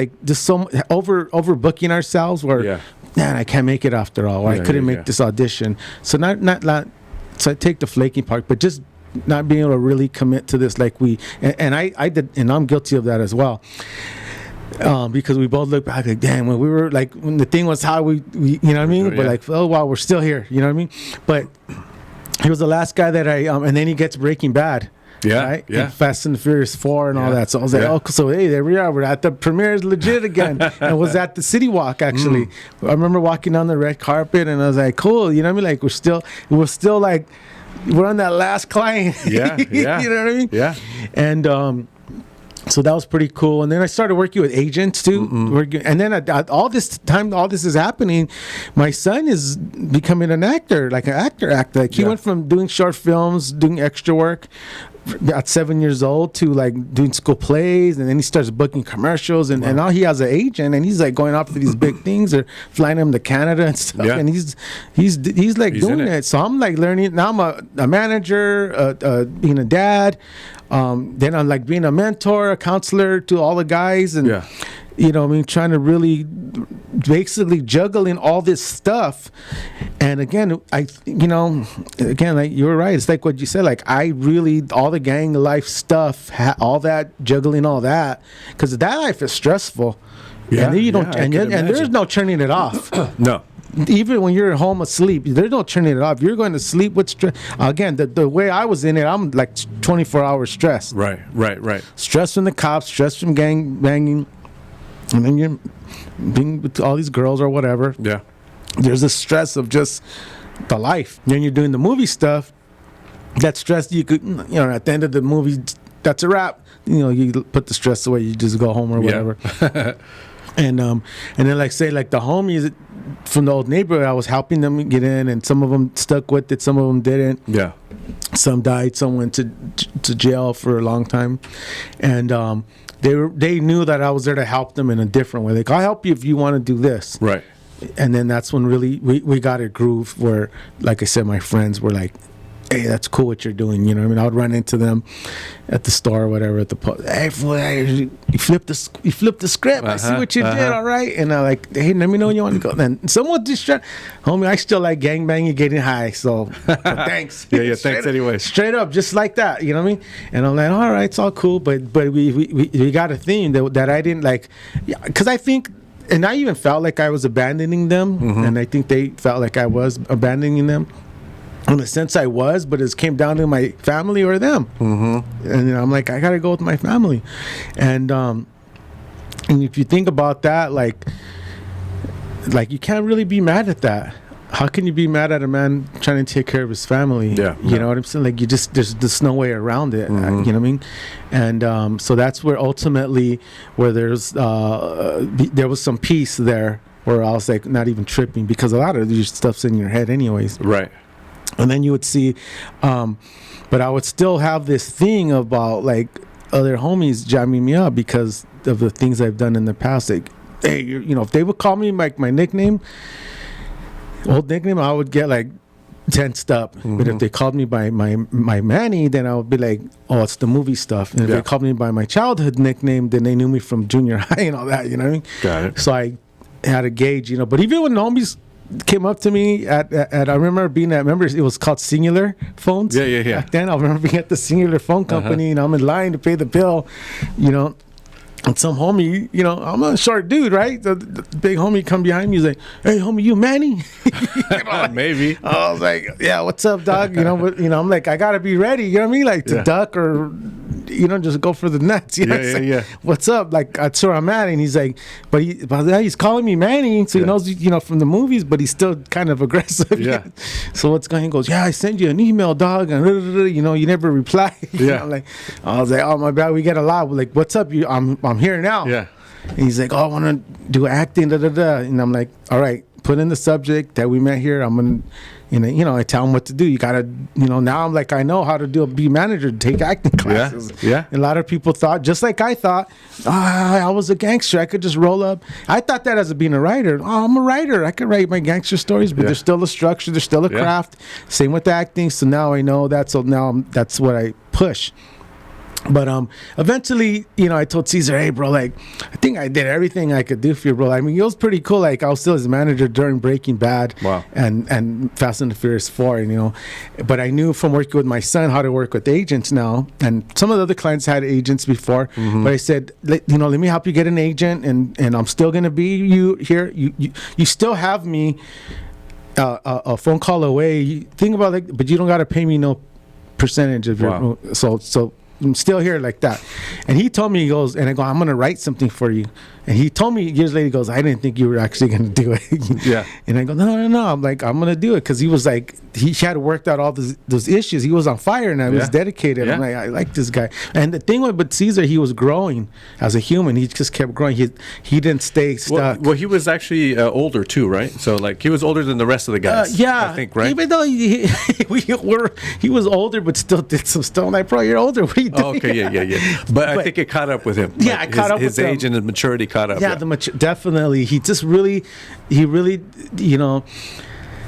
so overbooking ourselves. Where, man, I can't make it after all. Or I couldn't make this audition. So not. So I take the flaking part, but just not being able to really commit to this like we. And I did, and I'm guilty of that as well. Because we both look back like, damn, when the thing was how we you know what I mean? But like, oh wow, we're still here, you know what I mean? But he was the last guy that I and then he gets Breaking Bad. Yeah. Right? Yeah. And Fast and the Furious 4 and all that. So I was like, oh, so hey, there we are. We're at the premiere legit again. And it was at the City Walk actually. I remember walking on the red carpet and I was like, cool, you know what I mean? Like we're still like we're on that last client. Yeah. Yeah. You know what I mean? Yeah. And so that was pretty cool. And then I started working with agents too. And then all this is happening, my son is becoming an actor, like an actor. Like he went from doing short films, doing extra work at 7 years old to like doing school plays, and then he starts booking commercials, and now he has an agent, and he's like going off to these big things or flying him to Canada and stuff. And he's like doing it. So I'm like learning. Now I'm a manager, being a dad. Then I'm like being a mentor, a counselor to all the guys, and you know, I mean, trying to really basically juggling all this stuff. And again, like you were right. It's like what you said. Like I really all the gang life stuff, all that juggling, all that, because that life is stressful. Yeah, and then you don't, and there's no turning it off. No. Even when you're at home asleep, there's no turning it off. You're going to sleep with stress. Again, the way I was in it, I'm like 24 hours stressed. Right. Stress from the cops, stress from gang banging, and then you're being with all these girls or whatever. Yeah. There's a stress of just the life. Then you're doing the movie stuff. That stress, you could, at the end of the movie, that's a wrap. You put the stress away. You just go home or whatever. And then like the homies from the old neighborhood, I was helping them get in, and some of them stuck with it, some of them didn't. Yeah. Some died, some went to jail for a long time, and they knew that I was there to help them in a different way. Like, I'll help you if you want to do this. Right. And then that's when really we got a groove where, like I said, my friends were like, hey, that's cool what you're doing. You know what I mean? I would run into them at the store or whatever at the hey, you flipped the script. I see what you did, all right? And I'm like, hey, let me know when you want to go. Then someone distracted. Homie, I still like gangbanging, getting high, so thanks. Yeah, thanks anyway. Straight up, just like that, you know what I mean? And I'm like, all right, it's all cool, but we got a theme that I didn't like, because I think, and I even felt like I was abandoning them, and I think they felt like I was abandoning them. In a sense, I was, but it came down to my family or them. And I'm like, I gotta go with my family. And if you think about that, like you can't really be mad at that. how can you be mad at a man trying to take care of his family? Yeah, you know what I'm saying? Like, there's no way around it. You know what I mean? And so that's where ultimately, where there was some peace there, where I was like not even tripping, because a lot of these stuff's in your head anyways. Right. And then you would see, but I would still have this thing about like other homies jamming me up because of the things I've done in the past. Like, hey, you know, if they would call me like my nickname, old nickname, I would get like tensed up. But if they called me by my Manny, then I would be like, oh, it's the movie stuff. And if they called me by my childhood nickname, then they knew me from junior high and all that, you know what I mean? Got it. So I had a gauge, you know. But even when homies came up to me at I remember being at, remember it was called Singular Phones. Yeah. Back then, I remember being at the Singular Phone Company, and I'm in line to pay the bill, you know. And some homie, you know, I'm a short dude, right? The big homie come behind me, he's like, "Hey, homie, you Manny?" You know, Maybe. I was like, "Yeah, what's up, dog?" You know, but you know, I'm like, I gotta be ready. You know what I mean? Like to duck or, you know, just go for the nuts. You know? Like, what's up? Like that's where I'm at. And he's like, but he's calling me Manny, so he knows, you know, from the movies, but he's still kind of aggressive. Yeah. So what's going? He goes, "Yeah, I sent you an email, dog, and you know, you never reply." Yeah. Like, I was like, "Oh my bad, we get a lot." We're like, "What's up? I'm here now." Yeah. And he's like, "Oh, I want to do acting, da da da." And I'm like, "All right, put in the subject that we met here. I'm gonna, you know, I tell him what to do. You gotta, you know." Now I'm like, I know how to be a manager, take acting classes. Yeah. And a lot of people thought, just like I thought, I was a gangster. I could just roll up. I thought that as being a writer. Oh, I'm a writer. I could write my gangster stories, but there's still a structure. There's still a craft. Same with acting. So now I know that. So now that's what I push. But eventually, you know, I told Caesar, "Hey, bro, like, I think I did everything I could do for you, bro." I mean, it was pretty cool. Like, I was still his manager during Breaking Bad, and Fast and the Furious 4, and you know, but I knew from working with my son how to work with agents now, and some of the other clients had agents before. But I said, you know, let me help you get an agent, and I'm still gonna be you here. You still have me a phone call away. Think about it, but you don't gotta pay me no percentage of your so. I'm still here like that. And he told me, he goes, and I go, "I'm going to write something for you." And he told me years later, he goes, "I didn't think you were actually going to do it." Yeah. And I go, no. I'm like, "I'm going to do it." Because he was like, he had worked out all those issues. He was on fire, and I was dedicated. I'm like, I like this guy. And the thing with Caesar, he was growing as a human. He just kept growing. He didn't stay stuck. Well, he was actually older too, right? So like he was older than the rest of the guys. I think, right? Even though he was older, but still did some stuff. I'm like, "Bro, you're older. What are you doing?" Okay, yeah. But I think it caught up with him. Yeah, I caught up with his age and his maturity caught up. Yeah, definitely. He really, you know,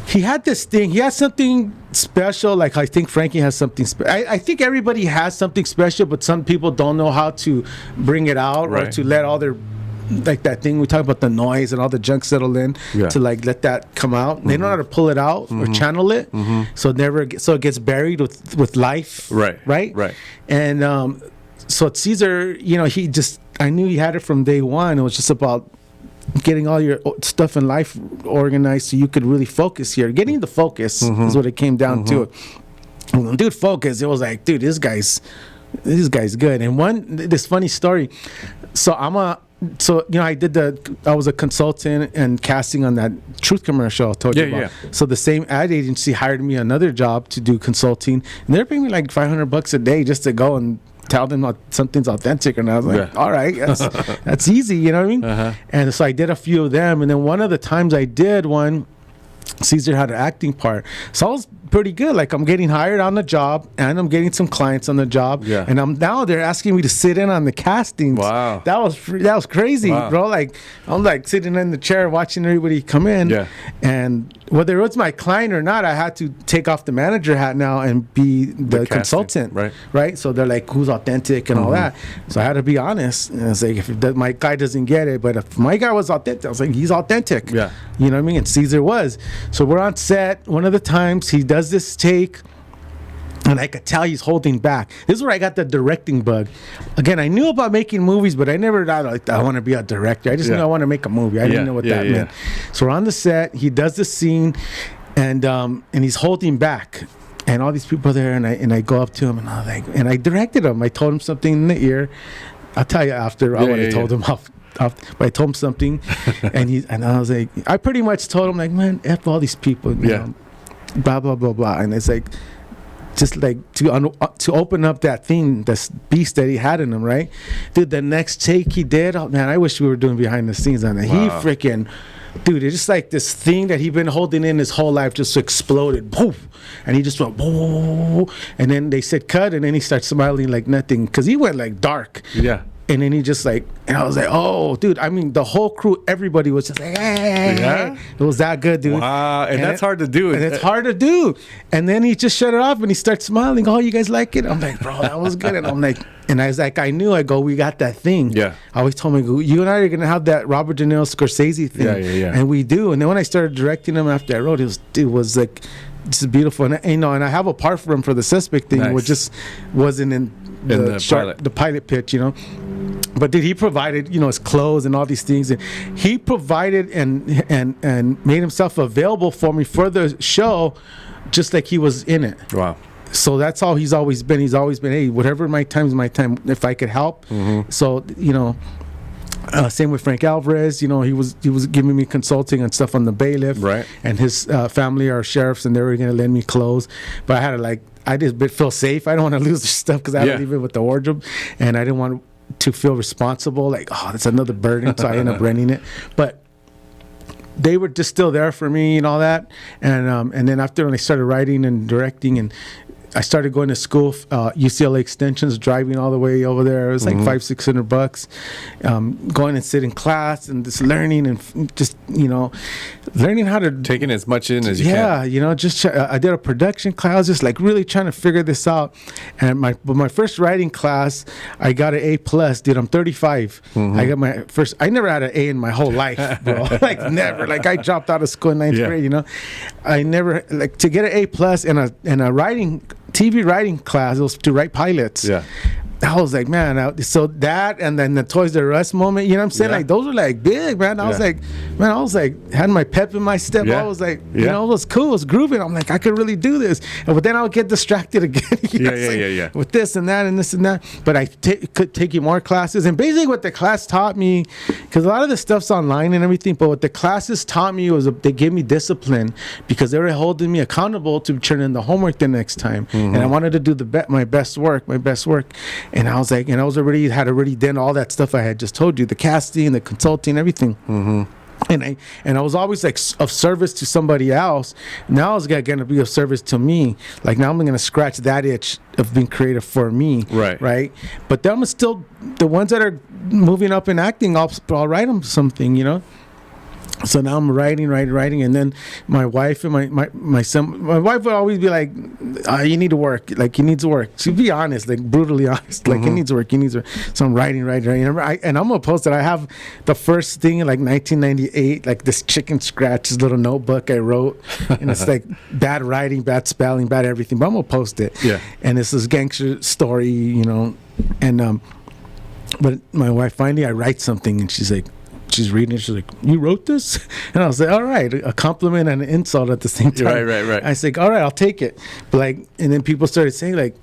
he had this thing. He has something special. Like I think Frankie has something special. I think everybody has something special, but some people don't know how to bring it out or to let all their, like that thing we talk about, the noise and all the junk settle in, to like let that come out. They don't know how to pull it out or channel it, so it gets buried with life. Right. And so Caesar, you know, I knew he had it from day one. It was just about getting all your stuff in life organized so you could really focus here. Getting the focus is what it came down to. When dude focused, it was like, dude, this guy's good. And this funny story. So you know, I was a consultant and casting on that Truth commercial I told you about. Yeah. So the same ad agency hired me another job to do consulting, and they're paying me like $500 a day just to go and tell them something's authentic. And I was like, all right, that's easy, you know what I mean? And so I did a few of them, and then one of the times I did one, Caesar had an acting part. So I was pretty good. Like, I'm getting hired on the job, and I'm getting some clients on the job. Yeah. And now they're asking me to sit in on the castings. Wow. That was crazy, bro. Like, I'm like sitting in the chair watching everybody come in. Yeah. And whether it was my client or not, I had to take off the manager hat now and be the consultant. Right. So they're like, who's authentic and all that. So I had to be honest. And I was like, if my guy doesn't get it, but if my guy was authentic, I was like, he's authentic. Yeah. You know what I mean? And Caesar was. So we're on set. One of the times he does this take, and I could tell he's holding back. This is where I got the directing bug. Again, I knew about making movies, but I never thought, like, I want to be a director. I just knew I want to make a movie. I didn't know what that meant. So we're on the set. He does the scene, and he's holding back. And all these people are there, and I go up to him, and I directed him. I told him something in the ear. I'll tell you after what I told him off but I told him something, and I was like, I pretty much told him like, man, F all these people, you know, blah blah blah blah, and it's like, just like to open up that thing, this beast that he had in him, right, dude. The next take he did, oh man, I wish we were doing behind the scenes on that. Wow. He freaking, dude, it's just like this thing that he'd been holding in his whole life just exploded, poof, and he just went, whoa, and then they said cut, and then he started smiling like nothing, because he went like dark. Yeah. And then he just like, and I was like, oh, dude. I mean, the whole crew, everybody was just like, hey. Yeah. It was that good, dude. Wow. And that's hard to do. And it's hard to do. And then he just shut it off and he starts smiling. Oh, you guys like it? I'm like, bro, that was good. And I'm like, and I was like, I knew. I go, we got that thing. Yeah. I always told him, I go, you and I are gonna have that Robert De Niro Scorsese thing. Yeah. And we do. And then when I started directing him after I wrote, it was like, just beautiful. And you know, and I have a part for him for the Suspect thing, which just wasn't in the pilot pitch, you know. But dude, he provided, you know, his clothes and all these things, and he provided and made himself available for me for the show, just like he was in it. Wow. So that's all he's always been. He's always been, hey, whatever my time is my time. If I could help. Mm-hmm. So, you know, same with Frank Alvarez. You know, he was giving me consulting and stuff on the bailiff. Right. And his family are sheriffs, and they were going to lend me clothes, but I had to I just feel safe. I don't want to lose their stuff because I had to leave it with the wardrobe, and I didn't want to feel responsible, like, oh, that's another burden, so I ended up renting it. But they were just still there for me and all that, and then after when I started writing and directing, and I started going to school, UCLA Extensions, driving all the way over there. It was like $500-600. Going and sit in class and just learning and just, you know, learning how to taking as much in as you can. Yeah, you know, just I did a production class, just like really trying to figure this out. And my first writing class, I got an A+. Dude, I'm 35. I got my first. I never had an A in my whole life, bro. Like never. Like I dropped out of school in 9th grade. You know, I never like to get an A+ in a writing. TV writing class, it was to write pilots. Yeah. I was like, man, so that and then the Toys R Us moment, you know what I'm saying? Like those were like big, man. I was like, had my pep in my step. I was like, you know, it was cool, it was grooving. I'm like, I could really do this. But then I would get distracted again. With this and that and this and that. But I could take more classes. And basically what the class taught me, because a lot of the stuff's online and everything, but what the classes taught me was they gave me discipline because they were holding me accountable to turn in the homework the next time. And I wanted to do my best work. And I was like, and I was had already done all that stuff I had just told you, the casting, the consulting, everything. And I was always like of service to somebody else. Now I was going to be of service to me. Like now I'm going to scratch that itch of being creative for me. Right. But them are still the ones that are moving up in acting. I'll write them something, you know. So now I'm writing, and then my wife and my son. My wife would always be like, "You need to work. Like he needs to work." She'd be honest, like brutally honest. Like he needs to work. So I'm writing. And I'm gonna post that. I have the first thing in like 1998, like this chicken scratch, this little notebook I wrote, and it's like bad writing, bad spelling, bad everything. But I'm gonna post it. Yeah. And it's this gangster story, you know, and but my wife finally, I write something, and she's reading it. She's like, "You wrote this?" And I was like, "All right," a compliment and an insult at the same time. Right. I said, "All right, I'll take it." But like, and then people started saying like,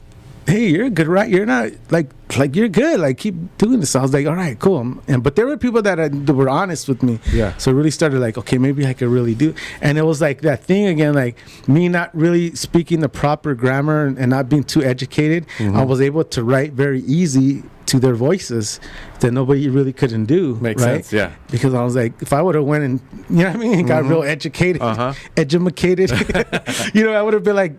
"Hey, you're a good writer. You're not like you're good. Like keep doing this." So I was like, "All right, cool." But there were people that were honest with me. Yeah. So I really started like, okay, maybe I could really do. And it was like that thing again, like me not really speaking the proper grammar and not being too educated. I was able to write very easy to their voices that nobody really couldn't do. Makes sense, yeah. Because I was like, if I would have went and, you know what I mean, got real educated, edumacated, you know, I would have been like,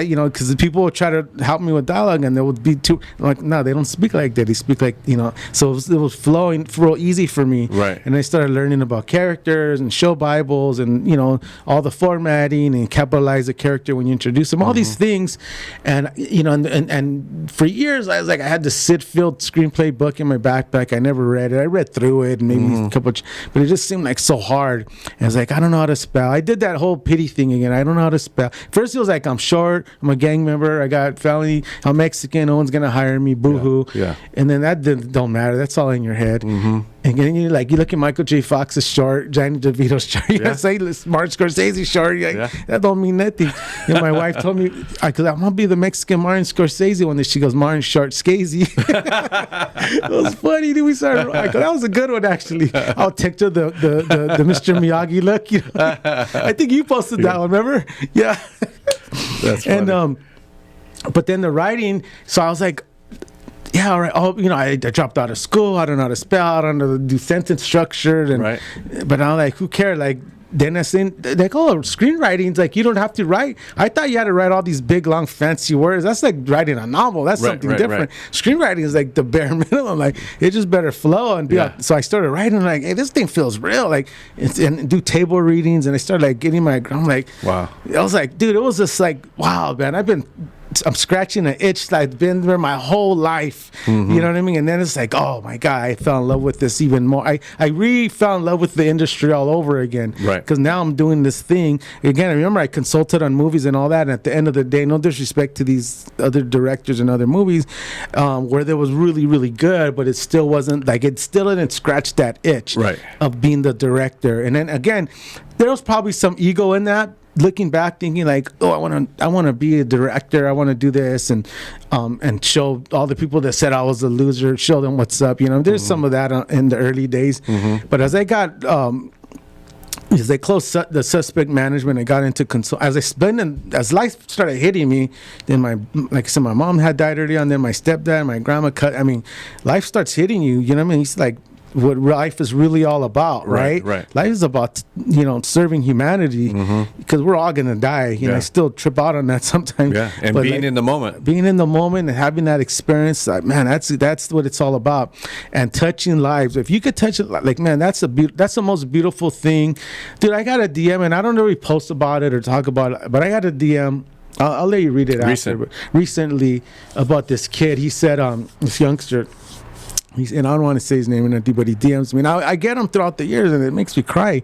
you know, because people would try to help me with dialogue and they would be too, like, no, they don't speak like that. They speak like, you know, so it was flowing real easy for me. Right. And I started learning about characters and show Bibles and, you know, all the formatting and capitalize a character when you introduce them, all these things. And, you know, and for years, I was like, I had this Sid-filled screenplay book in my backpack. I never read it. I read through it and maybe a couple, but it just seemed like so hard. And I was like, I don't know how to spell. I did that whole pity thing again. I don't know how to spell. First, it was like, I'm short. I'm a gang member. I got felony. I'm Mexican. No one's gonna hire me. Boo hoo. Yeah. And then that don't matter. That's all in your head. And then you look at Michael J. Fox's short, Johnny DeVito's short. You say Martin Scorsese's short. That don't mean nothing. And my wife told me, I'm gonna be the Mexican Martin Scorsese one. That she goes, Martin Short Scorsese. It was funny. Dude, we started. That was a good one actually. I'll text her the Mr. Miyagi look. You know? I think you posted that one. Remember? Yeah. That's funny. And but then the writing. So I was like, yeah, all right. Oh, I dropped out of school. I don't know how to spell. I don't know how to do sentence structure. But I'm like, who cares? Like, then I think, like, oh, screenwriting's like, you don't have to write. I thought you had to write all these big, long, fancy words. That's like writing a novel. That's something different. Screenwriting is like the bare minimum. Like, it just better flow and be like, so I started writing like, hey, this thing feels real. Like, and do table readings. And I started like getting I'm like, wow. I was like, dude, it was just like, wow, man, I'm scratching an itch that's been there my whole life. You know what I mean? And then it's like, oh my God, I fell in love with this even more. I really fell in love with the industry all over again. Right. Because now I'm doing this thing. Again, I remember I consulted on movies and all that. And at the end of the day, no disrespect to these other directors and other movies, where there was really, really good, but it still wasn't like, it still didn't scratch that itch of being the director. And then again, there was probably some ego in that. Looking back, thinking like, oh, I want to be a director. I want to do this and show all the people that said I was a loser, show them what's up. There's some of that in the early days. But as I got, as I closed the suspect management, I got into as life started hitting me. Then like I said, my mom had died early on. Then my stepdad, my grandma cut. I mean, life starts hitting you. You know what I mean? It's like what life is really all about, right? Life is about serving humanity because we're all gonna die. I still trip out on that sometimes. Yeah, and but being in the moment, and having that experience, like, man, that's what it's all about. And touching lives. If you could touch it, like, man, that's the most beautiful thing, dude. I got a DM, and I don't really post about it or talk about it, but I got a DM. I'll let you read it recently about this kid. He said, this youngster. And I don't want to say his name or anything, but he DMs me. And I get him throughout the years, and it makes me cry.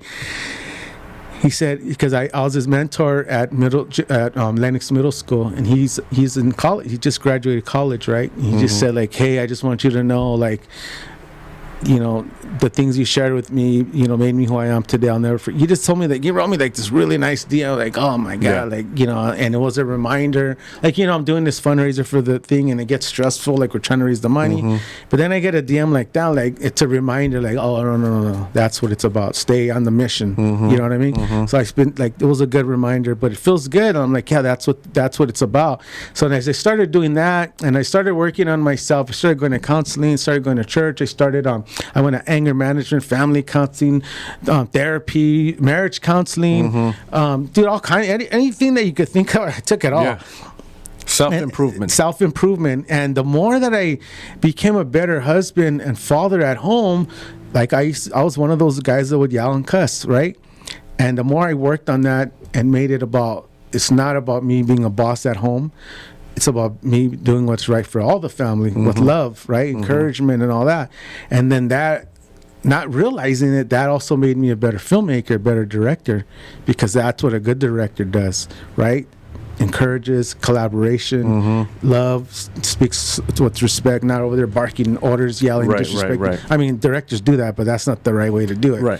He said, because I was his mentor at Lennox Middle School, and he's in college. He just graduated college, right? And he just said, like, hey, I just want you to know, like, the things you shared with me, made me who I am today. I'll never forget. You just told me that you wrote me like this really nice deal, like, oh my God, and it was a reminder, like, I'm doing this fundraiser for the thing, and it gets stressful, like we're trying to raise the money, but then I get a DM like that, like it's a reminder, like, oh no, that's what it's about. Stay on the mission. You know what I mean? So I spent like, it was a good reminder, but it feels good. I'm like, yeah, that's what it's about. So as I started doing that, and I started working on myself, I started going to counseling, started going to church. I went to anger management, family counseling, therapy, marriage counseling, dude, all anything that you could think of, I took it all. Yeah. Self-improvement. And the more that I became a better husband and father at home, like I was one of those guys that would yell and cuss, right? And the more I worked on that and made it about, it's not about me being a boss at home. It's about me doing what's right for all the family with love, right? Encouragement and all that. And then that, not realizing it, that also made me a better filmmaker, a better director, because that's what a good director does, right? Encourages collaboration, love, speaks with respect, not over there barking orders, yelling, disrespect. Right. I mean, directors do that, but that's not the right way to do it. Right.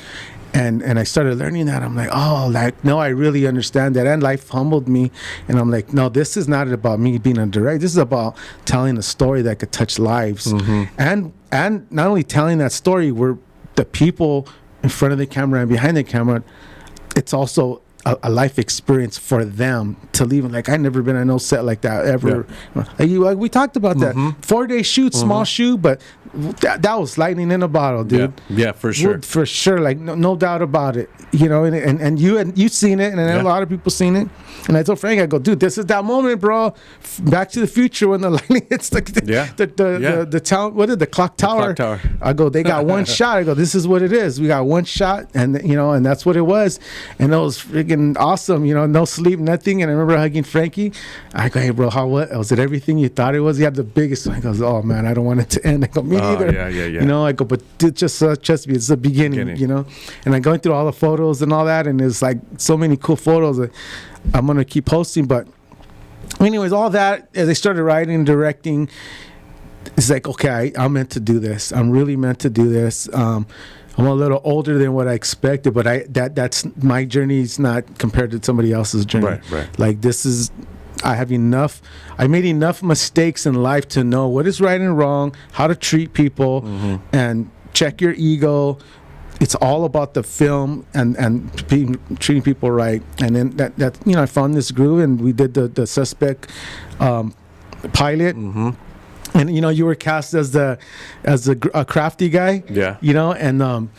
And I started learning that. I'm like, oh, like, no, I really understand that. And life humbled me. And I'm like, no, this is not about me being a director. This is about telling a story that could touch lives. And not only telling that story, where the people in front of the camera and behind the camera, it's also a life experience for them to leave. Like, I never been on no set like that ever. Like we talked about that 4-day shoot, small shoot, but that was lightning in a bottle, dude. Yeah, for sure. For sure, like no doubt about it. And you've seen it, and a lot of people seen it. And I told Frank, I go, dude, this is that moment, bro. Back to the Future, when the lightning hits the town. What is the clock tower? I go, they got one shot. I go, this is what it is. We got one shot, and and that's what it was. And it was freaking awesome. No sleep, nothing. And I remember hugging Frankie. I go, hey, bro, was it everything you thought it was? He had the biggest one. He goes, oh man, I don't want it to end. I go, me neither. Yeah. I go, but just trust me, it's the beginning. And I'm going through all the photos and all that, and there's like so many cool photos that I'm gonna keep posting. But anyways, all that, as I started writing and directing, it's like, okay, I'm meant to do this. I'm really meant to do this. I'm a little older than what I expected, but that's my journey is not compared to somebody else's journey. Right. Like, I made enough mistakes in life to know what is right and wrong, how to treat people, and check your ego. It's all about the film and treating people right. And then that I found this groove, and we did the Suspect pilot. And you were cast as the crafty guy. Yeah. And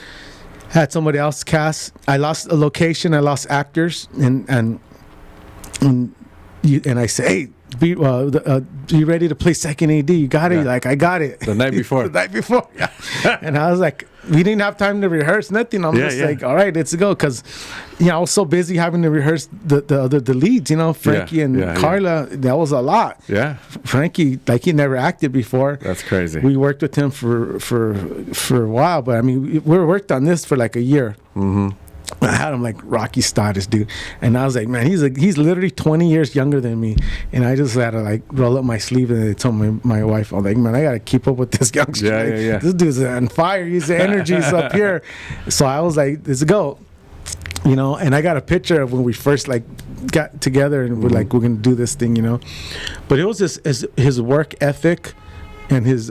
had somebody else cast. I lost a location. I lost actors, and I say, hey, be ready to play second AD. You got it. Yeah. Like, I got it. The night before. The night before. Yeah. And I was like, we didn't have time to rehearse nothing. I'm just like, all right, let's go. Because, I was so busy having to rehearse the leads, Frankie and Carla. That was a lot. Yeah. Frankie, like, he never acted before. That's crazy. We worked with him for a while, but I mean, we worked on this for like a year. I had him like Rocky status, dude, and I was like, man, he's literally 20 years younger than me, and I just had to like roll up my sleeve, and I told my wife, I'm like, man, I gotta keep up with this youngster. Yeah. This dude's on fire. His energy's up here. So I was like, let's go, and I got a picture of when we first like got together, and we're like, we're gonna do this thing, but it was just his work ethic and his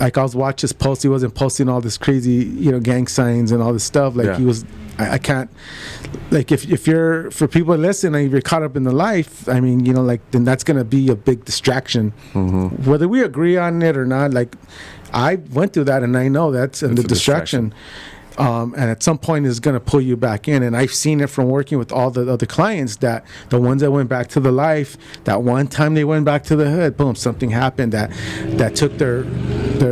like, I was watching his post. He wasn't posting all this crazy, gang signs and all this stuff. Like, he was. I can't. Like, if you're, for people to listen, and if you're caught up in the life, I mean, then that's gonna be a big distraction. Whether we agree on it or not, like, I went through that, and I know that's the distraction. And at some point is going to pull you back in. And I've seen it from working with all the other clients, that the ones that went back to the life, that one time they went back to the hood, boom, something happened that took the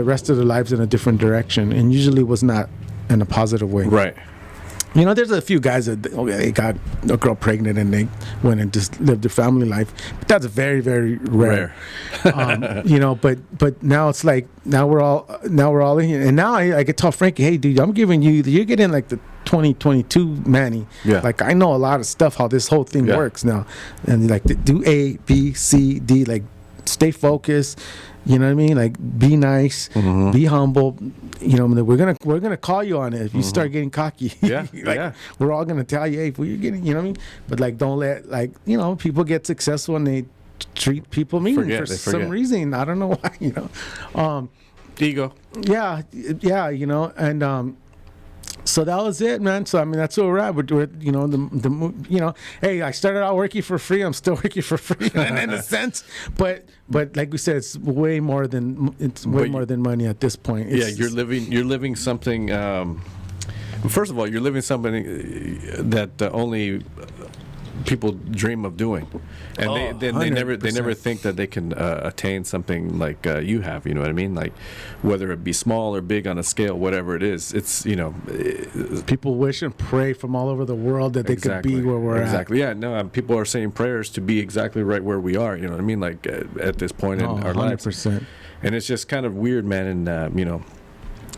rest of their lives in a different direction, and usually was not in a positive way. Right. There's a few guys that they got a girl pregnant and they went and just lived their family life, but that's very, very rare. But now it's like, now we're all in here, and now I could tell Frankie, hey, dude, you're getting like the 2022 Manny. Yeah. Like, I know a lot of stuff, how this whole thing works now, and like, do A, B, C, D, like, stay focused. You know what I mean? Like, be nice, be humble. We're gonna call you on it if you start getting cocky. We're all gonna tell you, hey, if you're getting, you know what I mean? But like, don't let, like, people get successful and they treat people mean for some reason. I don't know why. Ego. Yeah, and so that was it, man. So I mean, that's where we're at. We're hey, I started out working for free. I'm still working for free in a sense, but like we said, it's way more than money at this point. You're living something. First of all, you're living something that only people dream of doing, and they never think that they can attain something like you have. You know what I mean? Like, whether it be small or big on a scale, whatever it is, it's people wish and pray from all over the world that they could be where we're at. Exactly. Yeah. No. People are saying prayers to be exactly right where we are. You know what I mean? Like, at this point in our 100%. lives, and it's just kind of weird, man. And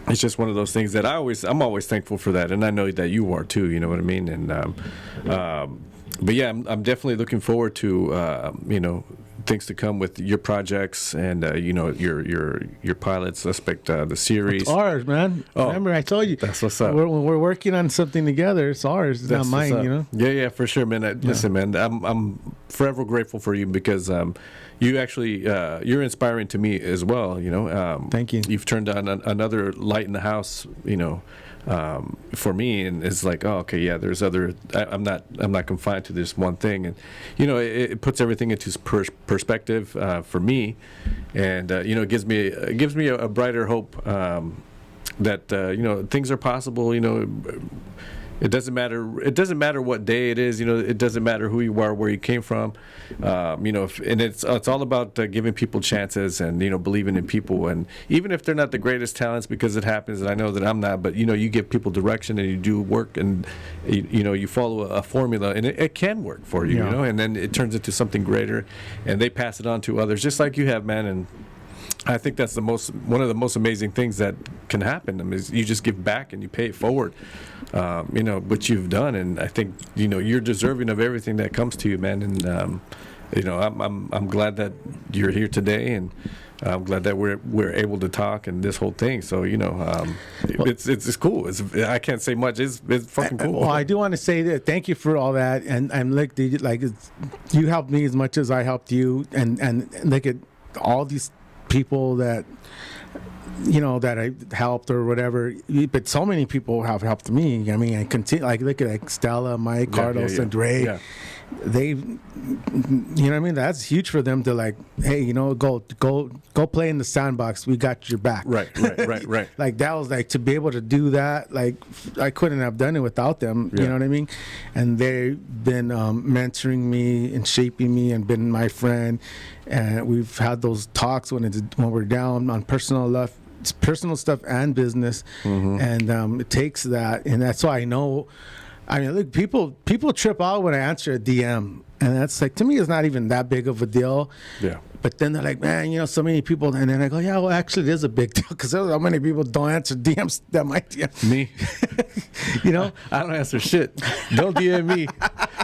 it's just one of those things that I'm always thankful for that, and I know that you are too. You know what I mean? And but yeah, I'm definitely looking forward to things to come with your projects and your pilot Suspect, the series. It's ours, man. Remember, I told you. That's what's up. When we're working on something together, it's ours. It's not mine. Yeah, for sure, man. Listen, man, I'm forever grateful for you, because you actually you're inspiring to me as well. Thank you. You've turned on another light in the house. For me, and it's like, oh, okay, yeah, there's other. I'm not confined to this one thing, and it puts everything into perspective for me, and it gives me a brighter hope that things are possible. It doesn't matter what day it is. It doesn't matter who you are, where you came from. And it's all about giving people chances and believing in people. And even if they're not the greatest talents, because it happens, and I know that I'm not. But you give people direction and you do work, and you follow a formula, and it can work for you. And then it turns into something greater, and they pass it on to others, just like you have, man. And I think that's one of the most amazing things that can happen. I mean, is you just give back and you pay it forward. What you've done, and I think you're deserving of everything that comes to you, man. And I'm glad that you're here today, and I'm glad that we're able to talk and this whole thing. So it's cool. I can't say much. It's fucking cool. Well, I do want to say that thank you for all that, and you helped me as much as I helped you, and look at all these people that that I helped or whatever, but so many people have helped me. I mean, I continue, look at Stella, Mike, Carlos, and Ray. Yeah. They, what I mean? That's huge for them to hey, go play in the sandbox. We got your back. Right. That was to be able to do that. I couldn't have done it without them. Yeah. You know what I mean? And they've been mentoring me and shaping me and been my friend. And we've had those talks when we're down on personal stuff and business. Mm-hmm. And it takes that, and that's why I know. I mean, look, people trip out when I answer a DM, and that's to me, it's not even that big of a deal. Yeah. But then they're like, man, so many people, and then I go, yeah, well, actually, it is a big deal because there's so many people don't answer DMs that might DM me. I don't answer shit. Don't DM me.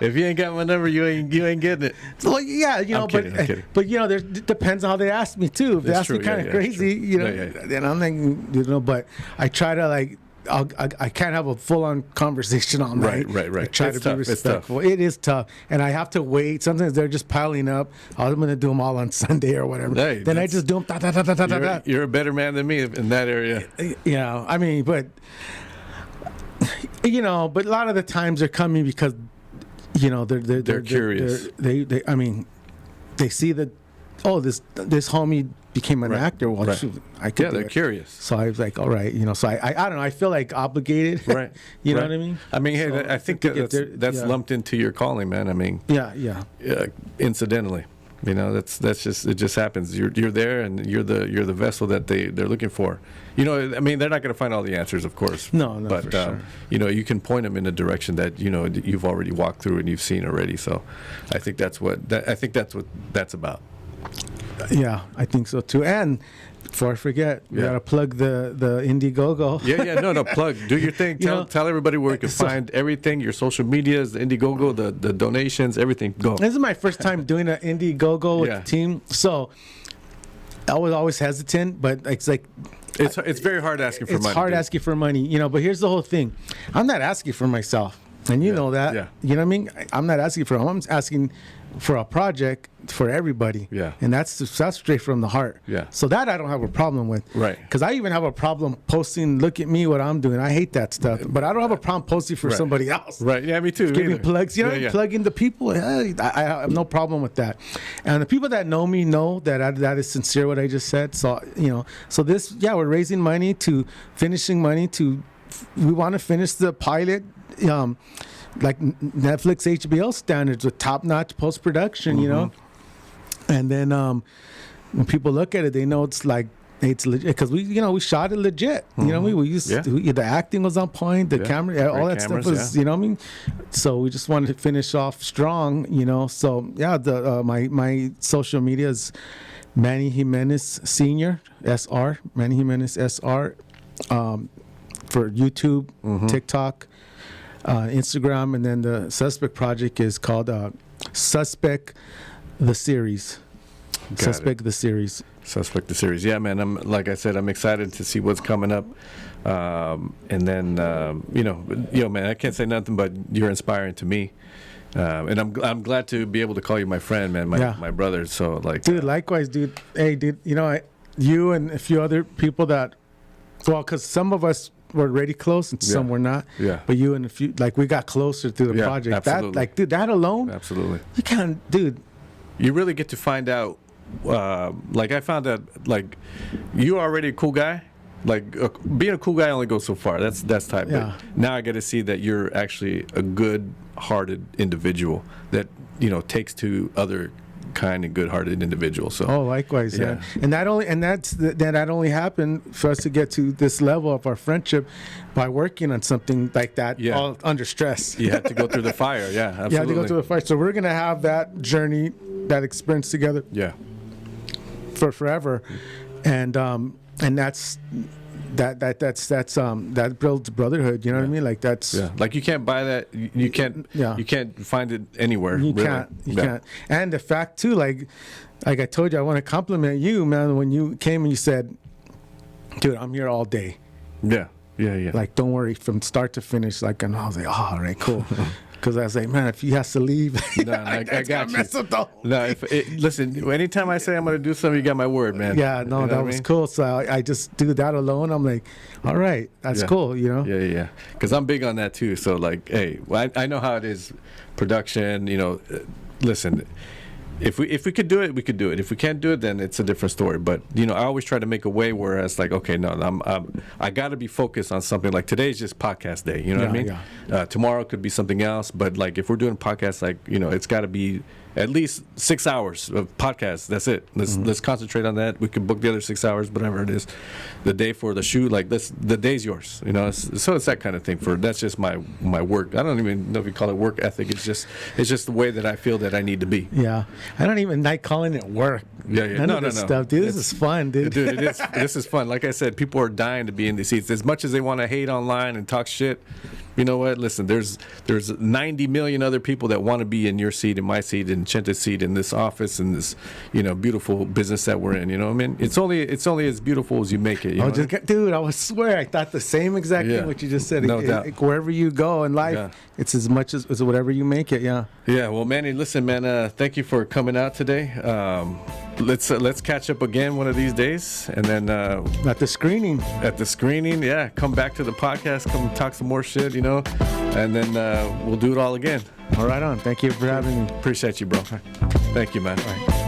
If you ain't got my number, you ain't getting it. So yeah, I'm kidding. But there depends on how they ask me too. If they ask me kind of crazy, then I'm thinking, but I try to I can't have a full-on conversation all night. Right. I try to be respectful. It is tough, and I have to wait. Sometimes they're just piling up. I'm going to do them all on Sunday or whatever. Hey, then I just do them. You're a better man than me in that area. I mean, but but a lot of the times they're coming because they're curious. They see that this homie became an actor. Well, shoot, I could. Yeah, they're curious. So I was like, all right, So I don't know. I feel obligated. Right. You know what I mean? I mean, hey, I think that's lumped into your calling, man. I mean, yeah. Incidentally, that's just, it just happens. You're there, and you're the vessel that they're looking for. I mean, they're not going to find all the answers, of course. No, but for sure. you can point them in a direction that you've already walked through and you've seen already. So I think that's what that's about. Yeah, I think so too. And before I forget, we gotta plug the Indiegogo. Yeah, no, plug. Do your thing. Tell everybody where you can find everything. Your social medias, the Indiegogo, the donations, everything. Go. This is my first time doing an Indiegogo with the team, so I was always hesitant, but it's very hard asking for money. It's hard asking for money, But here's the whole thing: I'm not asking for myself, and know that. Yeah. You know what I mean? I'm not asking for. I'm asking for a project for everybody. Yeah. And that's straight from the heart. Yeah. So that I don't have a problem with. Right. Because I even have a problem posting, look at me, what I'm doing. I hate that stuff. But I don't have a problem posting for somebody else. Right. Yeah, me too. Giving plugs, plugging the people. Hey, I have no problem with that. And the people that know me know that that is sincere what I just said. So, so this, we're raising money we want to finish the pilot, like Netflix, HBO standards with top-notch post-production, and then when people look at it, they know it's legit because we shot it legit. We used the acting was on point, the camera, all that stuff was, So we just wanted to finish off strong, So the my social media is Manny Jimenez Sr, SR, Manny Jimenez SR, for YouTube, TikTok, Instagram, and then the Suspect project is called Suspect the Series. Suspect the Series. Yeah, man. Like I said, I'm excited to see what's coming up. And then man, I can't say nothing but you're inspiring to me. And I'm glad to be able to call you my friend, man, my brother. So dude, likewise, dude. Hey, dude, you and a few other people because some of us were already close and some were not. Yeah. But you and a few, we got closer through the project. Absolutely. That, dude, that alone. Absolutely. You can't, dude. You really get to find out. I found out, you're already a cool guy. Being a cool guy only goes so far. That's type. Yeah. But now I get to see that you're actually a good-hearted individual that takes to other kind and good-hearted individual. So likewise, yeah. And that only happened for us to get to this level of our friendship by working on something like that, all under stress. You had to go through the fire. Yeah, absolutely. You had to go through the fire. So we're gonna have that journey, that experience together. Yeah. For forever. that's that builds brotherhood. You know what I mean? Like that's like you can't buy that. You can't find it anywhere. You can't. And the fact too, like I told you, I want to compliment you, man. When you came and you said, "Dude, I'm here all day." Yeah. Like, don't worry, from start to finish. Like, and I was like, "Oh, all right, cool." Because I was like, man, if he has to leave, I got you. Listen, anytime I say I'm going to do something, you got my word, man. Yeah, no, that was cool. So I just do that alone. I'm like, all right, that's cool, you know? Yeah. Because I'm big on that too. So, like, hey, I know how it is, production, you know. Listen, if we could do it, we could do it. If we can't do it, then it's a different story. But, you know, I always try to make a way where it's like, okay, no, I got to be focused on something. Like, today's just podcast day, you know what I mean? Yeah. Tomorrow could be something else. But, like, if we're doing a podcast, like, you know, it's got to be at least 6 hours of podcast. That's it. Let's concentrate on that. We can book the other 6 hours, whatever it is. The day for the shoot, like, the day's yours, you know? So it's that kind of thing. That's just my work. I don't even know if you call it work ethic. It's just the way that I feel that I need to be. Yeah. I don't even like calling it work. Yeah. No. Stuff, dude. This is fun, dude. Dude, this is fun. Like I said, people are dying to be in these seats. As much as they want to hate online and talk shit, you know what? Listen, there's 90 million other people that want to be in your seat, in my seat, in Chenta's seat, in this office, in this, you know, beautiful business that we're in. You know what I mean? It's only as beautiful as you make it. Dude, I would swear I thought the same exact thing what you just said. No doubt. Wherever you go in life, it's as much as whatever you make it. Yeah. Yeah. Well, Manny, listen, man. Thank you for coming out today. Let's catch up again one of these days, and then at the screening. Yeah. Come back to the podcast. Come talk some more shit. You know, and then we'll do it all again. All right, on. Thank you for having me. Appreciate you, bro. Thank you, man. All right.